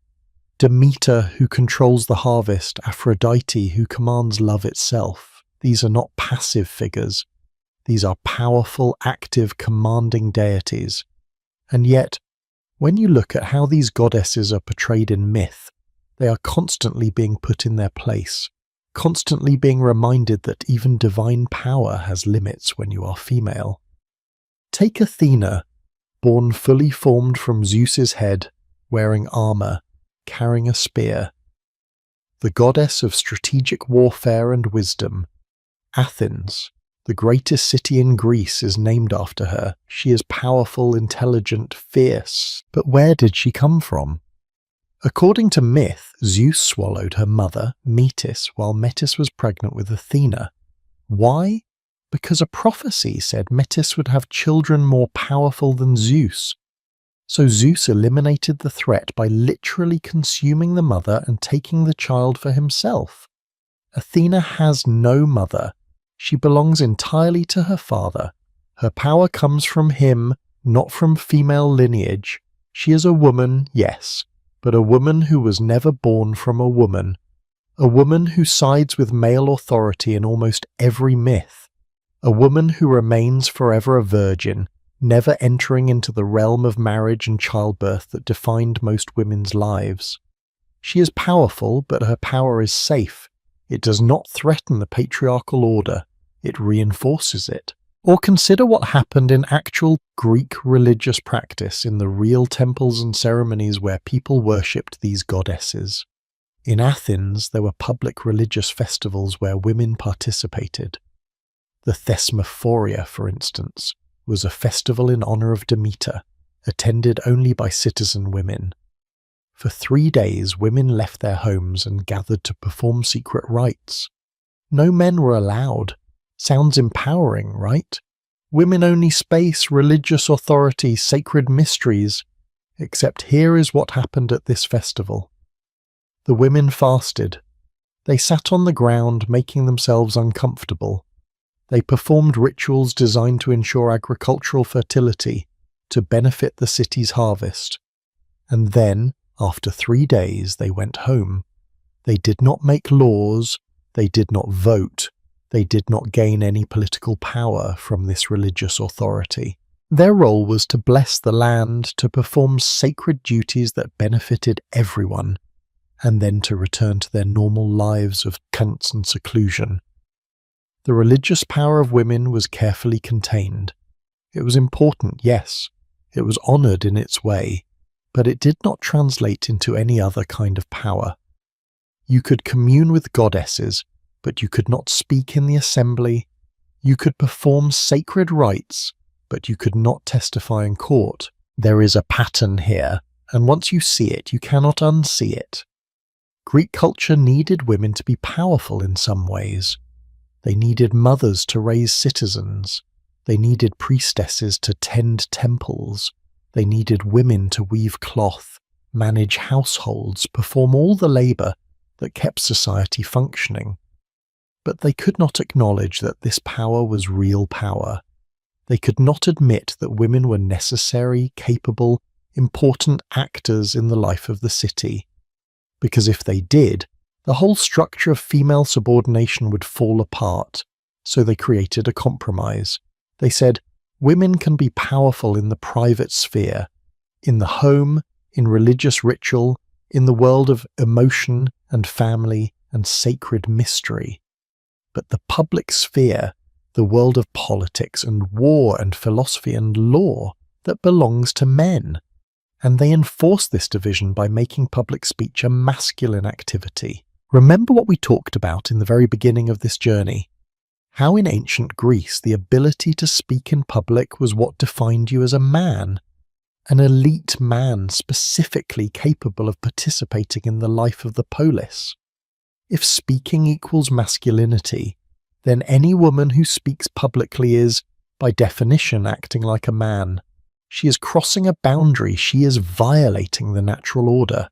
Speaker 1: Demeter, who controls the harvest. Aphrodite, who commands love itself. These are not passive figures. These are powerful, active, commanding deities. And yet, when you look at how these goddesses are portrayed in myth, they are constantly being put in their place, constantly being reminded that even divine power has limits when you are female. Take Athena, born fully formed from Zeus's head, wearing armor, carrying a spear. The goddess of strategic warfare and wisdom. Athens, the greatest city in Greece, is named after her. She is powerful, intelligent, fierce. But where did she come from? According to myth, Zeus swallowed her mother, Metis, while Metis was pregnant with Athena. Why? Because a prophecy said Metis would have children more powerful than Zeus. So Zeus eliminated the threat by literally consuming the mother and taking the child for himself. Athena has no mother. She belongs entirely to her father. Her power comes from him, not from female lineage. She is a woman, yes, but a woman who was never born from a woman. A woman who sides with male authority in almost every myth. A woman who remains forever a virgin, never entering into the realm of marriage and childbirth that defined most women's lives. She is powerful, but her power is safe. It does not threaten the patriarchal order, it reinforces it. Or consider what happened in actual Greek religious practice in the real temples and ceremonies where people worshipped these goddesses. In Athens, there were public religious festivals where women participated. The Thesmophoria, for instance, was a festival in honor of Demeter, attended only by citizen women. For 3 days, women left their homes and gathered to perform secret rites. No men were allowed. Sounds empowering, right? Women-only space, religious authority, sacred mysteries. Except here is what happened at this festival. The women fasted. They sat on the ground, making themselves uncomfortable. They performed rituals designed to ensure agricultural fertility, to benefit the city's harvest. And then, after 3 days, they went home. They did not make laws, they did not vote, they did not gain any political power from this religious authority. Their role was to bless the land, to perform sacred duties that benefited everyone, and then to return to their normal lives of cunts and seclusion. The religious power of women was carefully contained. It was important, yes. It was honoured in its way, but it did not translate into any other kind of power. You could commune with goddesses, but you could not speak in the assembly. You could perform sacred rites, but you could not testify in court. There is a pattern here, and once you see it, you cannot unsee it. Greek culture needed women to be powerful in some ways. They needed mothers to raise citizens. They needed priestesses to tend temples. They needed women to weave cloth, manage households, perform all the labour that kept society functioning. But they could not acknowledge that this power was real power. They could not admit that women were necessary, capable, important actors in the life of the city. Because if they did, the whole structure of female subordination would fall apart. So they created a compromise. They said, women can be powerful in the private sphere, in the home, in religious ritual, in the world of emotion and family and sacred mystery. But the public sphere, the world of politics and war and philosophy and law, that belongs to men. And they enforce this division by making public speech a masculine activity. Remember what we talked about in the very beginning of this journey. How in ancient Greece the ability to speak in public was what defined you as a man. An elite man specifically capable of participating in the life of the polis. If speaking equals masculinity, then any woman who speaks publicly is, by definition, acting like a man. She is crossing a boundary, she is violating the natural order.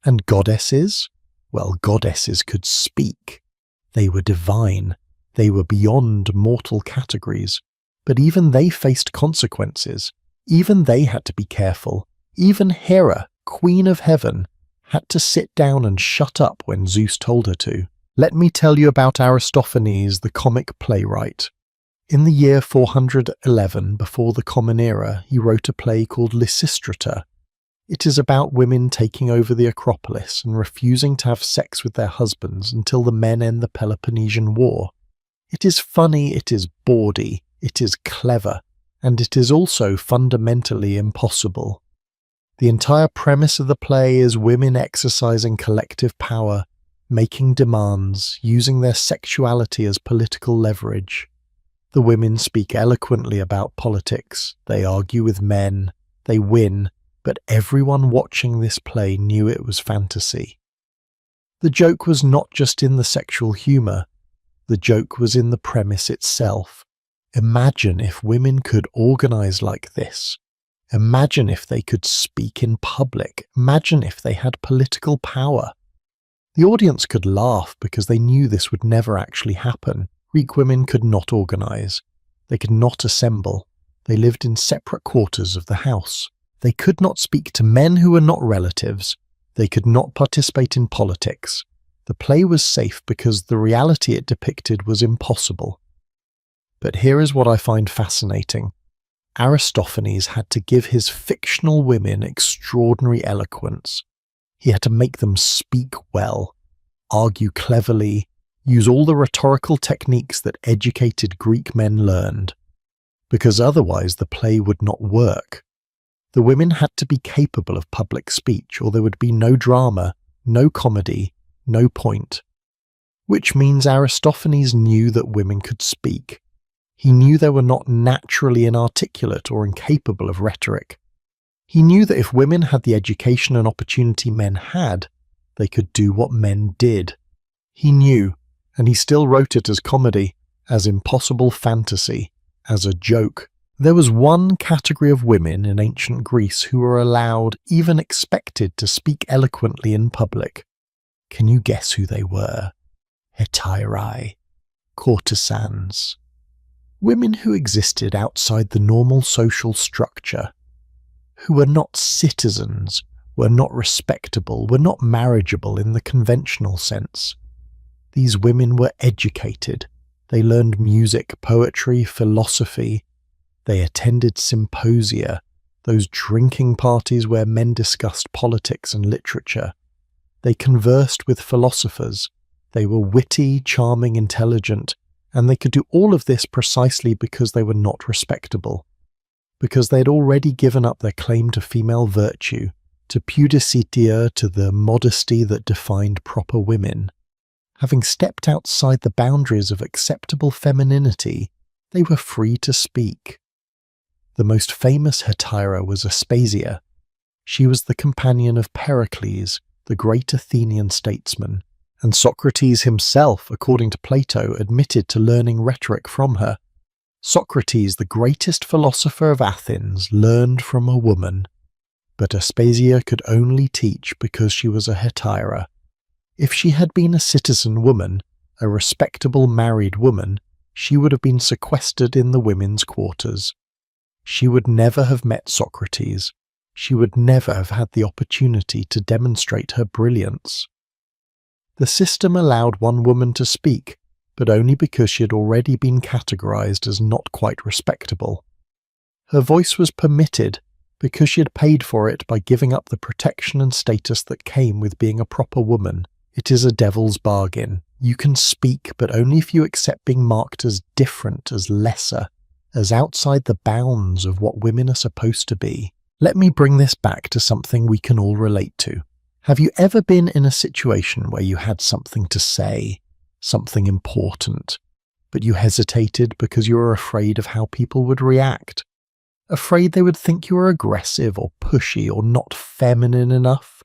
Speaker 1: And goddesses? Well, goddesses could speak. They were divine. They were beyond mortal categories. But even they faced consequences. Even they had to be careful. Even Hera, Queen of Heaven, had to sit down and shut up when Zeus told her to. Let me tell you about Aristophanes, the comic playwright. In the year 411 before the Common Era, he wrote a play called Lysistrata. It is about women taking over the Acropolis and refusing to have sex with their husbands until the men end the Peloponnesian War. It is funny, it is bawdy, it is clever, and it is also fundamentally impossible. The entire premise of the play is women exercising collective power, making demands, using their sexuality as political leverage. The women speak eloquently about politics, they argue with men, they win, but everyone watching this play knew it was fantasy. The joke was not just in the sexual humour, the joke was in the premise itself. Imagine if women could organise like this. Imagine if they could speak in public. Imagine if they had political power. The audience could laugh because they knew this would never actually happen. Greek women could not organise. They could not assemble. They lived in separate quarters of the house. They could not speak to men who were not relatives. They could not participate in politics. The play was safe because the reality it depicted was impossible. But here is what I find fascinating. Aristophanes had to give his fictional women extraordinary eloquence. He had to make them speak well, argue cleverly, use all the rhetorical techniques that educated Greek men learned, because otherwise the play would not work. The women had to be capable of public speech, or there would be no drama, no comedy, no point. Which means Aristophanes knew that women could speak. He knew they were not naturally inarticulate or incapable of rhetoric. He knew that if women had the education and opportunity men had, they could do what men did. He knew, and he still wrote it as comedy, as impossible fantasy, as a joke. There was one category of women in ancient Greece who were allowed, even expected, to speak eloquently in public. Can you guess who they were? Hetairae, courtesans. Women who existed outside the normal social structure, who were not citizens, were not respectable, were not marriageable in the conventional sense. These women were educated. They learned music, poetry, philosophy. They attended symposia, those drinking parties where men discussed politics and literature. They conversed with philosophers. They were witty, charming, intelligent, and they could do all of this precisely because they were not respectable, because they had already given up their claim to female virtue, to pudicitia, to the modesty that defined proper women. Having stepped outside the boundaries of acceptable femininity, they were free to speak. The most famous hetaira was Aspasia. She was the companion of Pericles, the great Athenian statesman, And Socrates himself, according to Plato, admitted to learning rhetoric from her. Socrates, the greatest philosopher of Athens, learned from a woman, but Aspasia could only teach because she was a hetaira. If she had been a citizen woman, a respectable married woman, she would have been sequestered in the women's quarters. She would never have met Socrates. She would never have had the opportunity to demonstrate her brilliance. The system allowed one woman to speak, but only because she had already been categorized as not quite respectable. Her voice was permitted because she had paid for it by giving up the protection and status that came with being a proper woman. It is a devil's bargain. You can speak, but only if you accept being marked as different, as lesser, as outside the bounds of what women are supposed to be. Let me bring this back to something we can all relate to. Have you ever been in a situation where you had something to say, something important, but you hesitated because you were afraid of how people would react? Afraid they would think you were aggressive or pushy or not feminine enough?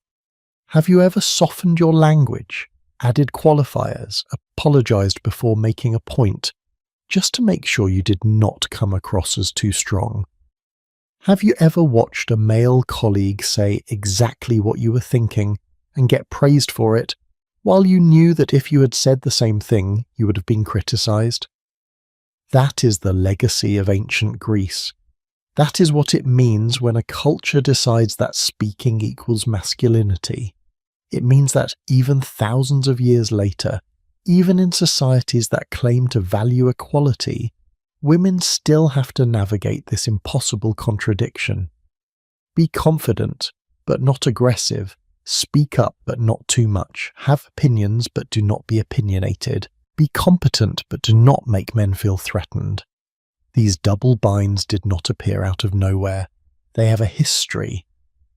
Speaker 1: Have you ever softened your language, added qualifiers, apologized before making a point, just to make sure you did not come across as too strong? Have you ever watched a male colleague say exactly what you were thinking and get praised for it, while you knew that if you had said the same thing, you would have been criticized? That is the legacy of ancient Greece. That is what it means when a culture decides that speaking equals masculinity. It means that even thousands of years later, even in societies that claim to value equality, women still have to navigate this impossible contradiction. Be confident, but not aggressive. Speak up, but not too much. Have opinions, but do not be opinionated. Be competent, but do not make men feel threatened. These double binds did not appear out of nowhere. They have a history,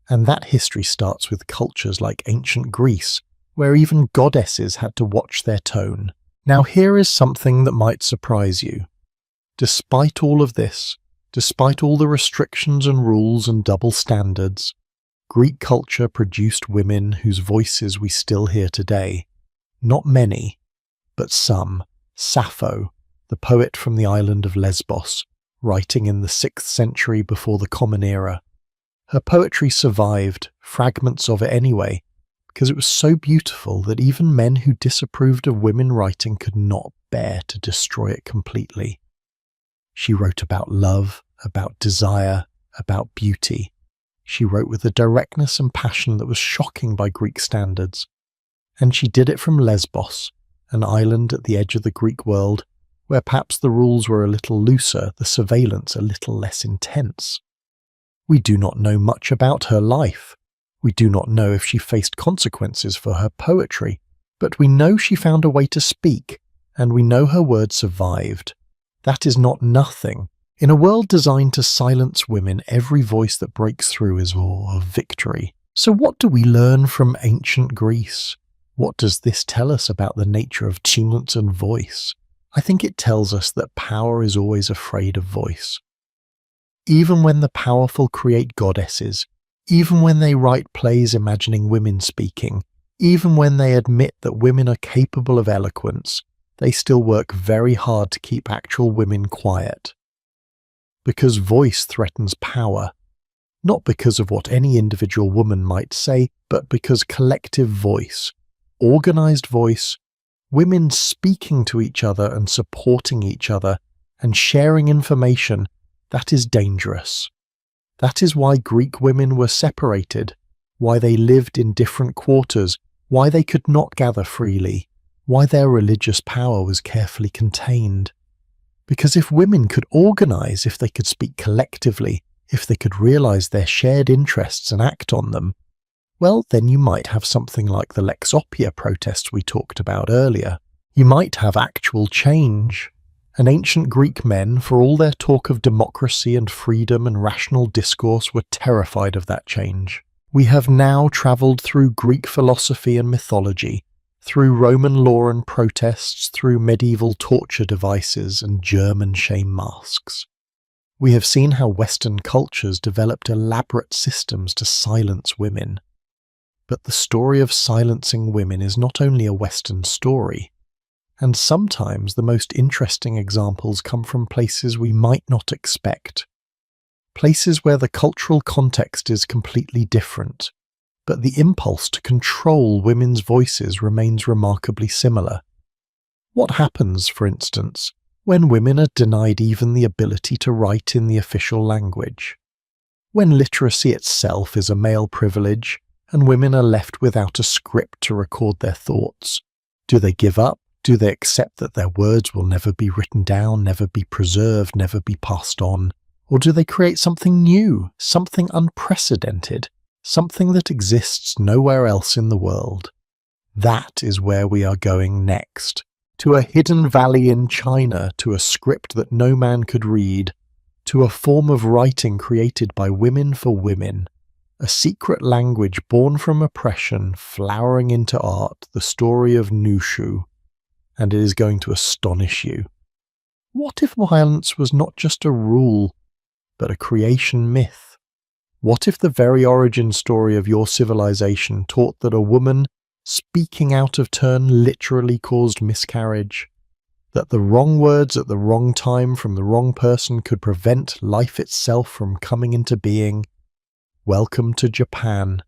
Speaker 1: and that history starts with cultures like ancient Greece, where even goddesses had to watch their tone. Now here is something that might surprise you. Despite all of this, despite all the restrictions and rules and double standards, Greek culture produced women whose voices we still hear today. Not many, but some. Sappho, the poet from the island of Lesbos, writing in the 6th century before the Common Era. Her poetry survived, fragments of it anyway, because it was so beautiful that even men who disapproved of women writing could not bear to destroy it completely. She wrote about love, about desire, about beauty. She wrote with a directness and passion that was shocking by Greek standards. And she did it from Lesbos, an island at the edge of the Greek world, where perhaps the rules were a little looser, the surveillance a little less intense. We do not know much about her life. We do not know if she faced consequences for her poetry, but we know she found a way to speak, and we know her words survived. That is not nothing. In a world designed to silence women, every voice that breaks through is a victory. So what do we learn from ancient Greece? What does this tell us about the nature of tumult and voice? I think it tells us that power is always afraid of voice. Even when the powerful create goddesses, even when they write plays imagining women speaking, even when they admit that women are capable of eloquence, they still work very hard to keep actual women quiet. Because voice threatens power, not because of what any individual woman might say, but because collective voice, organized voice, women speaking to each other and supporting each other and sharing information, that is dangerous. That is why Greek women were separated, why they lived in different quarters, why they could not gather freely, why their religious power was carefully contained. Because if women could organize, if they could speak collectively, if they could realize their shared interests and act on them, well, then you might have something like the Lex Oppia protests we talked about earlier. You might have actual change. And ancient Greek men, for all their talk of democracy and freedom and rational discourse, were terrified of that change. We have now travelled through Greek philosophy and mythology, through Roman law and protests, through medieval torture devices and German shame masks. We have seen how Western cultures developed elaborate systems to silence women. But the story of silencing women is not only a Western story, and sometimes the most interesting examples come from places we might not expect. Places where the cultural context is completely different, but the impulse to control women's voices remains remarkably similar. What happens, for instance, when women are denied even the ability to write in the official language? When literacy itself is a male privilege, and women are left without a script to record their thoughts? Do they give up? Do they accept that their words will never be written down, never be preserved, never be passed on? Or do they create something new, something unprecedented, something that exists nowhere else in the world? That is where we are going next. To a hidden valley in China, to a script that no man could read, to a form of writing created by women for women, a secret language born from oppression, flowering into art, the story of Nushu. And it is going to astonish you. What if violence was not just a rule, but a creation myth? What if the very origin story of your civilization taught that a woman speaking out of turn literally caused miscarriage? That the wrong words at the wrong time from the wrong person could prevent life itself from coming into being? Welcome to Japan,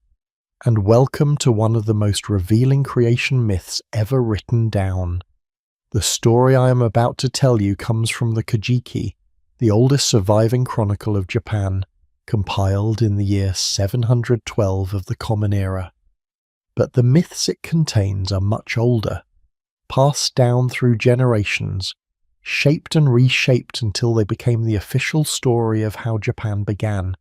Speaker 1: and welcome to one of the most revealing creation myths ever written down. The story I am about to tell you comes from the Kojiki, the oldest surviving chronicle of Japan, compiled in the year 712 of the Common Era. But the myths it contains are much older, passed down through generations, shaped and reshaped until they became the official story of how Japan began.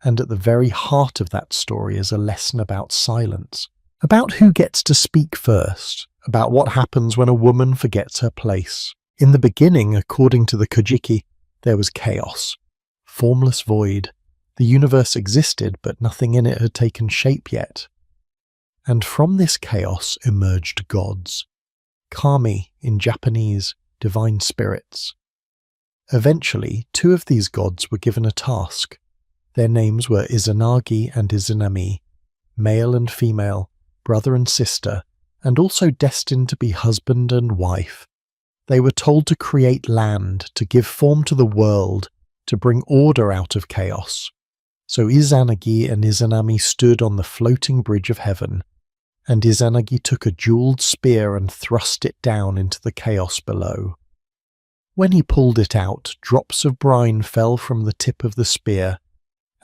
Speaker 1: And at the very heart of that story is a lesson about silence, about who gets to speak first, about what happens when a woman forgets her place. In the beginning, according to the Kojiki, there was chaos, formless void. The universe existed, but nothing in it had taken shape yet. And from this chaos emerged gods. Kami in Japanese, divine spirits. Eventually, two of these gods were given a task. Their names were Izanagi and Izanami, male and female, brother and sister, and also destined to be husband and wife. They were told to create land, to give form to the world, to bring order out of chaos. So Izanagi and Izanami stood on the floating bridge of heaven, and Izanagi took a jeweled spear and thrust it down into the chaos below. When he pulled it out, drops of brine fell from the tip of the spear,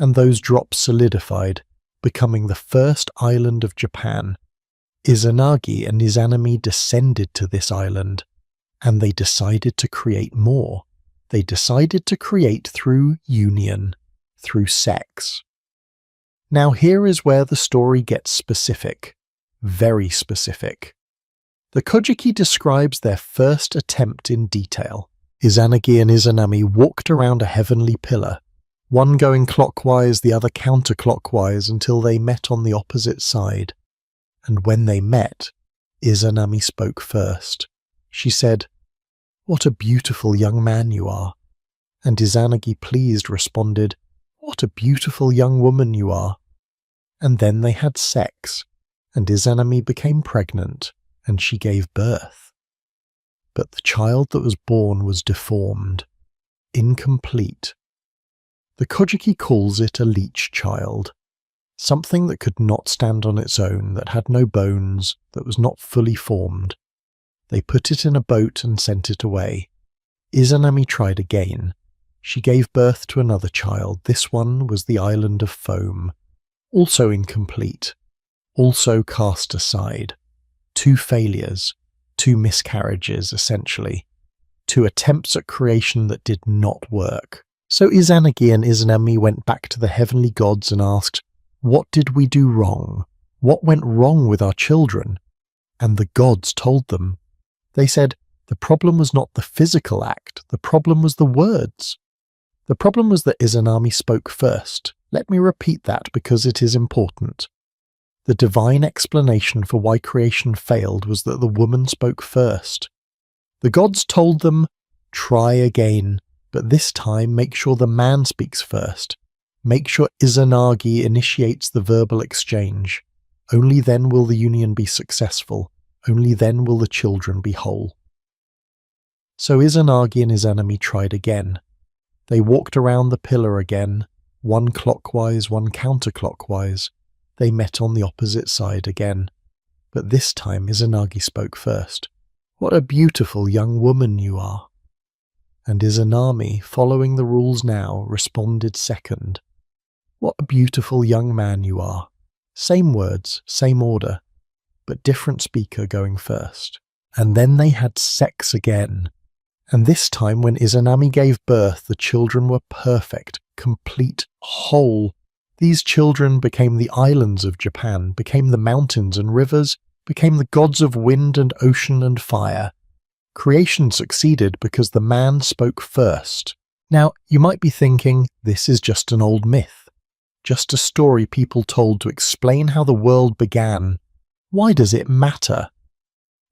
Speaker 1: and those drops solidified, becoming the first island of Japan. Izanagi and Izanami descended to this island, and they decided to create more. They decided to create through union, through sex. Now here is where the story gets specific, very specific. The Kojiki describes their first attempt in detail. Izanagi and Izanami walked around a heavenly pillar, one going clockwise, the other counterclockwise, until they met on the opposite side. And when they met, Izanami spoke first. She said, "What a beautiful young man you are." And Izanagi, pleased, responded, "What a beautiful young woman you are." And then they had sex, and Izanami became pregnant, and she gave birth. But the child that was born was deformed, incomplete. The Kojiki calls it a leech child, something that could not stand on its own, that had no bones, that was not fully formed. They put it in a boat and sent it away. Izanami tried again. She gave birth to another child. This one was the island of foam, also incomplete, also cast aside. 2 failures, 2 miscarriages essentially, 2 attempts at creation that did not work. So Izanagi and Izanami went back to the heavenly gods and asked, "What did we do wrong? What went wrong with our children?" And the gods told them. They said, the problem was not the physical act, the problem was the words. The problem was that Izanami spoke first. Let me repeat that because it is important. The divine explanation for why creation failed was that the woman spoke first. The gods told them, "Try again, but this time make sure the man speaks first. Make sure Izanagi initiates the verbal exchange. Only then will the union be successful. Only then will the children be whole. So Izanagi and Izanami tried again. They walked around the pillar again, one clockwise, one counterclockwise. They met on the opposite side again. But this time Izanagi spoke first. "What a beautiful young woman you are." And Izanami, following the rules now, responded second. "What a beautiful young man you are." Same words, same order, but different speaker going first. And then they had sex again. And this time when Izanami gave birth, the children were perfect, complete, whole. These children became the islands of Japan, became the mountains and rivers, became the gods of wind and ocean and fire. Creation succeeded because the man spoke first. Now, you might be thinking, this is just an old myth, just a story people told to explain how the world began. Why does it matter?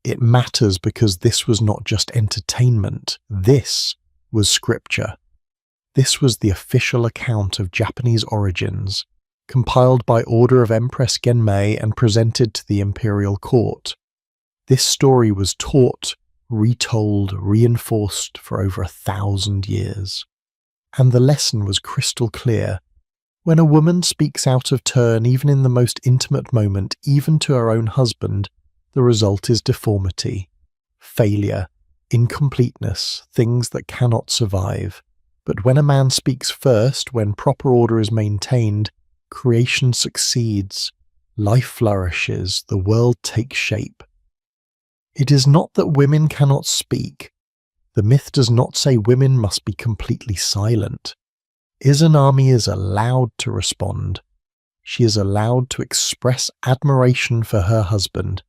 Speaker 1: It matters because this was not just entertainment. This was scripture. This was the official account of Japanese origins, compiled by order of Empress Genmei and presented to the imperial court. This story was taught, retold, reinforced for over 1,000 years. And the lesson was crystal clear. When a woman speaks out of turn, even in the most intimate moment, even to her own husband, the result is deformity, failure, incompleteness, things that cannot survive. But when a man speaks first, when proper order is maintained, creation succeeds, life flourishes, the world takes shape. It is not that women cannot speak. The myth does not say women must be completely silent. Izanami is allowed to respond. She is allowed to express admiration for her husband.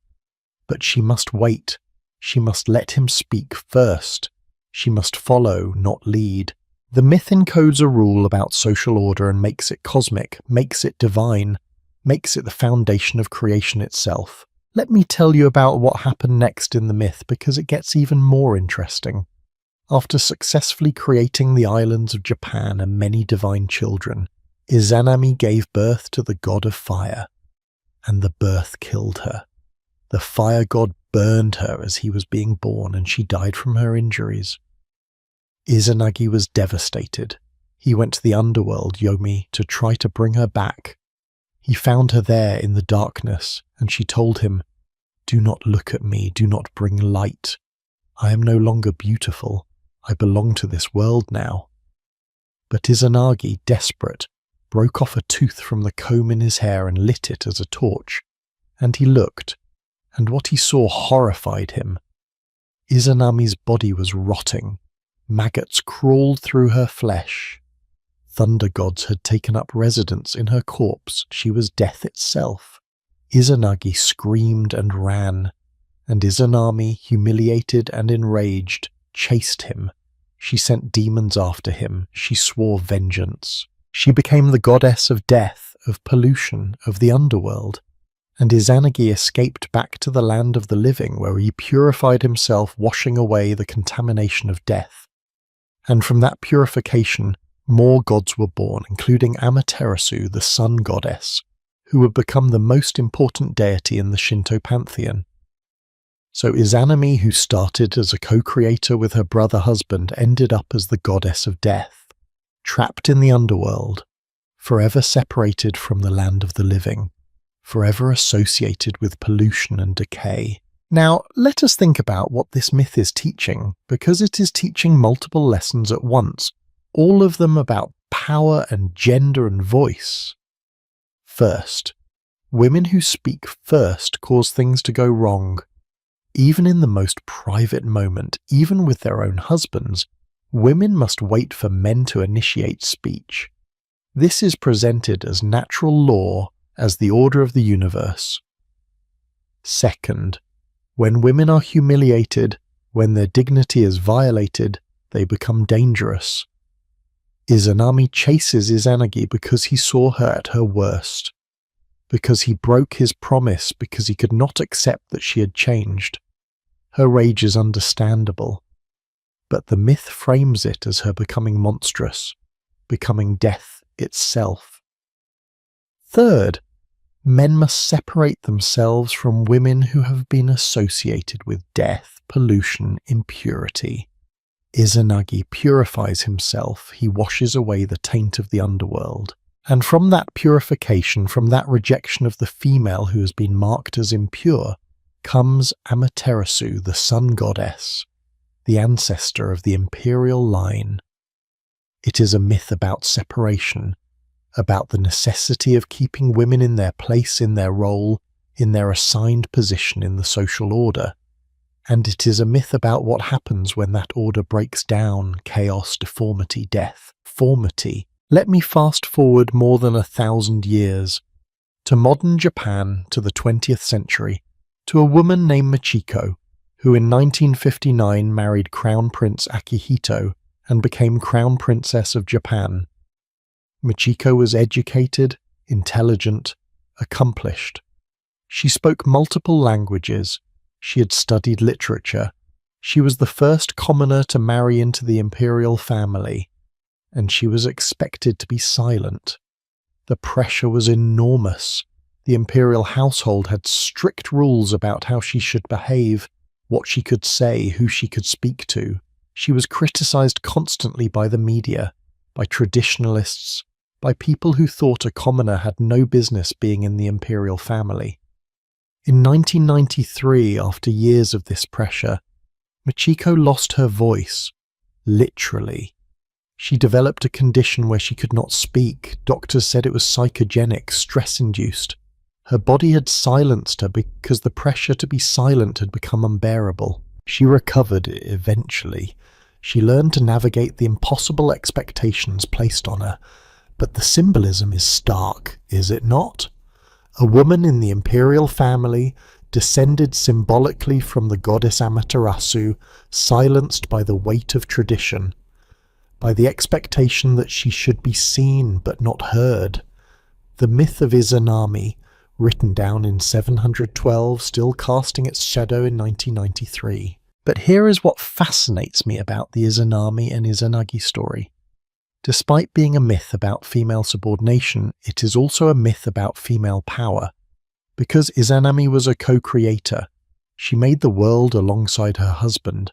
Speaker 1: But she must wait. She must let him speak first. She must follow, not lead. The myth encodes a rule about social order and makes it cosmic, makes it divine, makes it the foundation of creation itself. Let me tell you about what happened next in the myth because it gets even more interesting. After successfully creating the islands of Japan and many divine children, Izanami gave birth to the god of fire, and the birth killed her. The fire god burned her as he was being born, and she died from her injuries. Izanagi was devastated. He went to the underworld, Yomi, to try to bring her back. He found her there in the darkness, and she told him, "Do not look at me, do not bring light. I am no longer beautiful. I belong to this world now." But Izanagi, desperate, broke off a tooth from the comb in his hair and lit it as a torch. And he looked, and what he saw horrified him. Izanami's body was rotting. Maggots crawled through her flesh. Thunder gods had taken up residence in her corpse. She was death itself. Izanagi screamed and ran, and Izanami, humiliated and enraged, chased him. She sent demons after him. She swore vengeance. She became the goddess of death, of pollution, of the underworld. And Izanagi escaped back to the land of the living, where he purified himself, washing away the contamination of death. And from that purification, more gods were born, including Amaterasu, the sun goddess, who would become the most important deity in the Shinto pantheon. So Izanami, who started as a co-creator with her brother-husband, ended up as the goddess of death, trapped in the underworld, forever separated from the land of the living, forever associated with pollution and decay. Now, let us think about what this myth is teaching, because it is teaching multiple lessons at once, all of them about power and gender and voice. First, women who speak first cause things to go wrong. Even in the most private moment, even with their own husbands, women must wait for men to initiate speech. This is presented as natural law, as the order of the universe. Second, when women are humiliated, when their dignity is violated, they become dangerous. Izanami chases Izanagi because he saw her at her worst, because he broke his promise, because he could not accept that she had changed. Her rage is understandable, but the myth frames it as her becoming monstrous, becoming death itself. Third, Men must separate themselves from women who have been associated with death, pollution, impurity. Izanagi purifies himself, he washes away the taint of the underworld. And from that purification, from that rejection of the female who has been marked as impure, comes Amaterasu, the sun goddess, the ancestor of the imperial line. It is a myth about separation, about the necessity of keeping women in their place, in their role, in their assigned position in the social order. And it is a myth about what happens when that order breaks down: chaos, deformity, death, formity. Let me fast forward more than 1,000 years, to modern Japan, to the 20th century, to a woman named Michiko, who in 1959 married Crown Prince Akihito and became Crown Princess of Japan. Michiko was educated, intelligent, accomplished. She spoke multiple languages. She had studied literature. She was the first commoner to marry into the imperial family, and she was expected to be silent. The pressure was enormous. The imperial household had strict rules about how she should behave, what she could say, who she could speak to. She was criticized constantly by the media, by traditionalists, by people who thought a commoner had no business being in the imperial family. In 1993, after years of this pressure, Michiko lost her voice, literally. She developed a condition where she could not speak. Doctors said it was psychogenic, stress-induced. Her body had silenced her because the pressure to be silent had become unbearable. She recovered eventually. She learned to navigate the impossible expectations placed on her. But the symbolism is stark, is it not? A woman in the imperial family, descended symbolically from the goddess Amaterasu, silenced by the weight of tradition, by the expectation that she should be seen but not heard. The myth of Izanami, written down in 712, still casting its shadow in 1993. But here is what fascinates me about the Izanami and Izanagi story. Despite being a myth about female subordination, it is also a myth about female power. Because Izanami was a co-creator, she made the world alongside her husband.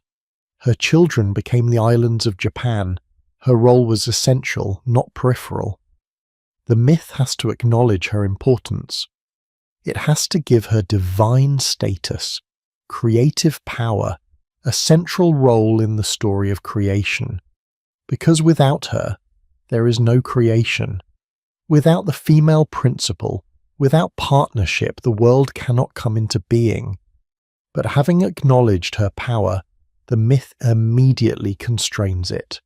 Speaker 1: Her children became the islands of Japan. Her role was essential, not peripheral. The myth has to acknowledge her importance. It has to give her divine status, creative power, a central role in the story of creation. Because without her, there is no creation. Without the female principle, without partnership, the world cannot come into being. But having acknowledged her power, the myth immediately constrains it.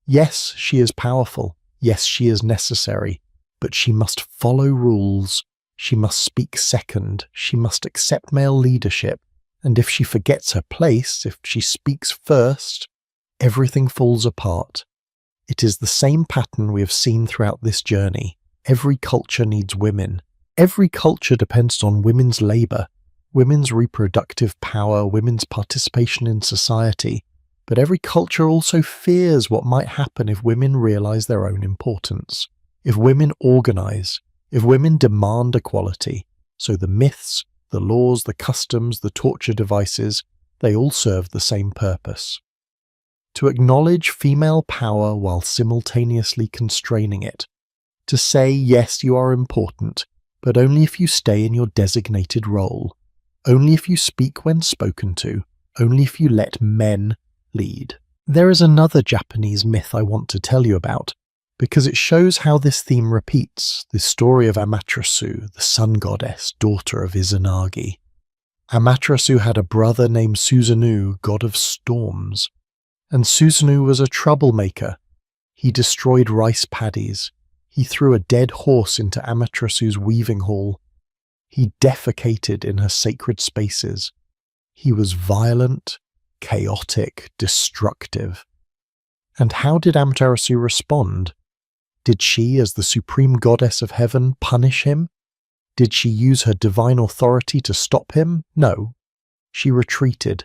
Speaker 1: Yes, she is powerful. Yes, she is necessary. But she must follow rules. She must speak second. She must accept male leadership. And if she forgets her place, if she speaks first, everything falls apart. It is the same pattern we have seen throughout this journey. Every culture needs women. Every culture depends on women's labor, women's reproductive power, women's participation in society. But every culture also fears what might happen if women realize their own importance, if women organize, if women demand equality. So the myths, the laws, the customs, the torture devices, they all serve the same purpose. To acknowledge female power while simultaneously constraining it. To say, yes, you are important, but only if you stay in your designated role. Only if you speak when spoken to. Only if you let men lead. There is another Japanese myth I want to tell you about, because it shows how this theme repeats, this story of Amaterasu, the sun goddess, daughter of Izanagi. Amaterasu had a brother named Susanoo, god of storms. And Susanoo was a troublemaker. He destroyed rice paddies. He threw a dead horse into Amaterasu's weaving hall. He defecated in her sacred spaces. He was violent, chaotic, destructive. And how did Amaterasu respond? Did she, as the supreme goddess of heaven, punish him? Did she use her divine authority to stop him? No. She retreated.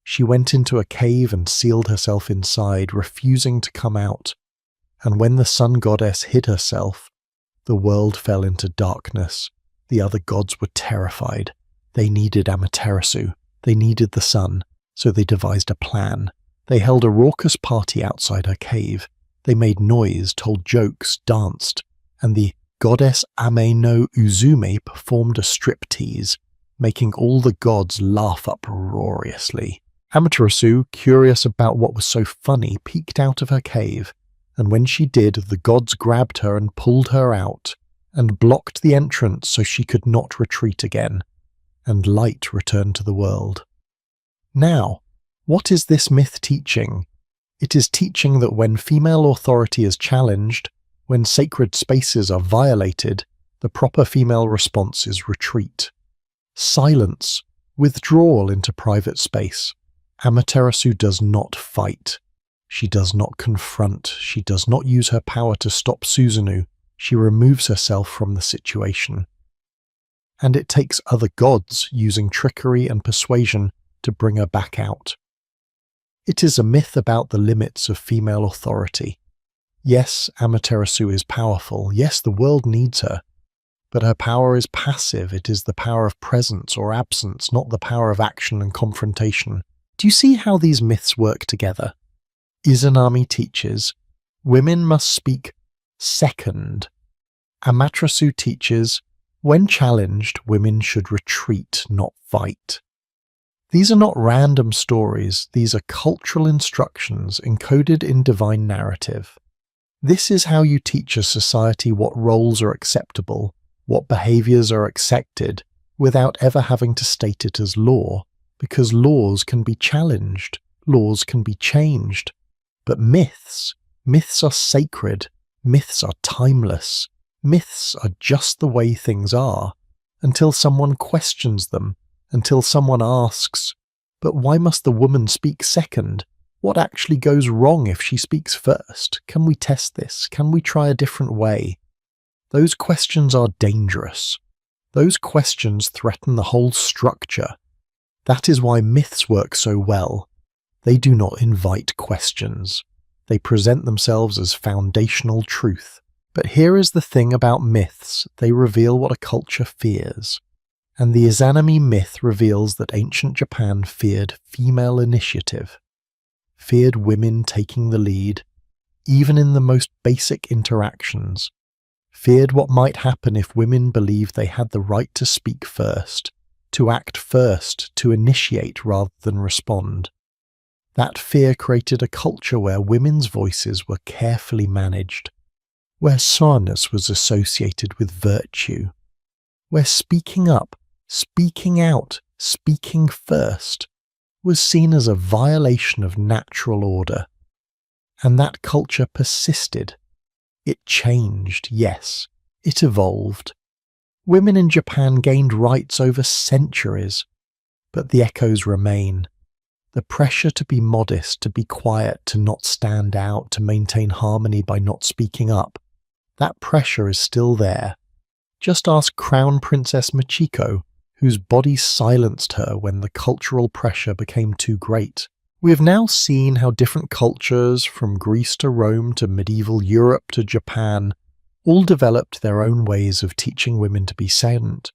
Speaker 1: She went into a cave and sealed herself inside, refusing to come out. And when the sun goddess hid herself, the world fell into darkness. The other gods were terrified. They needed Amaterasu. They needed the sun, so they devised a plan. They held a raucous party outside her cave. They made noise, told jokes, danced, and the goddess Ame no Uzume performed a striptease, making all the gods laugh uproariously. Amaterasu, curious about what was so funny, peeked out of her cave, and when she did, the gods grabbed her and pulled her out, and blocked the entrance so she could not retreat again, and light returned to the world. Now, what is this myth teaching? It is teaching that when female authority is challenged, when sacred spaces are violated, the proper female response is retreat. Silence, withdrawal into private space. Amaterasu does not fight. She does not confront. She does not use her power to stop Susanoo. She removes herself from the situation. And it takes other gods using trickery and persuasion to bring her back out. It is a myth about the limits of female authority. Yes, Amaterasu is powerful. Yes, the world needs her. But her power is passive. It is the power of presence or absence, not the power of action and confrontation. Do you see how these myths work together? Izanami teaches, women must speak second. Amaterasu teaches, when challenged, women should retreat, not fight. These are not random stories, these are cultural instructions encoded in divine narrative. This is how you teach a society what roles are acceptable, what behaviors are accepted, without ever having to state it as law, because laws can be challenged, laws can be changed. But myths are sacred, myths are timeless, myths are just the way things are, until someone questions them, until someone asks, but why must the woman speak second? What actually goes wrong if she speaks first? Can we test this? Can we try a different way? Those questions are dangerous. Those questions threaten the whole structure. That is why myths work so well. They do not invite questions. They present themselves as foundational truth. But here is the thing about myths, they reveal what a culture fears. And the Izanami myth reveals that ancient Japan feared female initiative, feared women taking the lead, even in the most basic interactions, feared what might happen if women believed they had the right to speak first, to act first, to initiate rather than respond. That fear created a culture where women's voices were carefully managed, where soreness was associated with virtue, where speaking up, speaking out, speaking first was seen as a violation of natural order. And that culture persisted. It changed, yes, it evolved. Women in Japan gained rights over centuries, but the echoes remain. The pressure to be modest, to be quiet, to not stand out, to maintain harmony by not speaking up, that pressure is still there. Just ask Crown Princess Michiko, whose body silenced her when the cultural pressure became too great. We have now seen how different cultures, from Greece to Rome to medieval Europe to Japan, all developed their own ways of teaching women to be silent.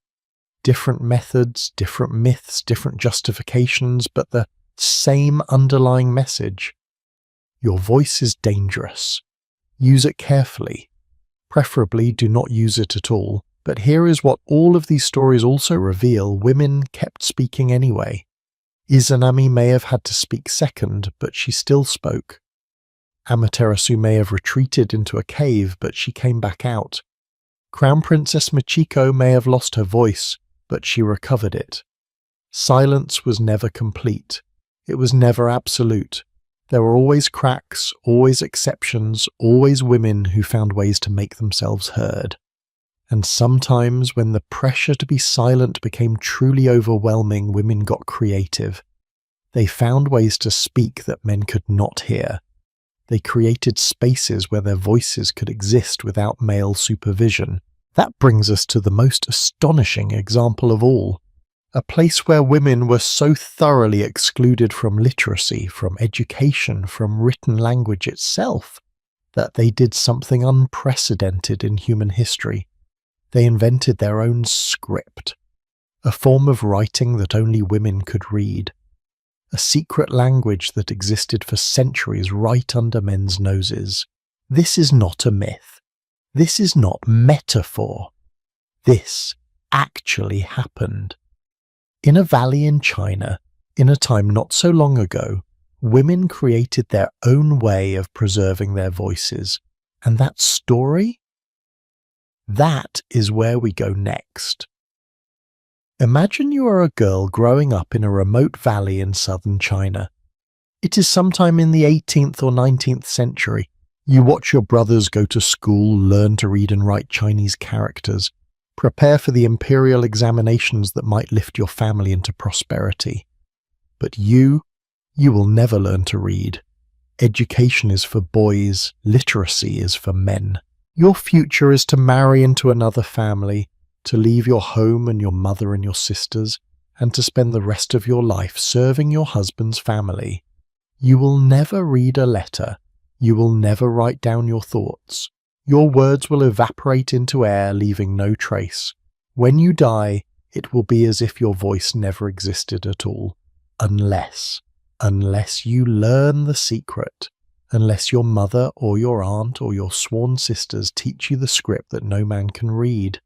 Speaker 1: Different methods, different myths, different justifications, but the same underlying message. Your voice is dangerous. Use it carefully. Preferably do not use it at all. But here is what all of these stories also reveal: women kept speaking anyway. Izanami may have had to speak second, but she still spoke. Amaterasu may have retreated into a cave, but she came back out. Crown Princess Michiko may have lost her voice, but she recovered it. Silence was never complete. It was never absolute. There were always cracks, always exceptions, always women who found ways to make themselves heard. And sometimes, when the pressure to be silent became truly overwhelming, women got creative. They found ways to speak that men could not hear. They created spaces where their voices could exist without male supervision. That brings us to the most astonishing example of all. A place where women were so thoroughly excluded from literacy, from education, from written language itself, that they did something unprecedented in human history. They invented their own script, a form of writing that only women could read, a secret language that existed for centuries right under men's noses. This is not a myth. This is not metaphor. This actually happened. In a valley in China, in a time not so long ago, women created their own way of preserving their voices. And that story? That is where we go next. Imagine you are a girl growing up in a remote valley in southern China. It is sometime in the 18th or 19th century. You watch your brothers go to school, learn to read and write Chinese characters, prepare for the imperial examinations that might lift your family into prosperity. But you will never learn to read. Education is for boys, literacy is for men. Your future is to marry into another family, to leave your home and your mother and your sisters, and to spend the rest of your life serving your husband's family. You will never read a letter. You will never write down your thoughts. Your words will evaporate into air, leaving no trace. When you die, it will be as if your voice never existed at all. Unless you learn the secret, unless your mother or your aunt or your sworn sisters teach you the script that no man can read.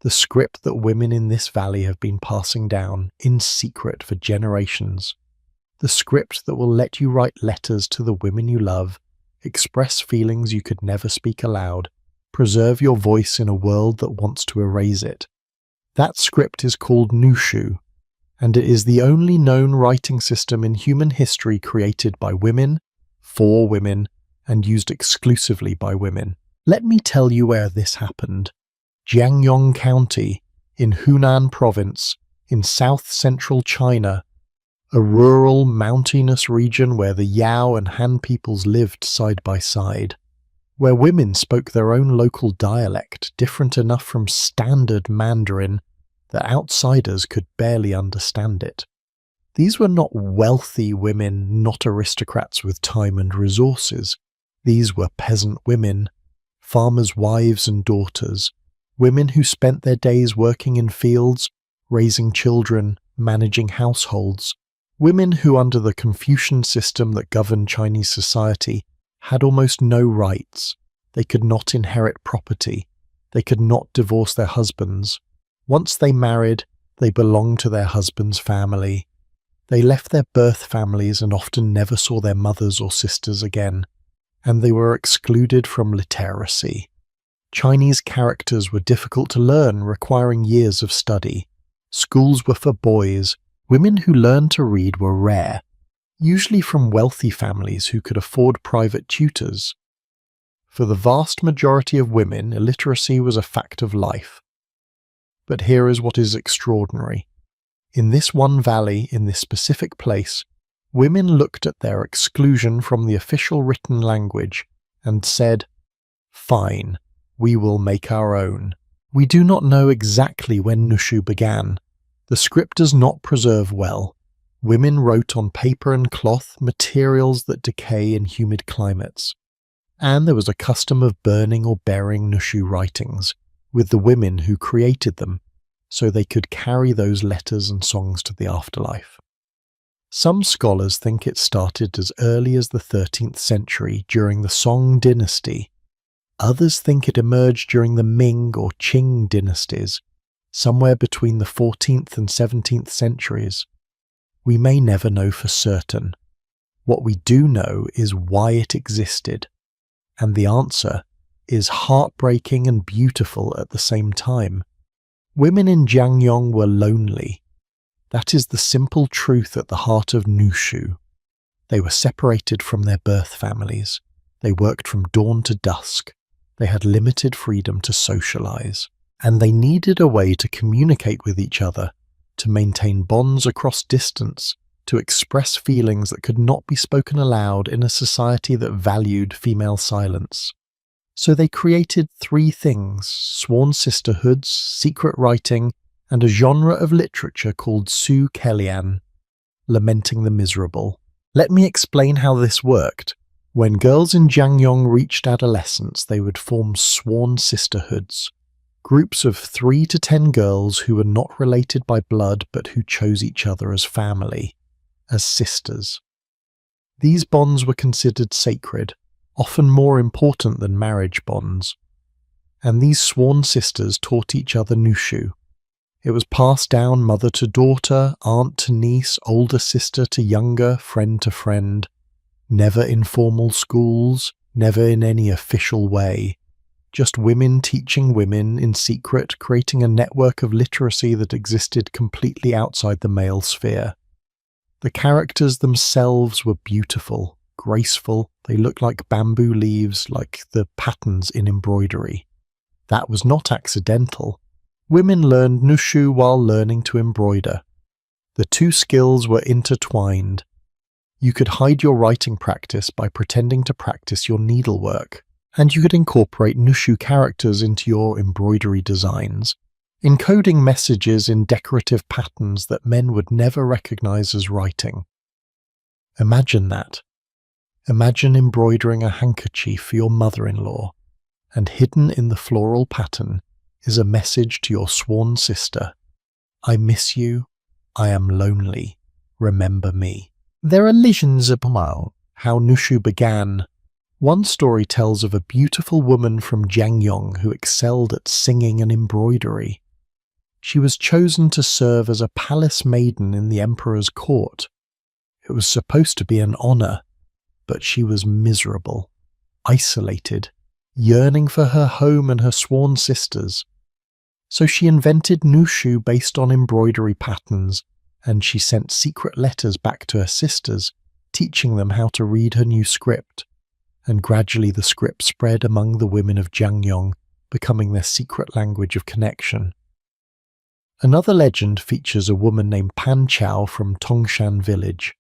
Speaker 1: The script that women in this valley have been passing down in secret for generations. The script that will let you write letters to the women you love, express feelings you could never speak aloud, preserve your voice in a world that wants to erase it. That script is called Nushu, and it is the only known writing system in human history created by women, for women, and used exclusively by women. Let me tell you where this happened. Jiangyong County, in Hunan Province, in south-central China, a rural, mountainous region where the Yao and Han peoples lived side by side, where women spoke their own local dialect, different enough from standard Mandarin that outsiders could barely understand it. These were not wealthy women, not aristocrats with time and resources. These were peasant women, farmers' wives and daughters, women who spent their days working in fields, raising children, managing households, women who, under the Confucian system that governed Chinese society, had almost no rights. They could not inherit property. They could not divorce their husbands. Once they married, they belonged to their husband's family. They left their birth families and often never saw their mothers or sisters again, and they were excluded from literacy. Chinese characters were difficult to learn, requiring years of study. Schools were for boys. Women who learned to read were rare, usually from wealthy families who could afford private tutors. For the vast majority of women, illiteracy was a fact of life. But here is what is extraordinary. In this one valley, in this specific place, women looked at their exclusion from the official written language and said, "Fine, we will make our own." We do not know exactly when Nushu began. The script does not preserve well. Women wrote on paper and cloth, materials that decay in humid climates. And there was a custom of burning or burying Nushu writings with the women who created them, so they could carry those letters and songs to the afterlife. Some scholars think it started as early as the 13th century during the Song dynasty. Others think it emerged during the Ming or Qing dynasties, somewhere between the 14th and 17th centuries. We may never know for certain. What we do know is why it existed, and the answer is heartbreaking and beautiful at the same time. Women in Jiangyong were lonely. That is the simple truth at the heart of Nushu. They were separated from their birth families. They worked from dawn to dusk. They had limited freedom to socialize. And they needed a way to communicate with each other, to maintain bonds across distance, to express feelings that could not be spoken aloud in a society that valued female silence. So they created three things: sworn sisterhoods, secret writing, and a genre of literature called Su Kelian, lamenting the miserable. Let me explain how this worked. When girls in Jiangyong reached adolescence, they would form sworn sisterhoods. Groups of 3 to 10 girls who were not related by blood but who chose each other as family, as sisters. These bonds were considered sacred, often more important than marriage bonds. And these sworn sisters taught each other Nushu. It was passed down mother to daughter, aunt to niece, older sister to younger, friend to friend. Never in formal schools, never in any official way. Just women teaching women in secret, creating a network of literacy that existed completely outside the male sphere. The characters themselves were beautiful, graceful, they looked like bamboo leaves, like the patterns in embroidery. That was not accidental. Women learned Nushu while learning to embroider. The two skills were intertwined. You could hide your writing practice by pretending to practice your needlework, and you could incorporate Nushu characters into your embroidery designs, encoding messages in decorative patterns that men would never recognize as writing. Imagine that. Imagine embroidering a handkerchief for your mother-in-law, and hidden in the floral pattern is a message to your sworn sister. I miss you. I am lonely. Remember me. There are legends about how Nushu began. One story tells of a beautiful woman from Jiangyong who excelled at singing and embroidery. She was chosen to serve as a palace maiden in the emperor's court. It was supposed to be an honor, but she was miserable, isolated, yearning for her home and her sworn sisters. So she invented Nushu based on embroidery patterns, and she sent secret letters back to her sisters, teaching them how to read her new script. And gradually the script spread among the women of Jiangyong, becoming their secret language of connection. Another legend features a woman named Pan Chao from Tongshan village.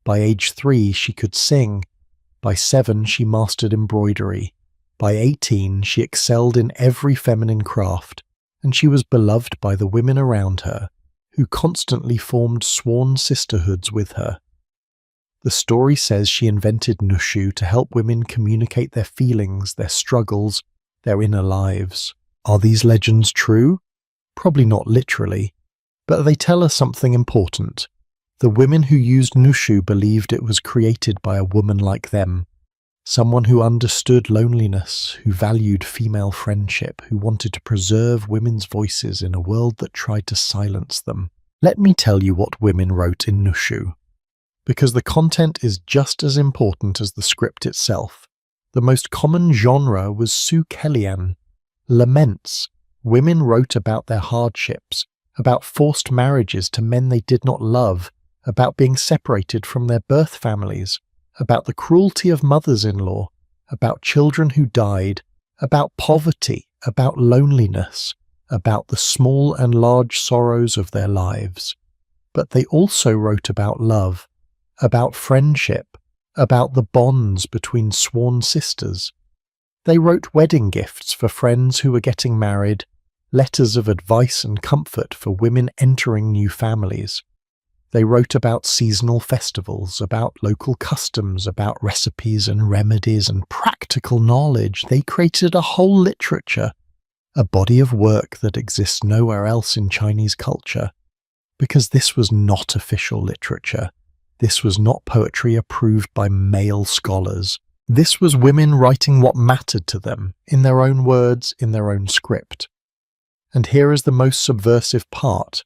Speaker 1: By age 3 she could sing. By 7 she mastered embroidery. By 18 she excelled in every feminine craft, and she was beloved by the women around her, who constantly formed sworn sisterhoods with her. The story says she invented Nushu to help women communicate their feelings, their struggles, their inner lives. Are these legends true? Probably not literally, but they tell us something important. The women who used Nushu believed it was created by a woman like them, someone who understood loneliness, who valued female friendship, who wanted to preserve women's voices in a world that tried to silence them. Let me tell you what women wrote in Nushu, because the content is just as important as the script itself. The most common genre was Su-Kelian, laments. Women wrote about their hardships, about forced marriages to men they did not love, about being separated from their birth families, about the cruelty of mothers-in-law, about children who died, about poverty, about loneliness, about the small and large sorrows of their lives. But they also wrote about love, about friendship, about the bonds between sworn sisters. They wrote wedding gifts for friends who were getting married, letters of advice and comfort for women entering new families. They wrote about seasonal festivals, about local customs, about recipes and remedies and practical knowledge. They created a whole literature, a body of work that exists nowhere else in Chinese culture. Because this was not official literature. This was not poetry approved by male scholars. This was women writing what mattered to them, in their own words, in their own script. And here is the most subversive part.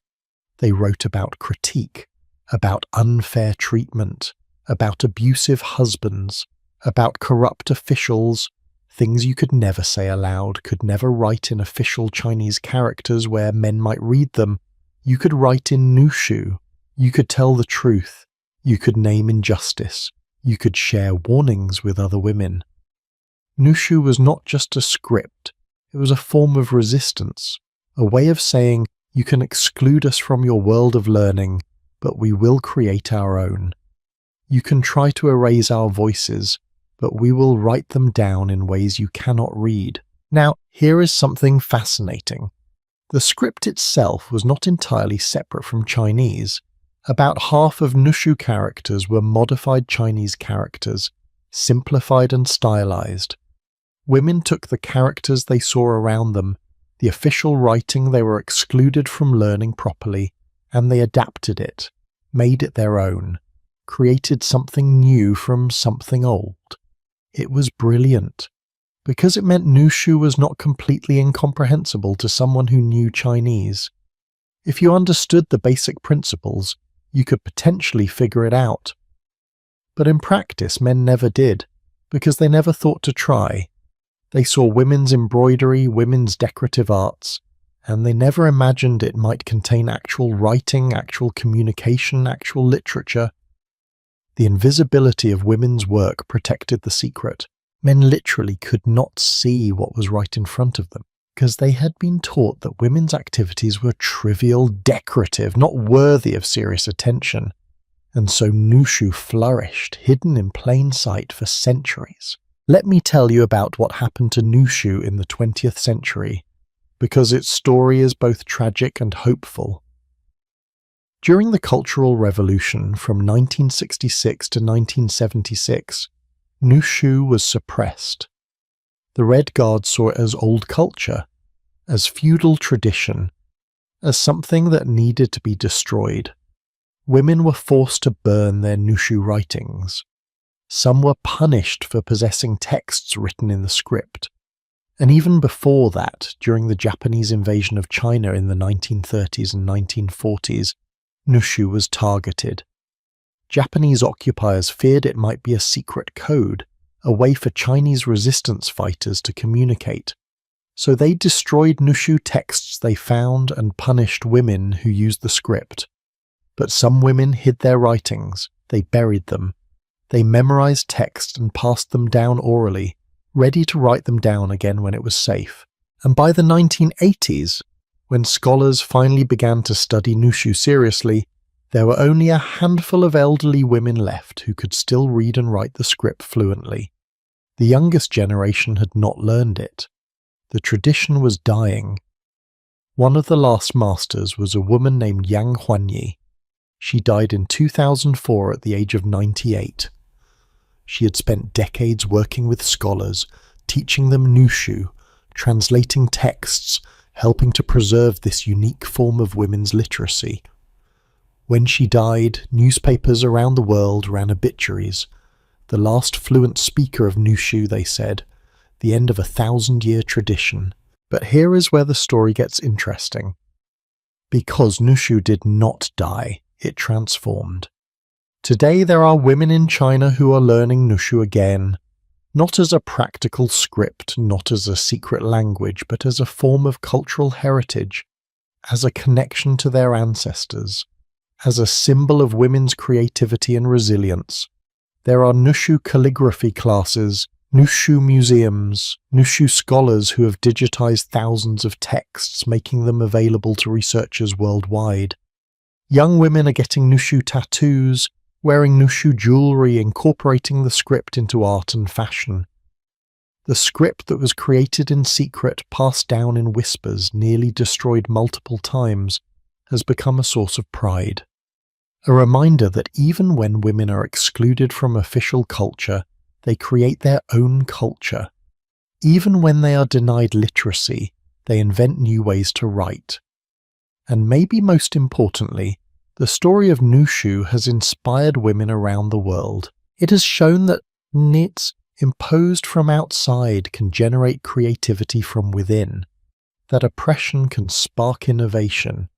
Speaker 1: They wrote about critique, about unfair treatment, about abusive husbands, about corrupt officials, things you could never say aloud, could never write in official Chinese characters where men might read them. You could write in Nushu. You could tell the truth. You could name injustice. You could share warnings with other women. Nushu was not just a script. It was a form of resistance, a way of saying, you can exclude us from your world of learning, but we will create our own. You can try to erase our voices, but we will write them down in ways you cannot read. Now, here is something fascinating. The script itself was not entirely separate from Chinese. About half of Nushu characters were modified Chinese characters, simplified and stylized. Women took the characters they saw around them, The official writing they were excluded from learning properly, and they adapted it, made it their own, created something new from something old. It was brilliant, because it meant Nushu was not completely incomprehensible to someone who knew Chinese. If you understood the basic principles, you could potentially figure it out. But in practice, men never did, because they never thought to try. They saw women's embroidery, women's decorative arts, and they never imagined it might contain actual writing, actual communication, actual literature. The invisibility of women's work protected the secret. Men literally could not see what was right in front of them, because they had been taught that women's activities were trivial, decorative, not worthy of serious attention. And so Nushu flourished, hidden in plain sight for centuries. Let me tell you about what happened to Nushu in the 20th century, because its story is both tragic and hopeful. During the Cultural Revolution from 1966 to 1976, Nushu was suppressed. The Red Guard saw it as old culture, as feudal tradition, as something that needed to be destroyed. Women were forced to burn their Nushu writings. Some were punished for possessing texts written in the script. And even before that, during the Japanese invasion of China in the 1930s and 1940s, Nushu was targeted. Japanese occupiers feared it might be a secret code, a way for Chinese resistance fighters to communicate. So they destroyed Nushu texts they found and punished women who used the script. But some women hid their writings, they buried them. They memorized text and passed them down orally, ready to write them down again when it was safe. And by the 1980s, when scholars finally began to study Nushu seriously, there were only a handful of elderly women left who could still read and write the script fluently. The youngest generation had not learned it. The tradition was dying. One of the last masters was a woman named Yang Huanyi. She died in 2004 at the age of 98. She had spent decades working with scholars, teaching them Nushu, translating texts, helping to preserve this unique form of women's literacy. When she died, newspapers around the world ran obituaries. The last fluent speaker of Nushu, they said, the end of a 1,000-year tradition. But here is where the story gets interesting. Because Nushu did not die, it transformed. Today there are women in China who are learning Nushu again, not as a practical script, not as a secret language, but as a form of cultural heritage, as a connection to their ancestors, as a symbol of women's creativity and resilience. There are Nushu calligraphy classes, Nushu museums, Nushu scholars who have digitized thousands of texts, making them available to researchers worldwide. Young women are getting Nushu tattoos, wearing Nushu jewelry, incorporating the script into art and fashion. The script that was created in secret, passed down in whispers, nearly destroyed multiple times, has become a source of pride. A reminder that even when women are excluded from official culture, they create their own culture. Even when they are denied literacy, they invent new ways to write. And maybe most importantly, the story of Nushu has inspired women around the world. It has shown that knits imposed from outside can generate creativity from within, that oppression can spark innovation,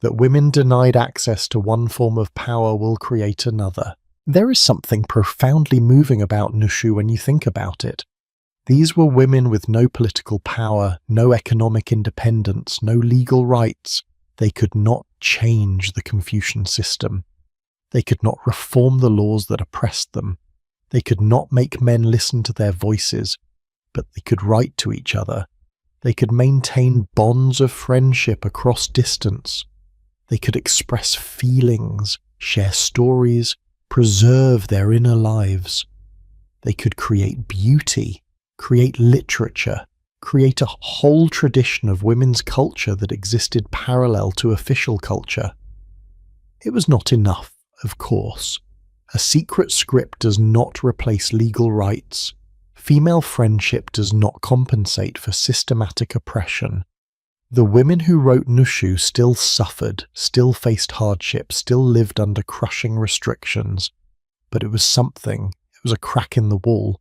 Speaker 1: that women denied access to one form of power will create another. There is something profoundly moving about Nushu when you think about it. These were women with no political power, no economic independence, no legal rights. They could not change the Confucian system. They could not reform the laws that oppressed them. They could not make men listen to their voices, but they could write to each other. They could maintain bonds of friendship across distance. They could express feelings, share stories, preserve their inner lives. They could create beauty, create literature, create a whole tradition of women's culture that existed parallel to official culture. It was not enough, of course. A secret script does not replace legal rights. Female friendship does not compensate for systematic oppression. The women who wrote Nushu still suffered, still faced hardship, still lived under crushing restrictions. But it was something. It was a crack in the wall.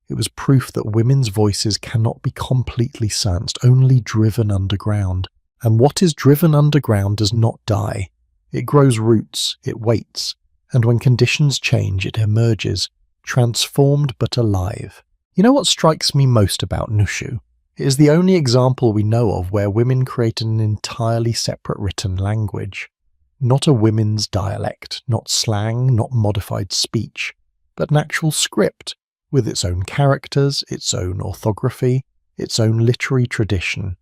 Speaker 1: It was proof that women's voices cannot be completely silenced, only driven underground. And what is driven underground does not die. It grows roots, it waits, and when conditions change, it emerges, transformed but alive. You know what strikes me most about Nushu? It is the only example we know of where women created an entirely separate written language. Not a women's dialect, not slang, not modified speech, but an actual script, with its own characters, its own orthography, its own literary tradition.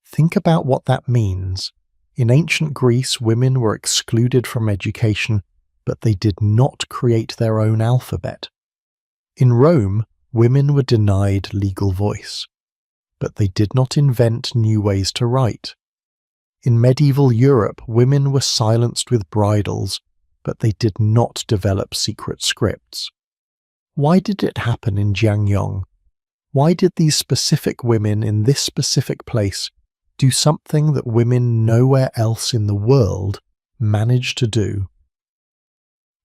Speaker 1: Think about what that means. In ancient Greece, women were excluded from education, but they did not create their own alphabet. In Rome, women were denied legal voice, but they did not invent new ways to write. In medieval Europe, women were silenced with bridles, but they did not develop secret scripts. Why did it happen in Jiangyong? Why did these specific women in this specific place do something that women nowhere else in the world managed to do?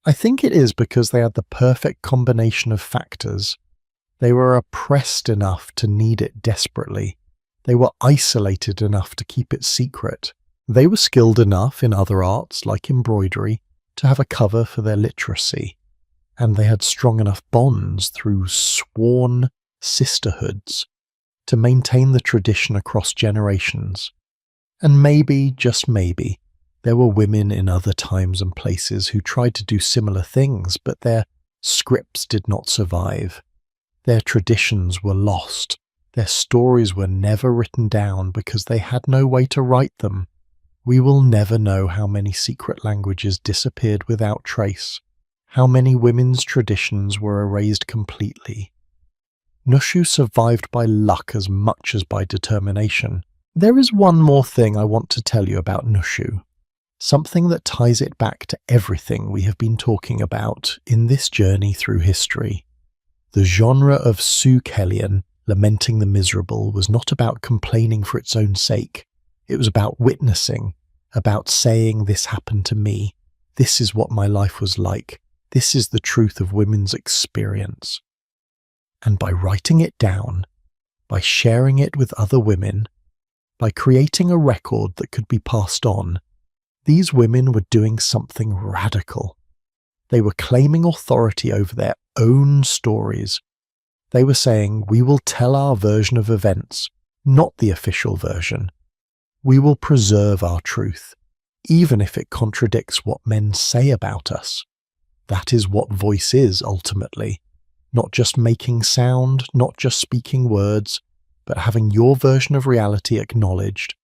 Speaker 1: I think it is because they had the perfect combination of factors. They were oppressed enough to need it desperately. They were isolated enough to keep it secret. They were skilled enough in other arts, like embroidery, to have a cover for their literacy. And they had strong enough bonds through sworn sisterhoods to maintain the tradition across generations. And maybe, just maybe, there were women in other times and places who tried to do similar things, but their scripts did not survive. Their traditions were lost. Their stories were never written down because they had no way to write them. We will never know how many secret languages disappeared without trace, how many women's traditions were erased completely. Nushu survived by luck as much as by determination. There is one more thing I want to tell you about Nushu, something that ties it back to everything we have been talking about in this journey through history. The genre of Sukelian, lamenting the miserable, was not about complaining for its own sake. It was about witnessing, about saying, "This happened to me. This is what my life was like. This is the truth of women's experience." And by writing it down, by sharing it with other women, by creating a record that could be passed on, these women were doing something radical. They were claiming authority over their own stories. They were saying, "We will tell our version of events, not the official version. We will preserve our truth, even if it contradicts what men say about us." That is what voice is, ultimately. Not just making sound, not just speaking words, but having your version of reality acknowledged,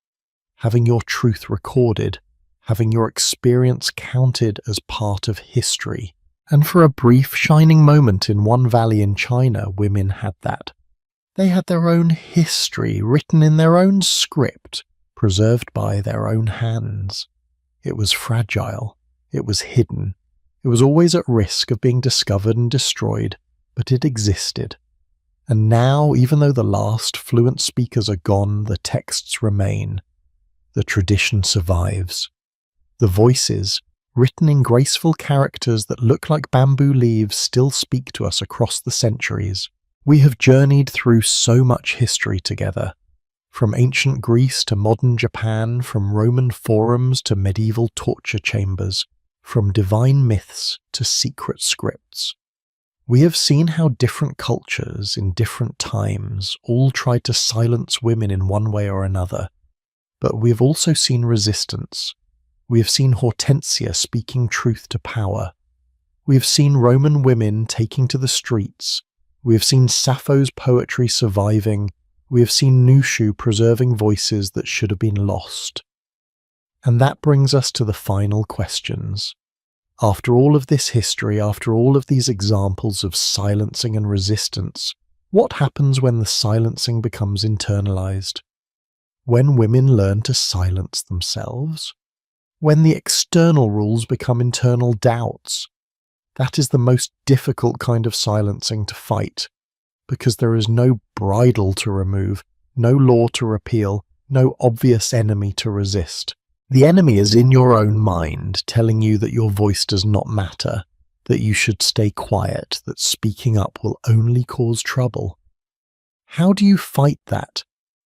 Speaker 1: having your truth recorded, having your experience counted as part of history. And for a brief, shining moment in one valley in China, women had that. They had their own history, written in their own script, preserved by their own hands. It was fragile. It was hidden. It was always at risk of being discovered and destroyed, but it existed. And now, even though the last fluent speakers are gone, the texts remain. The tradition survives. The voices, written in graceful characters that look like bamboo leaves, still speak to us across the centuries. We have journeyed through so much history together, from ancient Greece to modern Japan, from Roman forums to medieval torture chambers, from divine myths to secret scripts. We have seen how different cultures in different times all tried to silence women in one way or another, but we have also seen resistance. We have seen Hortensia speaking truth to power. We have seen Roman women taking to the streets. We have seen Sappho's poetry surviving. We have seen Nushu preserving voices that should have been lost. And that brings us to the final questions. After all of this history, after all of these examples of silencing and resistance, what happens when the silencing becomes internalized? When women learn to silence themselves? When the external rules become internal doubts? That is the most difficult kind of silencing to fight, because there is no bridle to remove, no law to repeal, no obvious enemy to resist. The enemy is in your own mind, telling you that your voice does not matter, that you should stay quiet, that speaking up will only cause trouble. How do you fight that?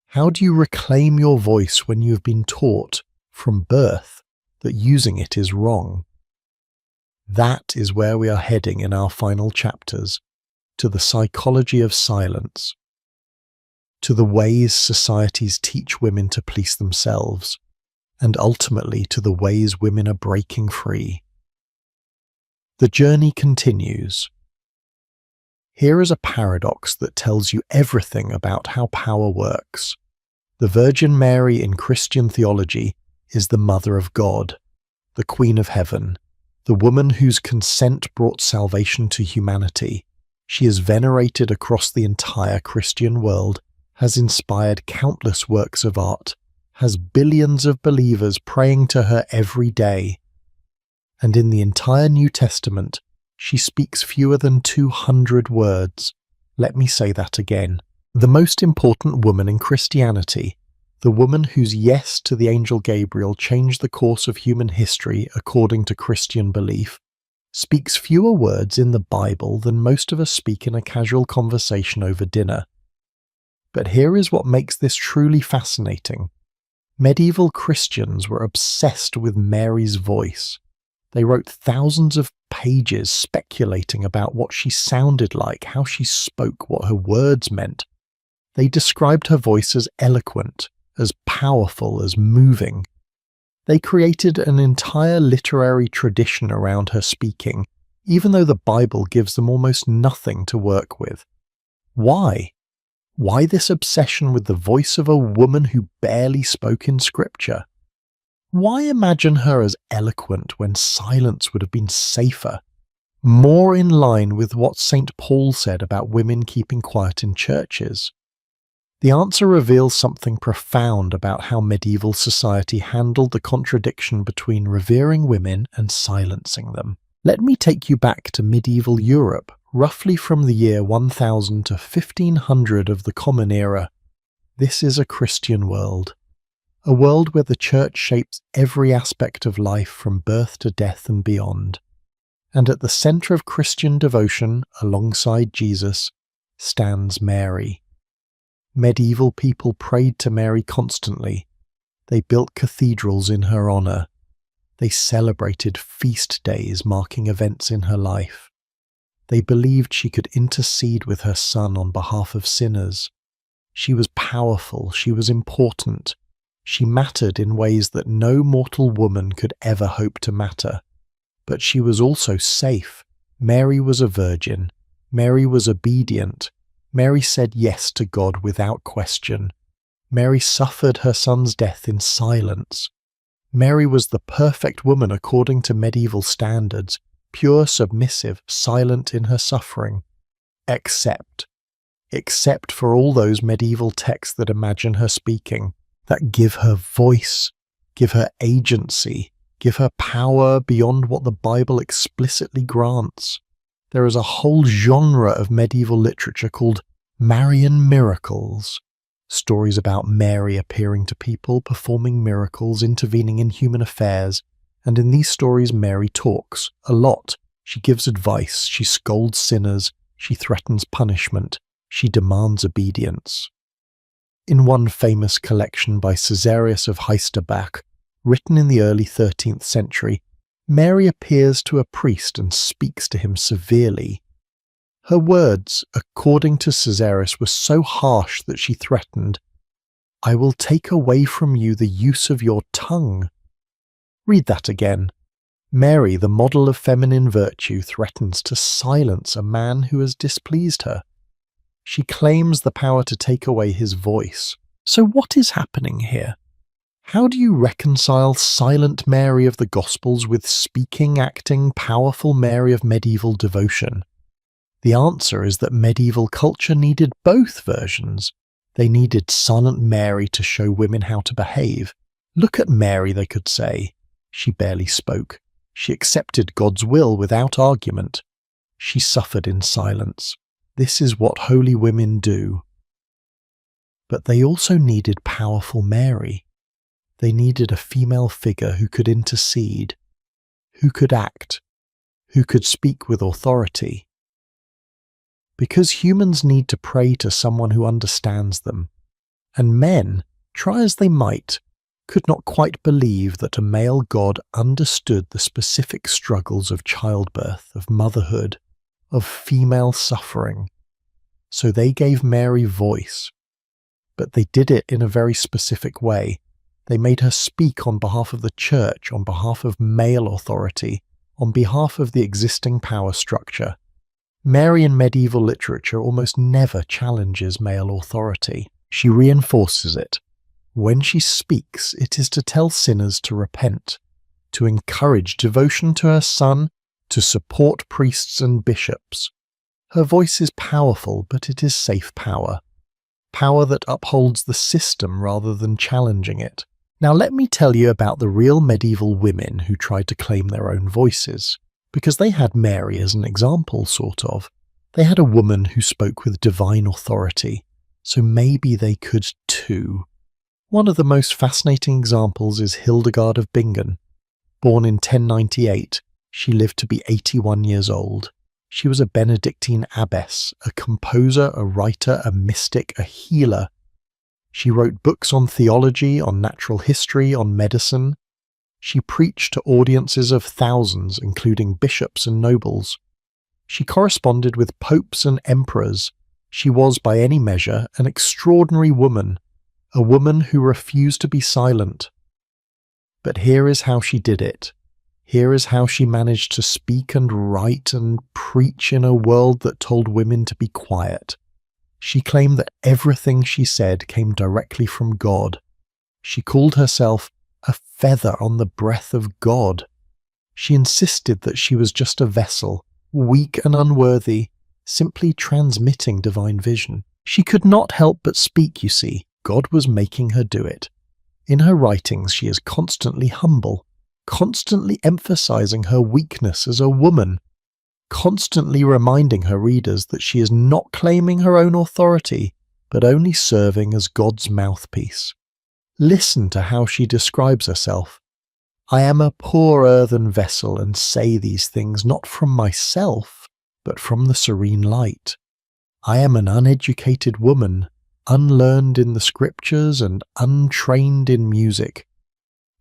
Speaker 1: How do you reclaim your voice when you have been taught, from birth, that using it is wrong? That is where we are heading in our final chapters, to the psychology of silence, to the ways societies teach women to police themselves, and ultimately to the ways women are breaking free. The journey continues. Here is a paradox that tells you everything about how power works. The Virgin Mary in Christian theology is the Mother of God, the Queen of Heaven, the woman whose consent brought salvation to humanity. She is venerated across the entire Christian world, has inspired countless works of art, has billions of believers praying to her every day. And in the entire New Testament, she speaks fewer than 200 words. Let me say that again. The most important woman in Christianity, the woman whose yes to the angel Gabriel changed the course of human history according to Christian belief, speaks fewer words in the Bible than most of us speak in a casual conversation over dinner. But here is what makes this truly fascinating. Medieval Christians were obsessed with Mary's voice. They wrote thousands of pages speculating about what she sounded like, how she spoke, what her words meant. They described her voice as eloquent, as powerful, as moving. They created an entire literary tradition around her speaking, even though the Bible gives them almost nothing to work with. Why? Why this obsession with the voice of a woman who barely spoke in Scripture? Why imagine her as eloquent when silence would have been safer, more in line with what St. Paul said about women keeping quiet in churches? The answer reveals something profound about how medieval society handled the contradiction between revering women and silencing them. Let me take you back to medieval Europe, roughly from the year 1000 to 1500 of the Common Era. This is a Christian world. A world where the church shapes every aspect of life from birth to death and beyond. And at the centre of Christian devotion, alongside Jesus, stands Mary. Medieval people prayed to Mary constantly. They built cathedrals in her honour. They celebrated feast days marking events in her life. They believed she could intercede with her Son on behalf of sinners. She was powerful, she was important. She mattered in ways that no mortal woman could ever hope to matter. But she was also safe. Mary was a virgin. Mary was obedient. Mary said yes to God without question. Mary suffered her Son's death in silence. Mary was the perfect woman according to medieval standards, pure, submissive, silent in her suffering. Except for all those medieval texts that imagine her speaking, that give her voice, give her agency, give her power beyond what the Bible explicitly grants. There is a whole genre of medieval literature called Marian miracles, stories about Mary appearing to people, performing miracles, intervening in human affairs, and in these stories Mary talks a lot. She gives advice, she scolds sinners, she threatens punishment, she demands obedience. In one famous collection by Caesarius of Heisterbach, written in the early 13th century, Mary appears to a priest and speaks to him severely. Her words, according to Caesarius, were so harsh that she threatened, "I will take away from you the use of your tongue." Read that again. Mary, the model of feminine virtue, threatens to silence a man who has displeased her. She claims the power to take away his voice. So what is happening here? How do you reconcile silent Mary of the Gospels with speaking, acting, powerful Mary of medieval devotion? The answer is that medieval culture needed both versions. They needed silent Mary to show women how to behave. Look at Mary, they could say. She barely spoke. She accepted God's will without argument. She suffered in silence. This is what holy women do. But they also needed powerful Mary. They needed a female figure who could intercede, who could act, who could speak with authority. Because humans need to pray to someone who understands them, and men, try as they might, could not quite believe that a male god understood the specific struggles of childbirth, of motherhood, of female suffering. So they gave Mary voice, but they did it in a very specific way. They made her speak on behalf of the church, on behalf of male authority, on behalf of the existing power structure. Mary in medieval literature almost never challenges male authority. She reinforces it. When she speaks, it is to tell sinners to repent, to encourage devotion to her Son, to support priests and bishops. Her voice is powerful, but it is safe power. Power that upholds the system rather than challenging it. Now let me tell you about the real medieval women who tried to claim their own voices, because they had Mary as an example, sort of. They had a woman who spoke with divine authority, so maybe they could too. One of the most fascinating examples is Hildegard of Bingen. Born in 1098, she lived to be 81 years old. She was a Benedictine abbess, a composer, a writer, a mystic, a healer. She wrote books on theology, on natural history, on medicine. She preached to audiences of thousands, including bishops and nobles. She corresponded with popes and emperors. She was, by any measure, an extraordinary woman, a woman who refused to be silent. But here is how she did it. Here is how she managed to speak and write and preach in a world that told women to be quiet. She claimed that everything she said came directly from God. She called herself a feather on the breath of God. She insisted that she was just a vessel, weak and unworthy, simply transmitting divine vision. She could not help but speak, you see. God was making her do it. In her writings, she is constantly humble, constantly emphasizing her weakness as a woman, constantly reminding her readers that she is not claiming her own authority, but only serving as God's mouthpiece. Listen to how she describes herself. I am a poor earthen vessel and say these things not from myself, but from the serene light. I am an uneducated woman, unlearned in the scriptures and untrained in music.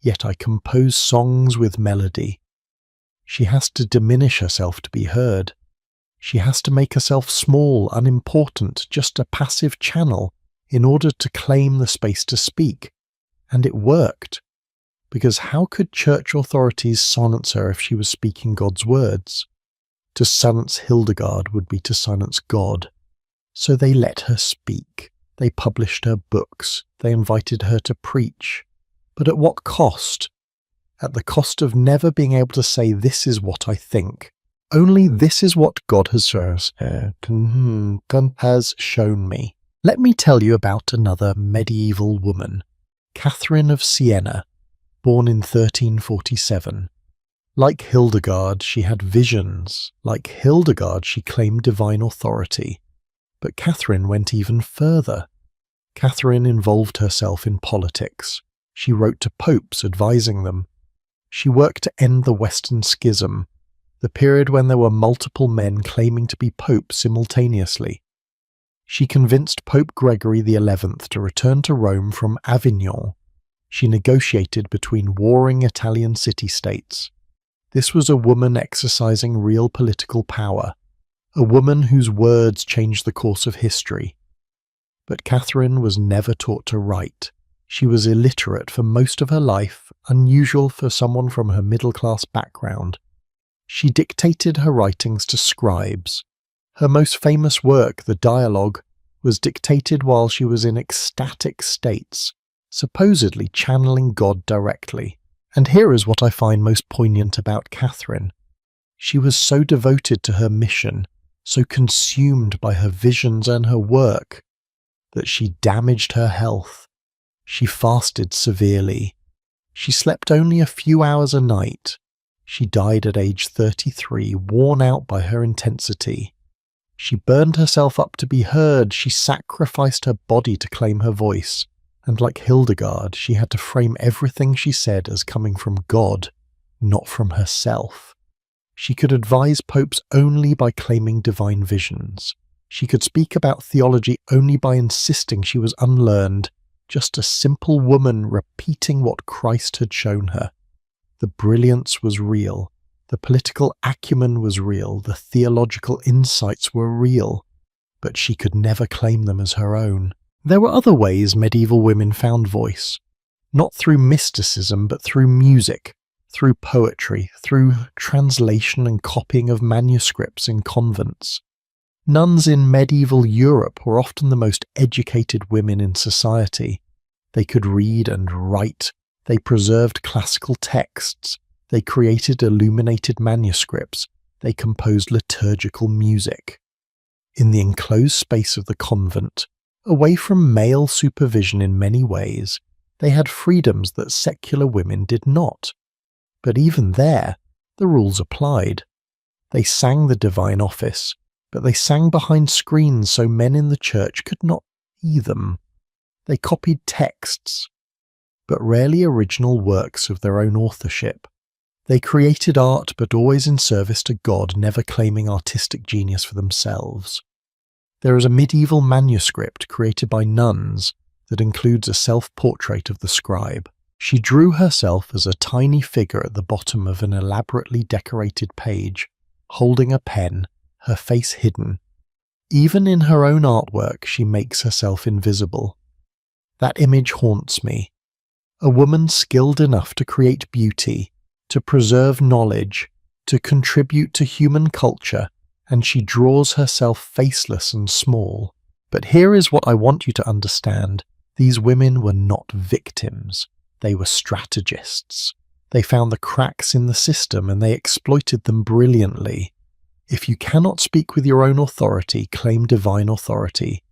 Speaker 1: Yet I compose songs with melody. She has to diminish herself to be heard. She has to make herself small, unimportant, just a passive channel, in order to claim the space to speak. And it worked. Because how could church authorities silence her if she was speaking God's words? To silence Hildegard would be to silence God. So they let her speak. They published her books. They invited her to preach. But at what cost? At the cost of never being able to say, this is what I think. Only this is what God has shown me. Let me tell you about another medieval woman, Catherine of Siena, born in 1347. Like Hildegard, she had visions. Like Hildegard, she claimed divine authority. But Catherine went even further. Catherine involved herself in politics. She wrote to popes advising them. She worked to end the Western Schism, the period when there were multiple men claiming to be pope simultaneously. She convinced Pope Gregory XI to return to Rome from Avignon. She negotiated between warring Italian city-states. This was a woman exercising real political power, a woman whose words changed the course of history. But Catherine was never taught to write. She was illiterate for most of her life, unusual for someone from her middle-class background. She dictated her writings to scribes. Her most famous work, the Dialogue, was dictated while she was in ecstatic states, supposedly channeling God directly. And here is what I find most poignant about Catherine. She was so devoted to her mission, so consumed by her visions and her work, that she damaged her health. She fasted severely. She slept only a few hours a night. She died at age 33, worn out by her intensity. She burned herself up to be heard, she sacrificed her body to claim her voice, and like Hildegard, she had to frame everything she said as coming from God, not from herself. She could advise popes only by claiming divine visions. She could speak about theology only by insisting she was unlearned, just a simple woman repeating what Christ had shown her. The brilliance was real. The political acumen was real, the theological insights were real, but she could never claim them as her own. There were other ways medieval women found voice, not through mysticism but through music, through poetry, through translation and copying of manuscripts in convents. Nuns in medieval Europe were often the most educated women in society. They could read and write, they preserved classical texts, they created illuminated manuscripts, they composed liturgical music. In the enclosed space of the convent, away from male supervision in many ways, they had freedoms that secular women did not. But even there, the rules applied. They sang the divine office, but they sang behind screens so men in the church could not see them. They copied texts, but rarely original works of their own authorship. They created art, but always in service to God, never claiming artistic genius for themselves. There is a medieval manuscript created by nuns that includes a self-portrait of the scribe. She drew herself as a tiny figure at the bottom of an elaborately decorated page, holding a pen, her face hidden. Even in her own artwork, she makes herself invisible. That image haunts me. A woman skilled enough to create beauty, to preserve knowledge, to contribute to human culture, and she draws herself faceless and small. But here is what I want you to understand. These women were not victims. They were strategists. They found the cracks in the system and they exploited them brilliantly. If you cannot speak with your own authority, claim divine authority.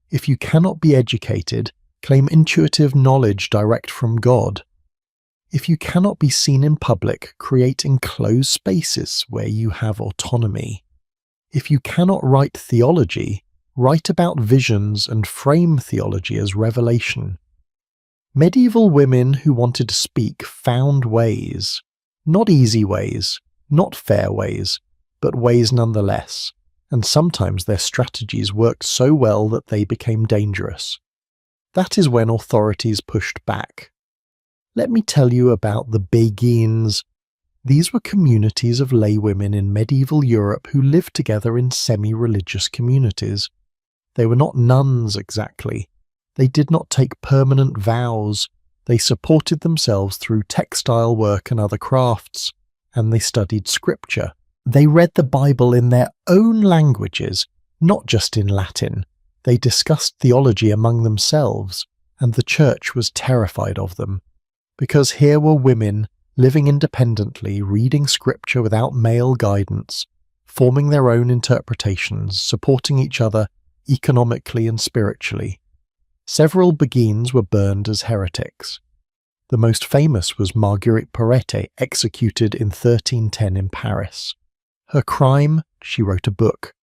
Speaker 1: If you cannot be educated, claim intuitive knowledge direct from God. If you cannot be seen in public, create enclosed spaces where you have autonomy. If you cannot write theology, write about visions and frame theology as revelation. Medieval women who wanted to speak found ways. Not easy ways, not fair ways, but ways nonetheless, and sometimes their strategies worked so well that they became dangerous. That is when authorities pushed back. Let me tell you about the Beguines. These were communities of laywomen in medieval Europe who lived together in semi-religious communities. They were not nuns exactly. They did not take permanent vows. They supported themselves through textile work and other crafts, and they studied scripture. They read the Bible in their own languages, not just in Latin. They discussed theology among themselves, and the church was terrified of them. Because here were women living independently, reading scripture without male guidance, forming their own interpretations, supporting each other economically and spiritually. Several Beguines were burned as heretics. The most famous was Marguerite Porete, executed in 1310 in Paris. Her crime, she wrote a book,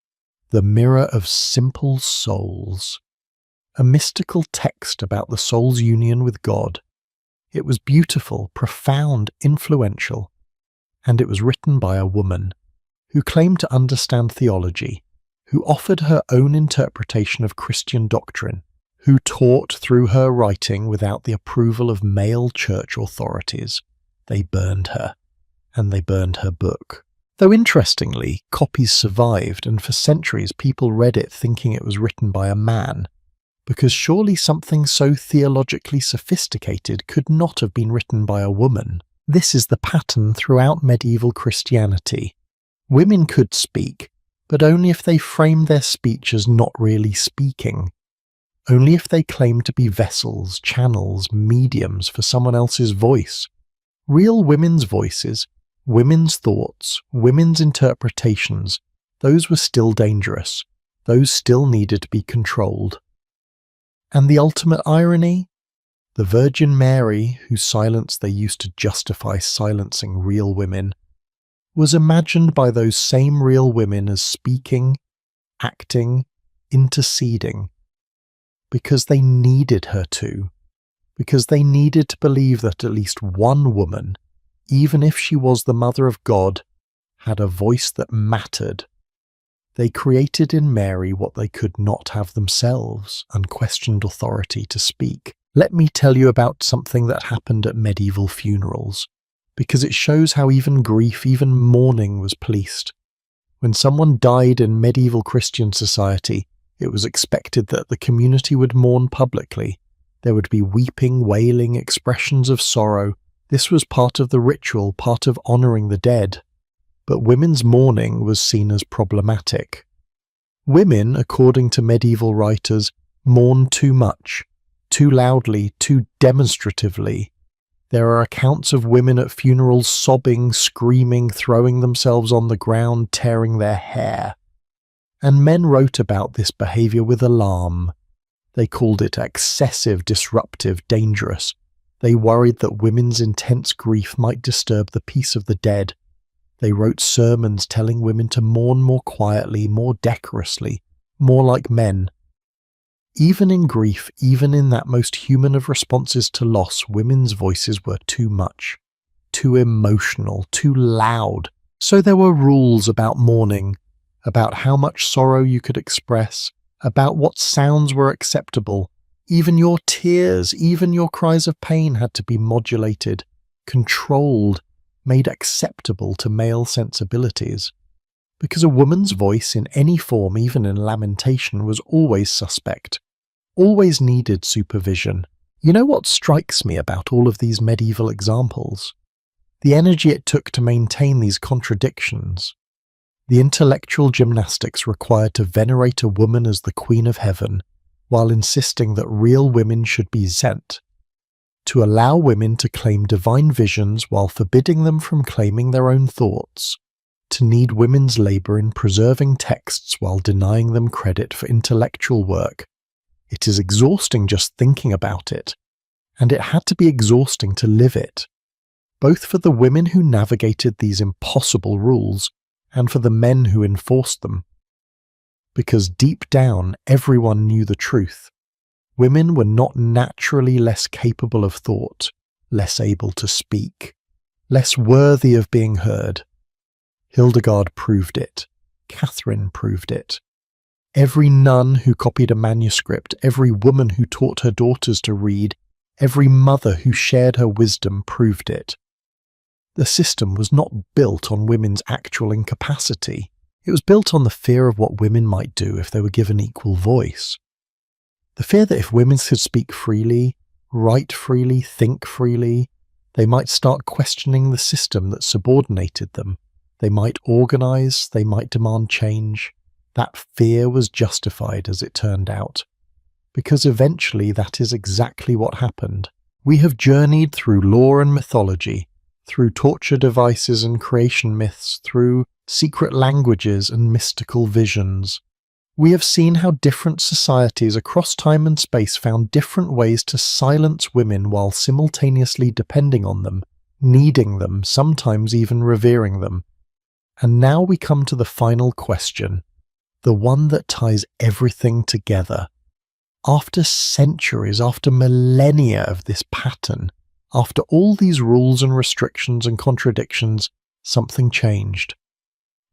Speaker 1: The Mirror of Simple Souls, a mystical text about the soul's union with God. It was beautiful, profound, influential, and it was written by a woman who claimed to understand theology, who offered her own interpretation of Christian doctrine, who taught through her writing without the approval of male church authorities. They burned her, and they burned her book. Though interestingly, copies survived, and for centuries people read it thinking it was written by a man, because surely something so theologically sophisticated could not have been written by a woman. This is the pattern throughout medieval Christianity. Women could speak, but only if they framed their speech as not really speaking. Only if they claimed to be vessels, channels, mediums for someone else's voice. Real women's voices, women's thoughts, women's interpretations, those were still dangerous. Those still needed to be controlled. And the ultimate irony? The Virgin Mary, whose silence they used to justify silencing real women, was imagined by those same real women as speaking, acting, interceding, because they needed her to, because they needed to believe that at least one woman, even if she was the mother of God, had a voice that mattered. They created in Mary what they could not have themselves, unquestioned authority to speak. Let me tell you about something that happened at medieval funerals, because it shows how even grief, even mourning was policed. When someone died in medieval Christian society, it was expected that the community would mourn publicly. There would be weeping, wailing, expressions of sorrow. This was part of the ritual, part of honouring the dead. But women's mourning was seen as problematic. Women, according to medieval writers, mourned too much, too loudly, too demonstratively. There are accounts of women at funerals sobbing, screaming, throwing themselves on the ground, tearing their hair. And men wrote about this behaviour with alarm. They called it excessive, disruptive, dangerous. They worried that women's intense grief might disturb the peace of the dead. They wrote sermons telling women to mourn more quietly, more decorously, more like men. Even in grief, even in that most human of responses to loss, women's voices were too much, too emotional, too loud. So there were rules about mourning, about how much sorrow you could express, about what sounds were acceptable. Even your tears, even your cries of pain had to be modulated, controlled, made acceptable to male sensibilities. Because a woman's voice in any form, even in lamentation, was always suspect, always needed supervision. You know what strikes me about all of these medieval examples? The energy it took to maintain these contradictions. The intellectual gymnastics required to venerate a woman as the Queen of Heaven, while insisting that real women should be sent. To allow women to claim divine visions while forbidding them from claiming their own thoughts. To need women's labour in preserving texts while denying them credit for intellectual work. It is exhausting just thinking about it, and it had to be exhausting to live it, both for the women who navigated these impossible rules and for the men who enforced them. Because deep down, everyone knew the truth. Women were not naturally less capable of thought, less able to speak, less worthy of being heard. Hildegard proved it. Catherine proved it. Every nun who copied a manuscript, every woman who taught her daughters to read, every mother who shared her wisdom proved it. The system was not built on women's actual incapacity. It was built on the fear of what women might do if they were given equal voice. The fear that if women could speak freely, write freely, think freely, they might start questioning the system that subordinated them. They might organise, they might demand change. That fear was justified, as it turned out. Because eventually that is exactly what happened. We have journeyed through lore and mythology, through torture devices and creation myths, through secret languages and mystical visions. We have seen how different societies across time and space found different ways to silence women while simultaneously depending on them, needing them, sometimes even revering them. And now we come to the final question, the one that ties everything together. After centuries, after millennia of this pattern, after all these rules and restrictions and contradictions, something changed.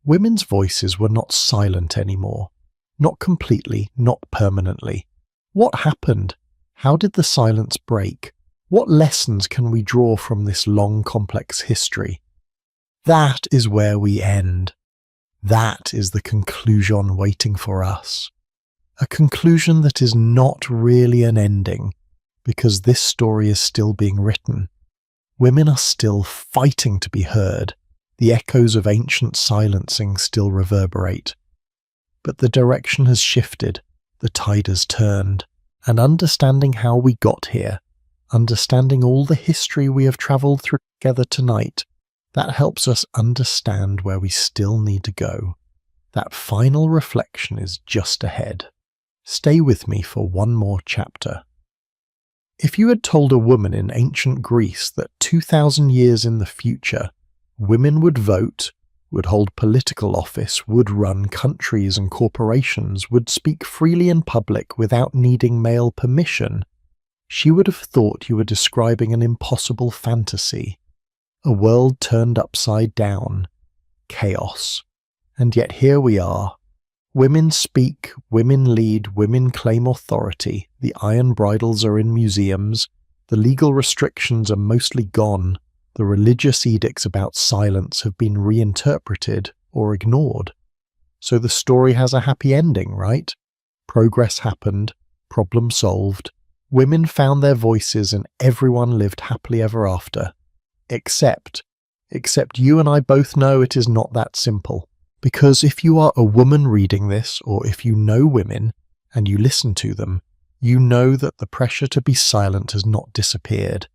Speaker 1: Women's voices were not silent anymore. Not completely, not permanently. What happened? How did the silence break? What lessons can we draw from this long, complex history? That is where we end. That is the conclusion waiting for us. A conclusion that is not really an ending, because this story is still being written. Women are still fighting to be heard. The echoes of ancient silencing still reverberate. But the direction has shifted, the tide has turned, and understanding how we got here, understanding all the history we have travelled through together tonight, that helps us understand where we still need to go. That final reflection is just ahead. Stay with me for one more chapter. If you had told a woman in ancient Greece that 2,000 years in the future, women would vote, would hold political office, would run countries and corporations, would speak freely in public without needing male permission, she would have thought you were describing an impossible fantasy, a world turned upside down, chaos. And yet here we are. Women speak, women lead, women claim authority, the iron bridles are in museums, the legal restrictions are mostly gone, the religious edicts about silence have been reinterpreted or ignored. So the story has a happy ending, right? Progress happened, problem solved, women found their voices and everyone lived happily ever after. Except you and I both know it is not that simple. Because if you are a woman reading this, or if you know women, and you listen to them, you know that the pressure to be silent has not disappeared.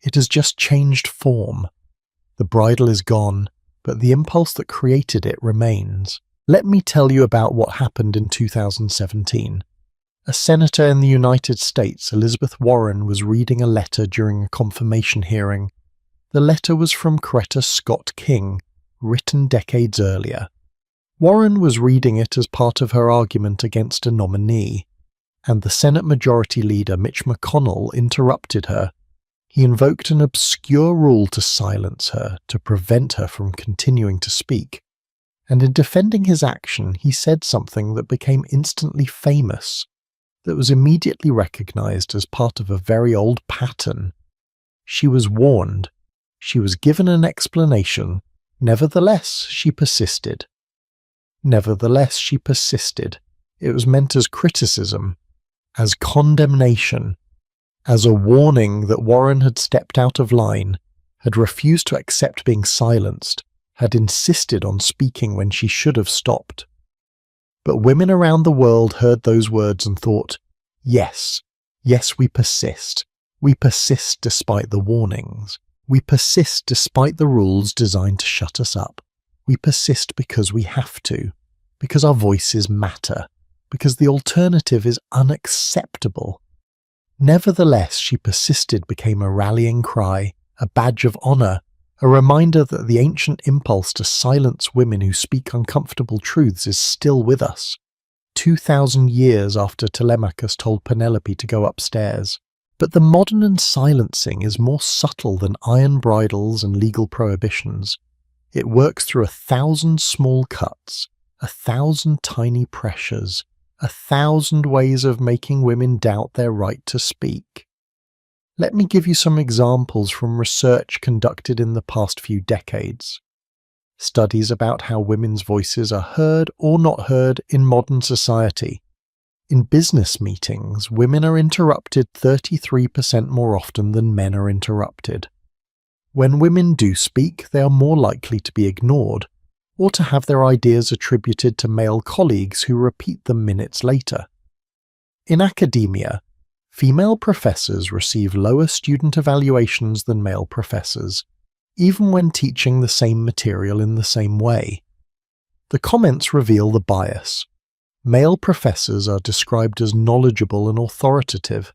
Speaker 1: It has just changed form. The bridle is gone, but the impulse that created it remains. Let me tell you about what happened in 2017. A senator in the United States, Elizabeth Warren, was reading a letter during a confirmation hearing. The letter was from Coretta Scott King, written decades earlier. Warren was reading it as part of her argument against a nominee, and the Senate Majority Leader Mitch McConnell interrupted her. He invoked an obscure rule to silence her, to prevent her from continuing to speak, and in defending his action he said something that became instantly famous, that was immediately recognized as part of a very old pattern. She was warned. She was given an explanation. Nevertheless, she persisted. Nevertheless, she persisted. It was meant as criticism, as condemnation, as a warning that Warren had stepped out of line, had refused to accept being silenced, had insisted on speaking when she should have stopped. But women around the world heard those words and thought, yes, we persist. We persist despite the warnings. We persist despite the rules designed to shut us up. We persist because we have to, because our voices matter, because the alternative is unacceptable. Nevertheless, she persisted became a rallying cry, a badge of honor, a reminder that the ancient impulse to silence women who speak uncomfortable truths is still with us, 2,000 years after Telemachus told Penelope to go upstairs. But the modern silencing is more subtle than iron bridles and legal prohibitions. It works through 1,000 small cuts, 1,000 tiny pressures, 1,000 ways of making women doubt their right to speak. Let me give you some examples from research conducted in the past few decades. Studies about how women's voices are heard or not heard in modern society. In business meetings, women are interrupted 33% more often than men are interrupted. When women do speak, they are more likely to be ignored, or to have their ideas attributed to male colleagues who repeat them minutes later. In academia, female professors receive lower student evaluations than male professors, even when teaching the same material in the same way. The comments reveal the bias. Male professors are described as knowledgeable and authoritative.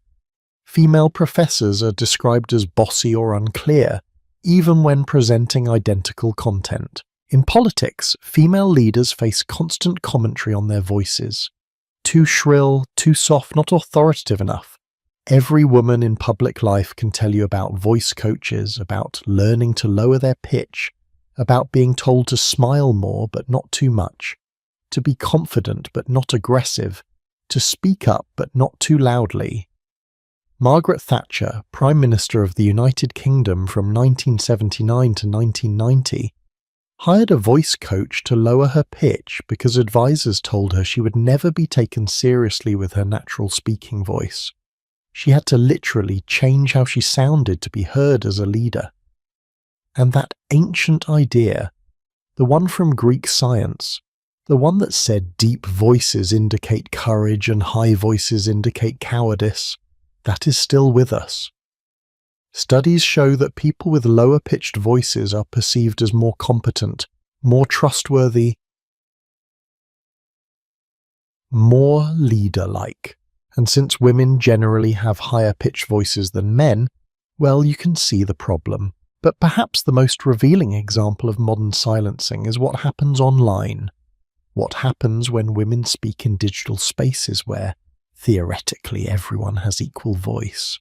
Speaker 1: Female professors are described as bossy or unclear, even when presenting identical content. In politics, female leaders face constant commentary on their voices. Too shrill, too soft, not authoritative enough. Every woman in public life can tell you about voice coaches, about learning to lower their pitch, about being told to smile more but not too much, to be confident but not aggressive, to speak up but not too loudly. Margaret Thatcher, Prime Minister of the United Kingdom from 1979 to 1990, hired a voice coach to lower her pitch because advisors told her she would never be taken seriously with her natural speaking voice. She had to literally change how she sounded to be heard as a leader. And that ancient idea, the one from Greek science, the one that said deep voices indicate courage and high voices indicate cowardice, that is still with us. Studies show that people with lower-pitched voices are perceived as more competent, more trustworthy, more leader-like. And since women generally have higher-pitched voices than men, well, you can see the problem. But perhaps the most revealing example of modern silencing is what happens online. What happens when women speak in digital spaces where, theoretically, everyone has equal voice.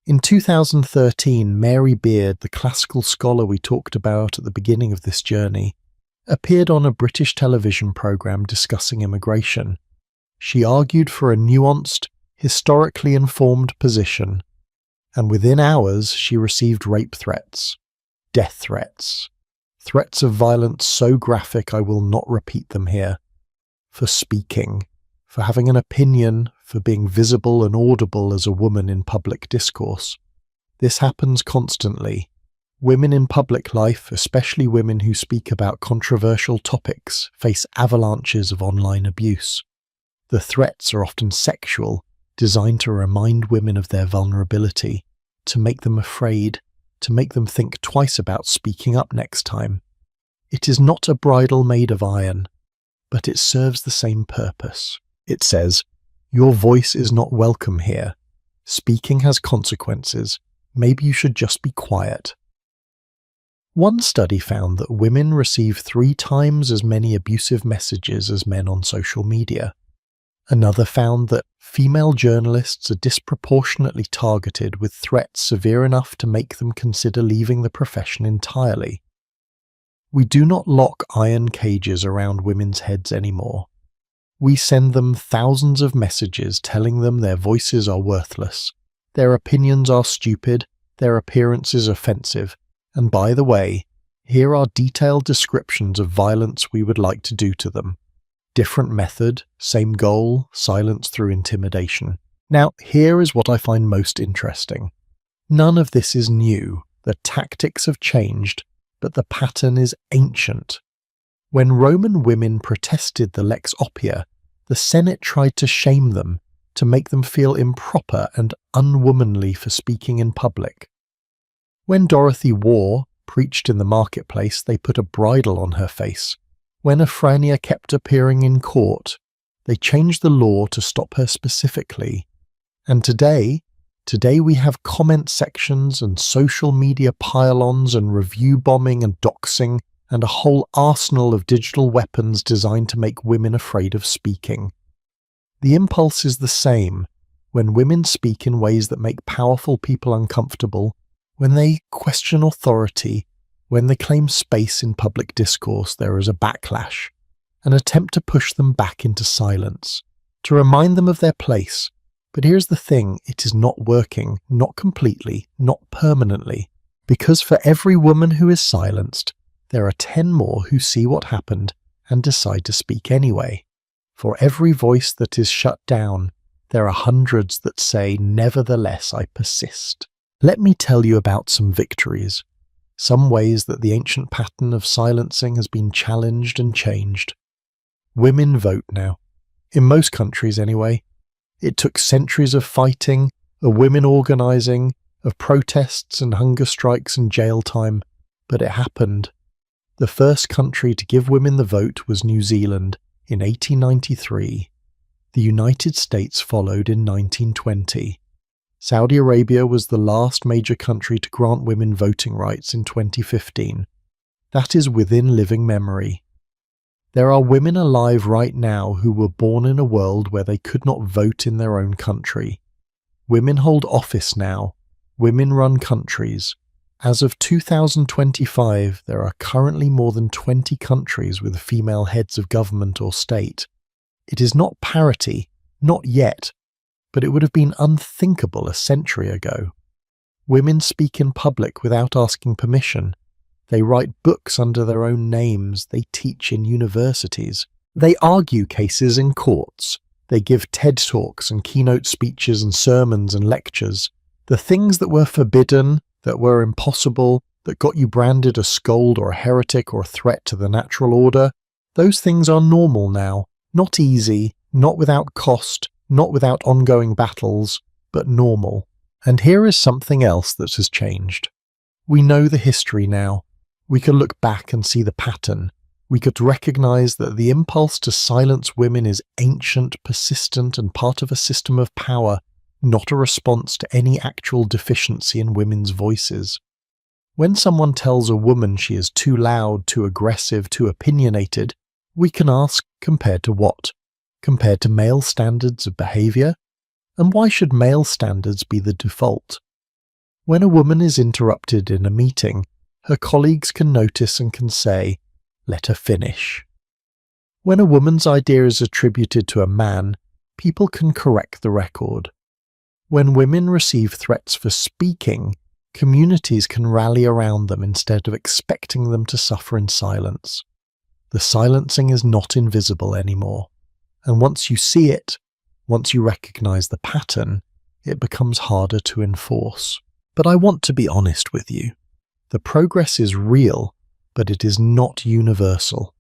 Speaker 1: In 2013, Mary Beard, the classical scholar we talked about at the beginning of this journey, appeared on a British television programme discussing immigration. She argued for a nuanced, historically informed position, and within hours she received rape threats, death threats, threats of violence so graphic I will not repeat them here, for speaking, for having an opinion, for being visible and audible as a woman in public discourse. This happens constantly. Women in public life, especially women who speak about controversial topics, face avalanches of online abuse. The threats are often sexual, designed to remind women of their vulnerability, to make them afraid, to make them think twice about speaking up next time. It is not a bridle made of iron, but it serves the same purpose. It says, "Your voice is not welcome here. Speaking has consequences. Maybe you should just be quiet." One study found that women receive 3 times as many abusive messages as men on social media. Another found that female journalists are disproportionately targeted with threats severe enough to make them consider leaving the profession entirely. We do not lock iron cages around women's heads anymore. We send them thousands of messages telling them their voices are worthless, their opinions are stupid, their appearance is offensive, and by the way, here are detailed descriptions of violence we would like to do to them. Different method, same goal, silence through intimidation. Now, here is what I find most interesting. None of this is new. The tactics have changed, but the pattern is ancient. When Roman women protested the Lex Oppia, the Senate tried to shame them, to make them feel improper and unwomanly for speaking in public. When Dorothy War preached in the marketplace, they put a bridle on her face. When Afrania kept appearing in court, they changed the law to stop her specifically. And today we have comment sections and social media pile-ons and review bombing and doxing and a whole arsenal of digital weapons designed to make women afraid of speaking. The impulse is the same. When women speak in ways that make powerful people uncomfortable, when they question authority, when they claim space in public discourse, there is a backlash, an attempt to push them back into silence, to remind them of their place. But here's the thing, it is not working, not completely, not permanently, because for every woman who is silenced, there are 10 more who see what happened and decide to speak anyway. For every voice that is shut down, there are hundreds that say, "Nevertheless, I persist." Let me tell you about some victories. Some ways that the ancient pattern of silencing has been challenged and changed. Women vote now. In most countries anyway. It took centuries of fighting, of women organising, of protests and hunger strikes and jail time, but it happened. The first country to give women the vote was New Zealand in 1893. The United States followed in 1920. Saudi Arabia was the last major country to grant women voting rights in 2015. That is within living memory. There are women alive right now who were born in a world where they could not vote in their own country. Women hold office now. Women run countries. As of 2025, there are currently more than 20 countries with female heads of government or state. It is not parity, not yet, but it would have been unthinkable a century ago. Women speak in public without asking permission. They write books under their own names. They teach in universities. They argue cases in courts. They give TED Talks and keynote speeches and sermons and lectures. The things that were forbidden, that were impossible, that got you branded a scold or a heretic or a threat to the natural order, those things are normal now. Not easy, not without cost, not without ongoing battles, but normal. And here is something else that has changed. We know the history now. We could look back and see the pattern. We could recognize that the impulse to silence women is ancient, persistent, and part of a system of power, not a response to any actual deficiency in women's voices. When someone tells a woman she is too loud, too aggressive, too opinionated, we can ask, compared to what? Compared to male standards of behavior? And why should male standards be the default? When a woman is interrupted in a meeting, her colleagues can notice and can say, "Let her finish." When a woman's idea is attributed to a man, people can correct the record. When women receive threats for speaking, communities can rally around them instead of expecting them to suffer in silence. The silencing is not invisible anymore, and once you see it, once you recognize the pattern, it becomes harder to enforce. But I want to be honest with you. The progress is real, but it is not universal.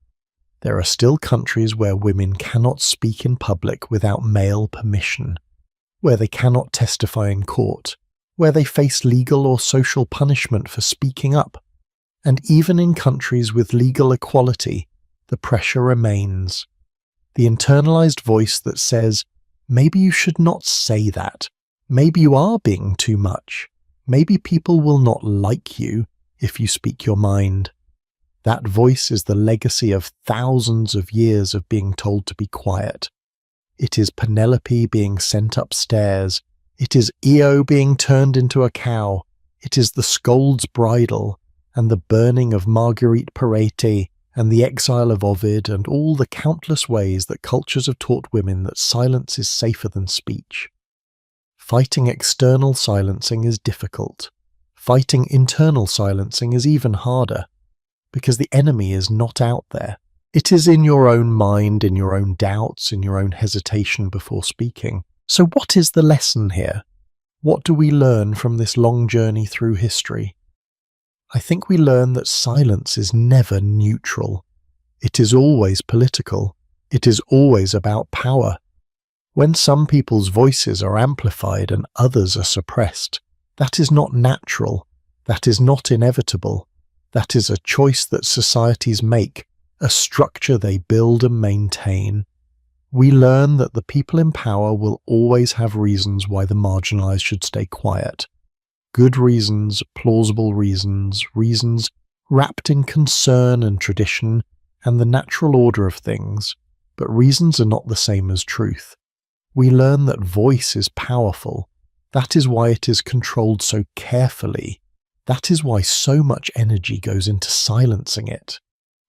Speaker 1: There are still countries where women cannot speak in public without male permission, where they cannot testify in court, where they face legal or social punishment for speaking up. And even in countries with legal equality, the pressure remains. The internalized voice that says, maybe you should not say that, maybe you are being too much, maybe people will not like you if you speak your mind. That voice is the legacy of thousands of years of being told to be quiet. It is Penelope being sent upstairs. It is Io being turned into a cow. It is the scold's bridle, and the burning of Marguerite Parete, and the exile of Ovid, and all the countless ways that cultures have taught women that silence is safer than speech. Fighting external silencing is difficult. Fighting internal silencing is even harder, because the enemy is not out there. It is in your own mind, in your own doubts, in your own hesitation before speaking. So what is the lesson here? What do we learn from this long journey through history? I think we learn that silence is never neutral. It is always political. It is always about power. When some people's voices are amplified and others are suppressed, that is not natural. That is not inevitable. That is a choice that societies make, a structure they build and maintain. We learn that the people in power will always have reasons why the marginalized should stay quiet. Good reasons, plausible reasons, reasons wrapped in concern and tradition and the natural order of things, but reasons are not the same as truth. We learn that voice is powerful. That is why it is controlled so carefully. That is why so much energy goes into silencing it.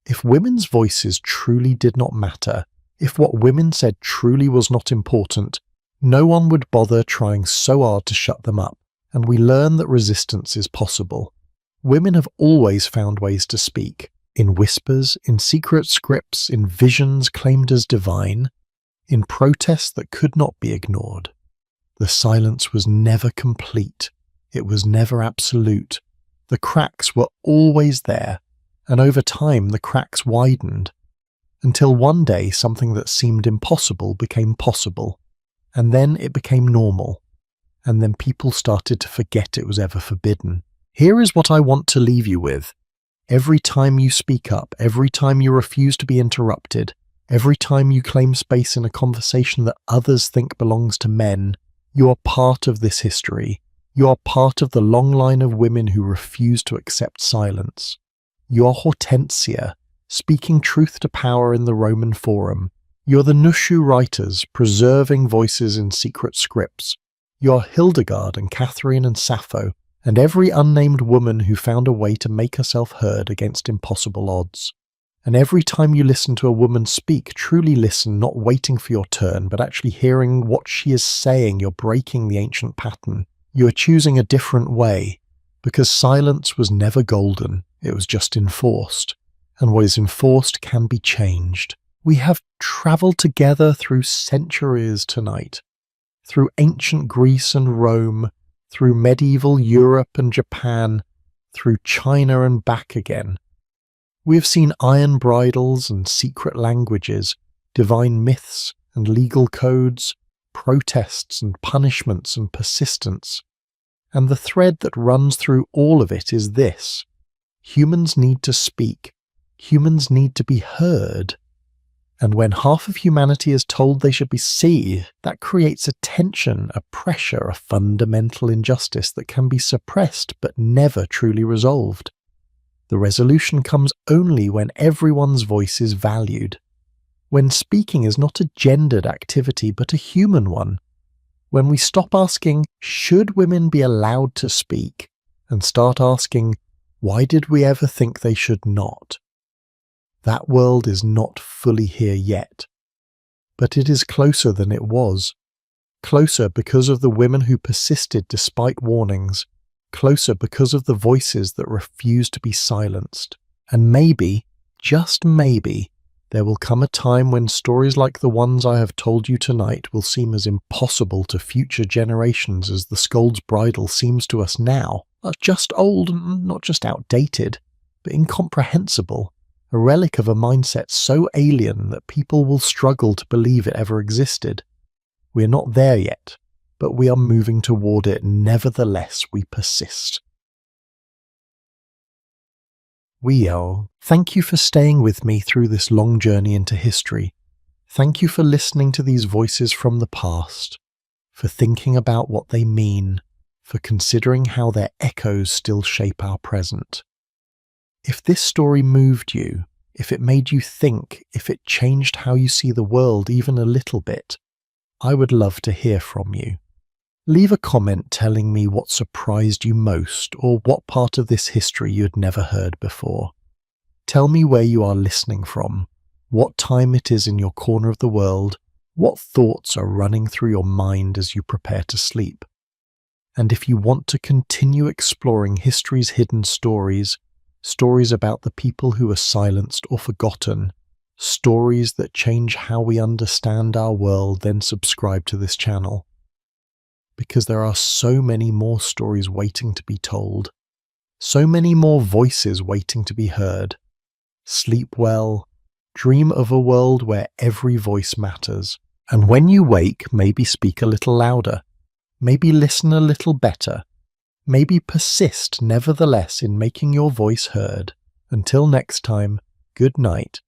Speaker 1: If women's voices truly did not matter, if what women said truly was not important, no one would bother trying so hard to shut them up, and we learn that resistance is possible. Women have always found ways to speak, in whispers, in secret scripts, in visions claimed as divine, in protests that could not be ignored. The silence was never complete. It was never absolute. The cracks were always there, and over time the cracks widened, until one day something that seemed impossible became possible, and then it became normal, and then people started to forget it was ever forbidden. Here is what I want to leave you with. Every time you speak up, every time you refuse to be interrupted, every time you claim space in a conversation that others think belongs to men, you are part of this history. You are part of the long line of women who refuse to accept silence. You are Hortensia, speaking truth to power in the Roman Forum. You are the Nushu writers, preserving voices in secret scripts. You are Hildegard and Catherine and Sappho, and every unnamed woman who found a way to make herself heard against impossible odds. And every time you listen to a woman speak, truly listen, not waiting for your turn, but actually hearing what she is saying, you're breaking the ancient pattern. You are choosing a different way, because silence was never golden, it was just enforced. And what is enforced can be changed. We have travelled together through centuries tonight, through ancient Greece and Rome, through medieval Europe and Japan, through China and back again. We have seen iron bridles and secret languages, divine myths and legal codes, protests and punishments and persistence. And the thread that runs through all of it is this: humans need to speak. Humans need to be heard. And when half of humanity is told they should be seen, that creates a tension, a pressure, a fundamental injustice that can be suppressed but never truly resolved. The resolution comes only when everyone's voice is valued. When speaking is not a gendered activity but a human one. When we stop asking, should women be allowed to speak? And start asking, why did we ever think they should not? That world is not fully here yet, but it is closer than it was. Closer because of the women who persisted despite warnings, closer because of the voices that refuse to be silenced. And maybe, just maybe, there will come a time when stories like the ones I have told you tonight will seem as impossible to future generations as the Scold's Bridle seems to us now. Just old, not just outdated, but incomprehensible. A relic of a mindset so alien that people will struggle to believe it ever existed. We are not there yet, but we are moving toward it. Nevertheless, we persist. Thank you for staying with me through this long journey into history. Thank you for listening to these voices from the past, for thinking about what they mean, for considering how their echoes still shape our present. If this story moved you, if it made you think, if it changed how you see the world even a little bit, I would love to hear from you. Leave a comment telling me what surprised you most or what part of this history you had never heard before. Tell me where you are listening from, what time it is in your corner of the world, what thoughts are running through your mind as you prepare to sleep. And if you want to continue exploring history's hidden stories, stories about the people who are silenced or forgotten, stories that change how we understand our world, then subscribe to this channel. Because there are so many more stories waiting to be told, so many more voices waiting to be heard. Sleep well, dream of a world where every voice matters, and when you wake, maybe speak a little louder, maybe listen a little better, maybe persist nevertheless in making your voice heard. Until next time, good night